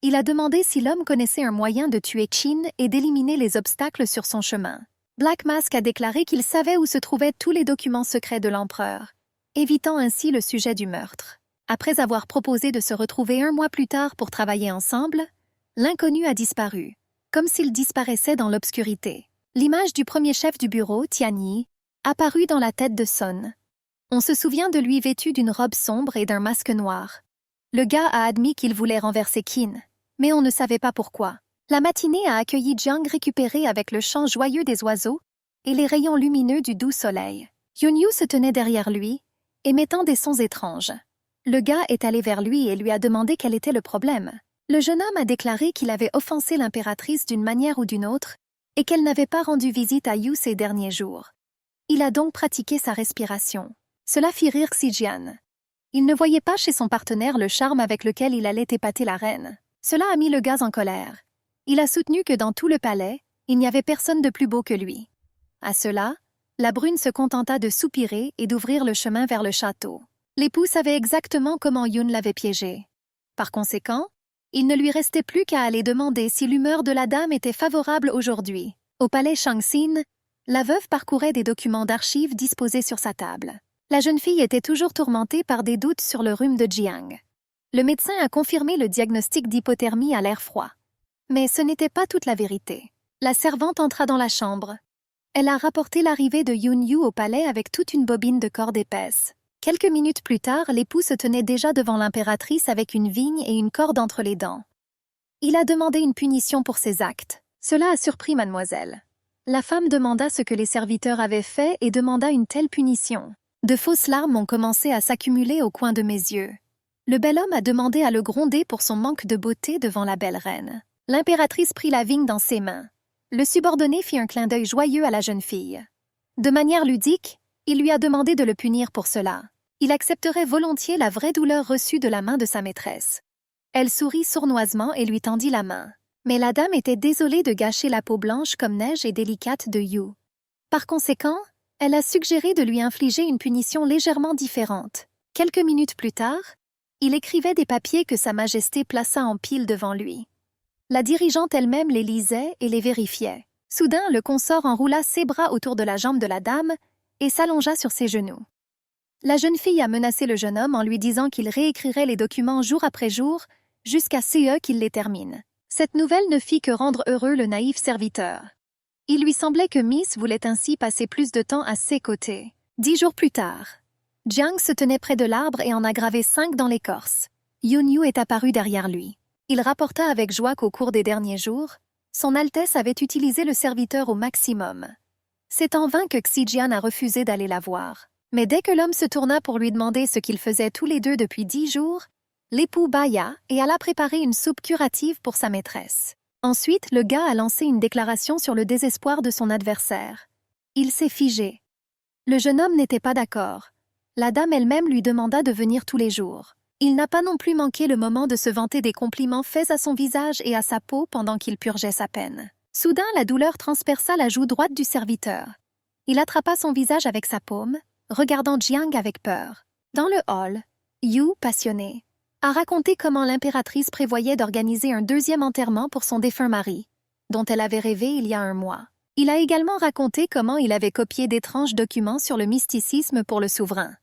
Il a demandé si l'homme connaissait un moyen de tuer Qin et d'éliminer les obstacles sur son chemin. Black Mask a déclaré qu'il savait où se trouvaient tous les documents secrets de l'empereur, évitant ainsi le sujet du meurtre. Après avoir proposé de se retrouver 1 mois plus tard pour travailler ensemble, l'inconnu a disparu, comme s'il disparaissait dans l'obscurité. L'image du premier chef du bureau, Tianyi, apparut dans la tête de Sun. On se souvient de lui vêtu d'une robe sombre et d'un masque noir. Le gars a admis qu'il voulait renverser Qin, mais on ne savait pas pourquoi. La matinée a accueilli Jiang récupéré avec le chant joyeux des oiseaux et les rayons lumineux du doux soleil. Yunyu se tenait derrière lui, émettant des sons étranges. Le gars est allé vers lui et lui a demandé quel était le problème. Le jeune homme a déclaré qu'il avait offensé l'impératrice d'une manière ou d'une autre et qu'elle n'avait pas rendu visite à Yu ces derniers jours. Il a donc pratiqué sa respiration. Cela fit rire Xijian. Il ne voyait pas chez son partenaire le charme avec lequel il allait épater la reine. Cela a mis le gaz en colère. Il a soutenu que dans tout le palais, il n'y avait personne de plus beau que lui. À cela, la brune se contenta de soupirer et d'ouvrir le chemin vers le château. L'époux savait exactement comment Yun l'avait piégé. Par conséquent, il ne lui restait plus qu'à aller demander si l'humeur de la dame était favorable aujourd'hui. Au palais Shangxin, la veuve parcourait des documents d'archives disposés sur sa table. La jeune fille était toujours tourmentée par des doutes sur le rhume de Jiang. Le médecin a confirmé le diagnostic d'hypothermie à l'air froid. Mais ce n'était pas toute la vérité. La servante entra dans la chambre. Elle a rapporté l'arrivée de Yunyu au palais avec toute une bobine de corde épaisse. Quelques minutes plus tard, l'époux se tenait déjà devant l'impératrice avec une vigne et une corde entre les dents. Il a demandé une punition pour ses actes. Cela a surpris mademoiselle. La femme demanda ce que les serviteurs avaient fait et demanda une telle punition. De fausses larmes ont commencé à s'accumuler au coin de mes yeux. Le bel homme a demandé à le gronder pour son manque de beauté devant la belle reine. L'impératrice prit la vigne dans ses mains. Le subordonné fit un clin d'œil joyeux à la jeune fille. De manière ludique, il lui a demandé de le punir pour cela. Il accepterait volontiers la vraie douleur reçue de la main de sa maîtresse. Elle sourit sournoisement et lui tendit la main. Mais la dame était désolée de gâcher la peau blanche comme neige et délicate de Yu. Par conséquent, elle a suggéré de lui infliger une punition légèrement différente. Quelques minutes plus tard, il écrivait des papiers que Sa Majesté plaça en pile devant lui. La dirigeante elle-même les lisait et les vérifiait. Soudain, le consort enroula ses bras autour de la jambe de la dame et s'allongea sur ses genoux. La jeune fille a menacé le jeune homme en lui disant qu'il réécrirait les documents jour après jour jusqu'à ce qu'il les termine. Cette nouvelle ne fit que rendre heureux le naïf serviteur. Il lui semblait que Miss voulait ainsi passer plus de temps à ses côtés. 10 jours plus tard, Jiang se tenait près de l'arbre et en a gravé 5 dans l'écorce. Yunyu est apparu derrière lui. Il rapporta avec joie qu'au cours des derniers jours, Son Altesse avait utilisé le serviteur au maximum. C'est en vain que Xijian a refusé d'aller la voir. Mais dès que l'homme se tourna pour lui demander ce qu'ils faisaient tous les deux depuis 10 jours, l'époux bâilla et alla préparer une soupe curative pour sa maîtresse. Ensuite, le gars a lancé une déclaration sur le désespoir de son adversaire. Il s'est figé. Le jeune homme n'était pas d'accord. La dame elle-même lui demanda de venir tous les jours. Il n'a pas non plus manqué le moment de se vanter des compliments faits à son visage et à sa peau pendant qu'il purgeait sa peine. Soudain, la douleur transperça la joue droite du serviteur. Il attrapa son visage avec sa paume, regardant Jiang avec peur. Dans le hall, Yu, passionné, a raconté comment l'impératrice prévoyait d'organiser un deuxième enterrement pour son défunt mari, dont elle avait rêvé il y a un mois. Il a également raconté comment il avait copié d'étranges documents sur le mysticisme pour le souverain.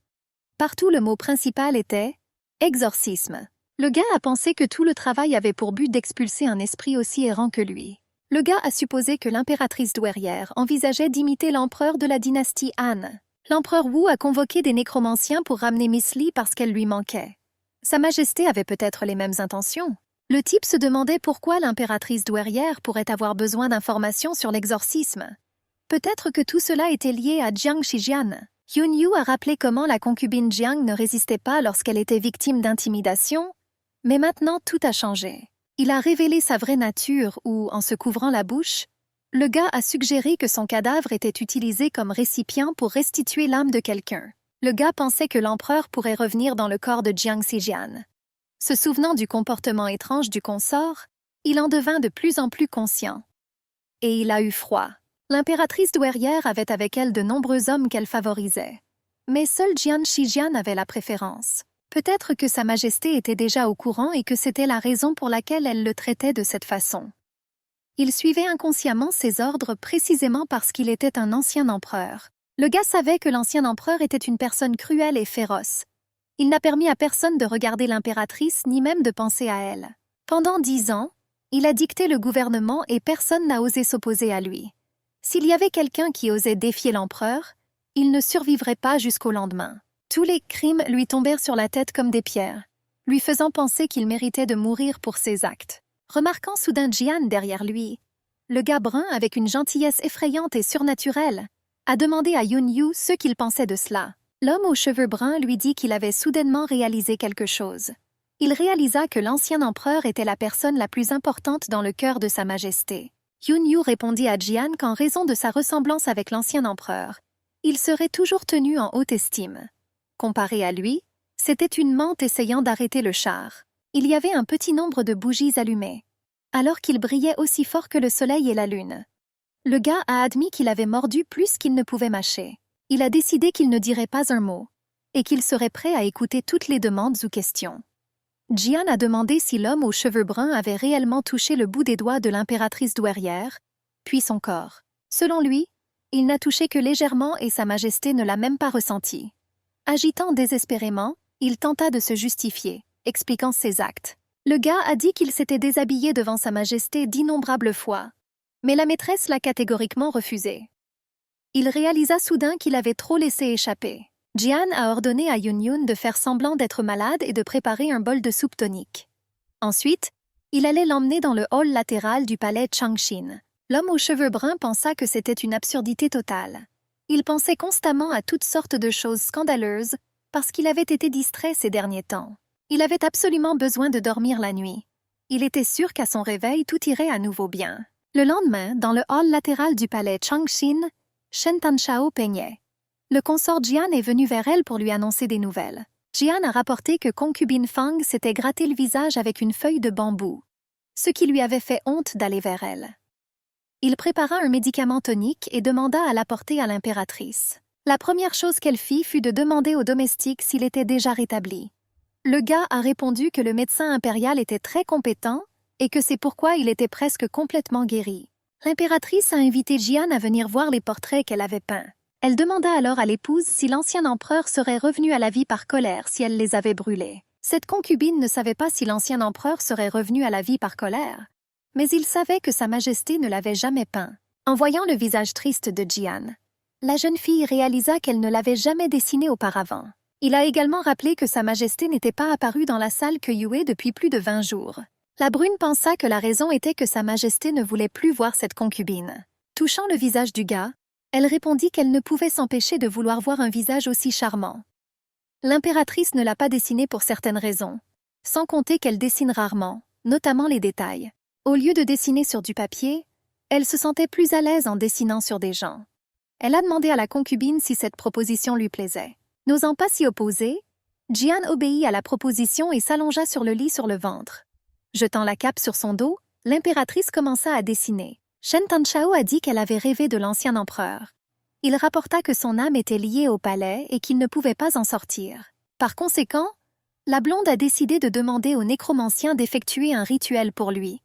Partout, le mot principal était « exorcisme ». Le gars a pensé que tout le travail avait pour but d'expulser un esprit aussi errant que lui. Le gars a supposé que l'impératrice douairière envisageait d'imiter l'empereur de la dynastie Han. L'empereur Wu a convoqué des nécromanciens pour ramener Miss Li parce qu'elle lui manquait. Sa Majesté avait peut-être les mêmes intentions. Le type se demandait pourquoi l'impératrice douairière pourrait avoir besoin d'informations sur l'exorcisme. Peut-être que tout cela était lié à Jiang Shijian. Yun Yu a rappelé comment la concubine Jiang ne résistait pas lorsqu'elle était victime d'intimidation, mais maintenant tout a changé. Il a révélé sa vraie nature où, en se couvrant la bouche, le gars a suggéré que son cadavre était utilisé comme récipient pour restituer l'âme de quelqu'un. Le gars pensait que l'empereur pourrait revenir dans le corps de Jiang Zijian. Se souvenant du comportement étrange du consort, il en devint de plus en plus conscient. Et il a eu froid. L'impératrice douairière avait avec elle de nombreux hommes qu'elle favorisait. Mais seul Jiang Shijian avait la préférence. Peut-être que Sa Majesté était déjà au courant et que c'était la raison pour laquelle elle le traitait de cette façon. Il suivait inconsciemment ses ordres précisément parce qu'il était un ancien empereur. Le gars savait que l'ancien empereur était une personne cruelle et féroce. Il n'a permis à personne de regarder l'impératrice ni même de penser à elle. Pendant 10 ans, il a dicté le gouvernement et personne n'a osé s'opposer à lui. S'il y avait quelqu'un qui osait défier l'empereur, il ne survivrait pas jusqu'au lendemain. Tous les crimes lui tombèrent sur la tête comme des pierres, lui faisant penser qu'il méritait de mourir pour ses actes. Remarquant soudain Jian derrière lui, le gars brun, avec une gentillesse effrayante et surnaturelle, a demandé à Yun Yu ce qu'il pensait de cela. L'homme aux cheveux bruns lui dit qu'il avait soudainement réalisé quelque chose. Il réalisa que l'ancien empereur était la personne la plus importante dans le cœur de Sa Majesté. Yun Yu répondit à Jian qu'en raison de sa ressemblance avec l'ancien empereur, il serait toujours tenu en haute estime. Comparé à lui, c'était une menthe essayant d'arrêter le char. Il y avait un petit nombre de bougies allumées, alors qu'il brillait aussi fort que le soleil et la lune. Le gars a admis qu'il avait mordu plus qu'il ne pouvait mâcher. Il a décidé qu'il ne dirait pas un mot, et qu'il serait prêt à écouter toutes les demandes ou questions. Jian a demandé si l'homme aux cheveux bruns avait réellement touché le bout des doigts de l'impératrice douairière, puis son corps. Selon lui, il n'a touché que légèrement et Sa Majesté ne l'a même pas ressenti. Agitant désespérément, il tenta de se justifier, expliquant ses actes. Le gars a dit qu'il s'était déshabillé devant Sa Majesté d'innombrables fois, mais la maîtresse l'a catégoriquement refusé. Il réalisa soudain qu'il avait trop laissé échapper. Jian a ordonné à Yun Yun de faire semblant d'être malade et de préparer un bol de soupe tonique. Ensuite, il allait l'emmener dans le hall latéral du palais Changshin. L'homme aux cheveux bruns pensa que c'était une absurdité totale. Il pensait constamment à toutes sortes de choses scandaleuses parce qu'il avait été distrait ces derniers temps. Il avait absolument besoin de dormir la nuit. Il était sûr qu'à son réveil, tout irait à nouveau bien. Le lendemain, dans le hall latéral du palais Changshin, Shen Tanshao peignait. Le consort Jian est venu vers elle pour lui annoncer des nouvelles. Jian a rapporté que concubine Fang s'était gratté le visage avec une feuille de bambou, ce qui lui avait fait honte d'aller vers elle. Il prépara un médicament tonique et demanda à l'apporter à l'impératrice. La première chose qu'elle fit fut de demander au domestique s'il était déjà rétabli. Le gars a répondu que le médecin impérial était très compétent et que c'est pourquoi il était presque complètement guéri. L'impératrice a invité Jian à venir voir les portraits qu'elle avait peints. Elle demanda alors à l'épouse si l'ancien empereur serait revenu à la vie par colère si elle les avait brûlés. Cette concubine ne savait pas si l'ancien empereur serait revenu à la vie par colère, mais il savait que Sa Majesté ne l'avait jamais peint. En voyant le visage triste de Jian, la jeune fille réalisa qu'elle ne l'avait jamais dessiné auparavant. Il a également rappelé que Sa Majesté n'était pas apparue dans la salle que Yue depuis plus de 20 jours. La brune pensa que la raison était que Sa Majesté ne voulait plus voir cette concubine. Touchant le visage du gars, elle répondit qu'elle ne pouvait s'empêcher de vouloir voir un visage aussi charmant. L'impératrice ne l'a pas dessiné pour certaines raisons, Sans compter qu'elle dessine rarement, notamment les détails. Au lieu de dessiner sur du papier, elle se sentait plus à l'aise en dessinant sur des gens. Elle a demandé à la concubine si cette proposition lui plaisait. N'osant pas s'y opposer, Jian obéit à la proposition et s'allongea sur le lit sur le ventre. Jetant la cape sur son dos, l'impératrice commença à dessiner. Shen Tanchao a dit qu'elle avait rêvé de l'ancien empereur. Il rapporta que son âme était liée au palais et qu'il ne pouvait pas en sortir. Par conséquent, la blonde a décidé de demander au nécromancien d'effectuer un rituel pour lui.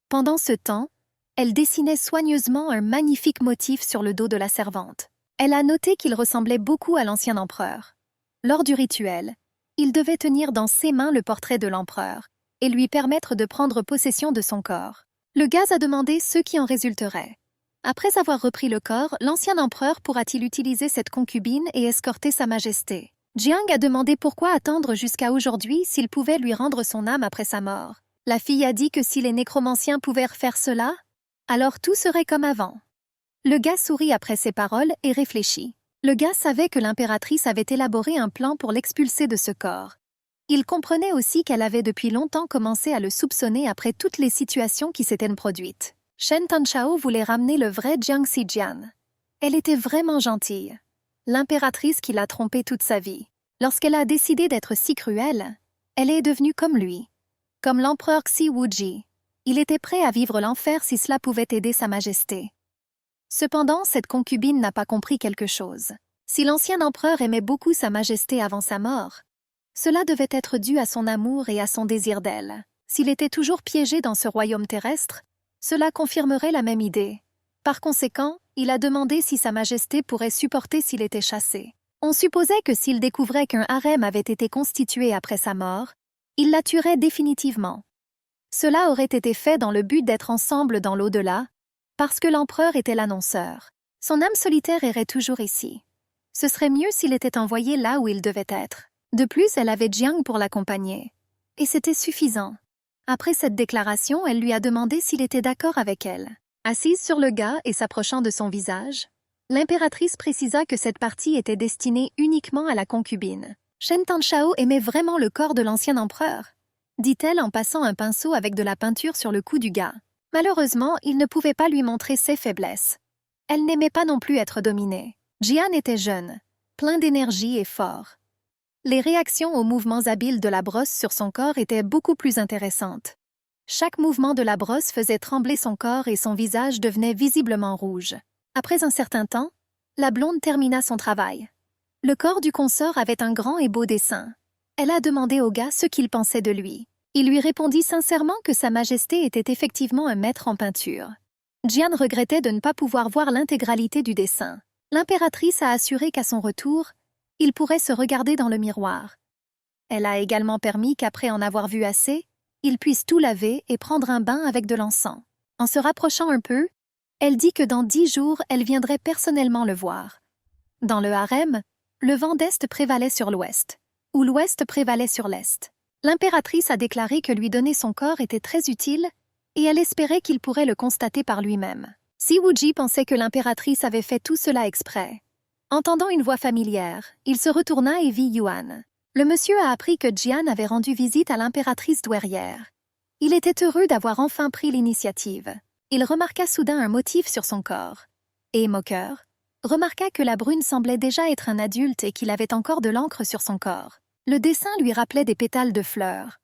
Pendant ce temps, elle dessinait soigneusement un magnifique motif sur le dos de la servante. Elle a noté qu'il ressemblait beaucoup à l'ancien empereur. Lors du rituel, il devait tenir dans ses mains le portrait de l'empereur et lui permettre de prendre possession de son corps. Le gaz a demandé ce qui en résulterait. Après avoir repris le corps, l'ancien empereur pourra-t-il utiliser cette concubine et escorter sa majesté? Jiang a demandé pourquoi attendre jusqu'à aujourd'hui s'il pouvait lui rendre son âme après sa mort. La fille a dit que si les nécromanciens pouvaient refaire cela, alors tout serait comme avant. Le gars sourit après ces paroles et réfléchit. Le gars savait que l'impératrice avait élaboré un plan pour l'expulser de ce corps. Il comprenait aussi qu'elle avait depuis longtemps commencé à le soupçonner après toutes les situations qui s'étaient produites. Shen Tanchao voulait ramener le vrai Jiang Zijian. Elle était vraiment gentille. L'impératrice qui l'a trompée toute sa vie. Lorsqu'elle a décidé d'être si cruelle, elle est devenue comme lui. Comme l'empereur Xi Wuji. Il était prêt à vivre l'enfer si cela pouvait aider sa majesté. Cependant, cette concubine n'a pas compris quelque chose. Si l'ancien empereur aimait beaucoup sa majesté avant sa mort, cela devait être dû à son amour et à son désir d'elle. S'il était toujours piégé dans ce royaume terrestre, cela confirmerait la même idée. Par conséquent, il a demandé si sa majesté pourrait supporter s'il était chassé. On supposait que s'il découvrait qu'un harem avait été constitué après sa mort, il la tuerait définitivement. Cela aurait été fait dans le but d'être ensemble dans l'au-delà, parce que l'empereur était l'annonceur. Son âme solitaire irait toujours ici. Ce serait mieux s'il était envoyé là où il devait être. De plus, elle avait Jiang pour l'accompagner. Et c'était suffisant. Après cette déclaration, elle lui a demandé s'il était d'accord avec elle. Assise sur le gars et s'approchant de son visage, l'impératrice précisa que cette partie était destinée uniquement à la concubine. Shen Tanchao aimait vraiment le corps de l'ancien empereur, dit-elle en passant un pinceau avec de la peinture sur le cou du gars. Malheureusement, il ne pouvait pas lui montrer ses faiblesses. Elle n'aimait pas non plus être dominée. Jian était jeune, plein d'énergie et fort. Les réactions aux mouvements habiles de la brosse sur son corps étaient beaucoup plus intéressantes. Chaque mouvement de la brosse faisait trembler son corps et son visage devenait visiblement rouge. Après un certain temps, la blonde termina son travail. Le corps du consort avait un grand et beau dessin. Elle a demandé au gars ce qu'il pensait de lui. Il lui répondit sincèrement que sa majesté était effectivement un maître en peinture. Jian regrettait de ne pas pouvoir voir l'intégralité du dessin. L'impératrice a assuré qu'à son retour, il pourrait se regarder dans le miroir. Elle a également permis qu'après en avoir vu assez, il puisse tout laver et prendre un bain avec de l'encens. En se rapprochant un peu, elle dit que dans 10 jours, elle viendrait personnellement le voir. Dans le harem, le vent d'est prévalait sur l'ouest, ou l'ouest prévalait sur l'est. L'impératrice a déclaré que lui donner son corps était très utile et elle espérait qu'il pourrait le constater par lui-même. Si Wuji pensait que l'impératrice avait fait tout cela exprès. Entendant une voix familière, il se retourna et vit Yuan. Le monsieur a appris que Jian avait rendu visite à l'impératrice douairière. Il était heureux d'avoir enfin pris l'initiative. Il remarqua soudain un motif sur son corps. Et, moqueur, remarqua que la brune semblait déjà être un adulte et qu'il avait encore de l'encre sur son corps. Le dessin lui rappelait des pétales de fleurs.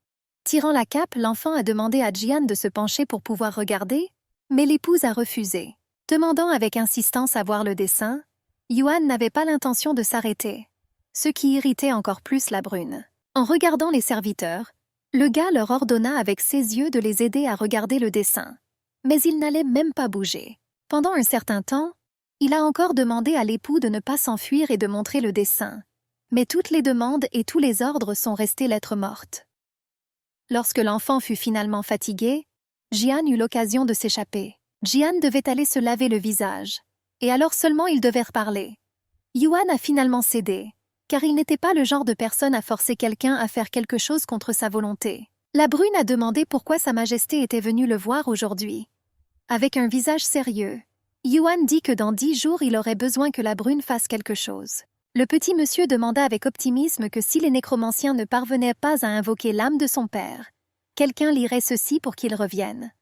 Tirant la cape, l'enfant a demandé à Jian de se pencher pour pouvoir regarder, mais l'épouse a refusé. Demandant avec insistance à voir le dessin, Yuan n'avait pas l'intention de s'arrêter, ce qui irritait encore plus la brune. En regardant les serviteurs, le gars leur ordonna avec ses yeux de les aider à regarder le dessin. Mais ils n'allaient même pas bouger. Pendant un certain temps, il a encore demandé à l'époux de ne pas s'enfuir et de montrer le dessin. Mais toutes les demandes et tous les ordres sont restés lettres mortes. Lorsque l'enfant fut finalement fatigué, Jian eut l'occasion de s'échapper. Jian devait aller se laver le visage, et alors seulement il devait reparler. Yuan a finalement cédé, car il n'était pas le genre de personne à forcer quelqu'un à faire quelque chose contre sa volonté. La brune a demandé pourquoi sa majesté était venue le voir aujourd'hui. Avec un visage sérieux, Yuan dit que dans 10 jours il aurait besoin que la brune fasse quelque chose. Le petit monsieur demanda avec optimisme que si les nécromanciens ne parvenaient pas à invoquer l'âme de son père, quelqu'un lirait ceci pour qu'il revienne.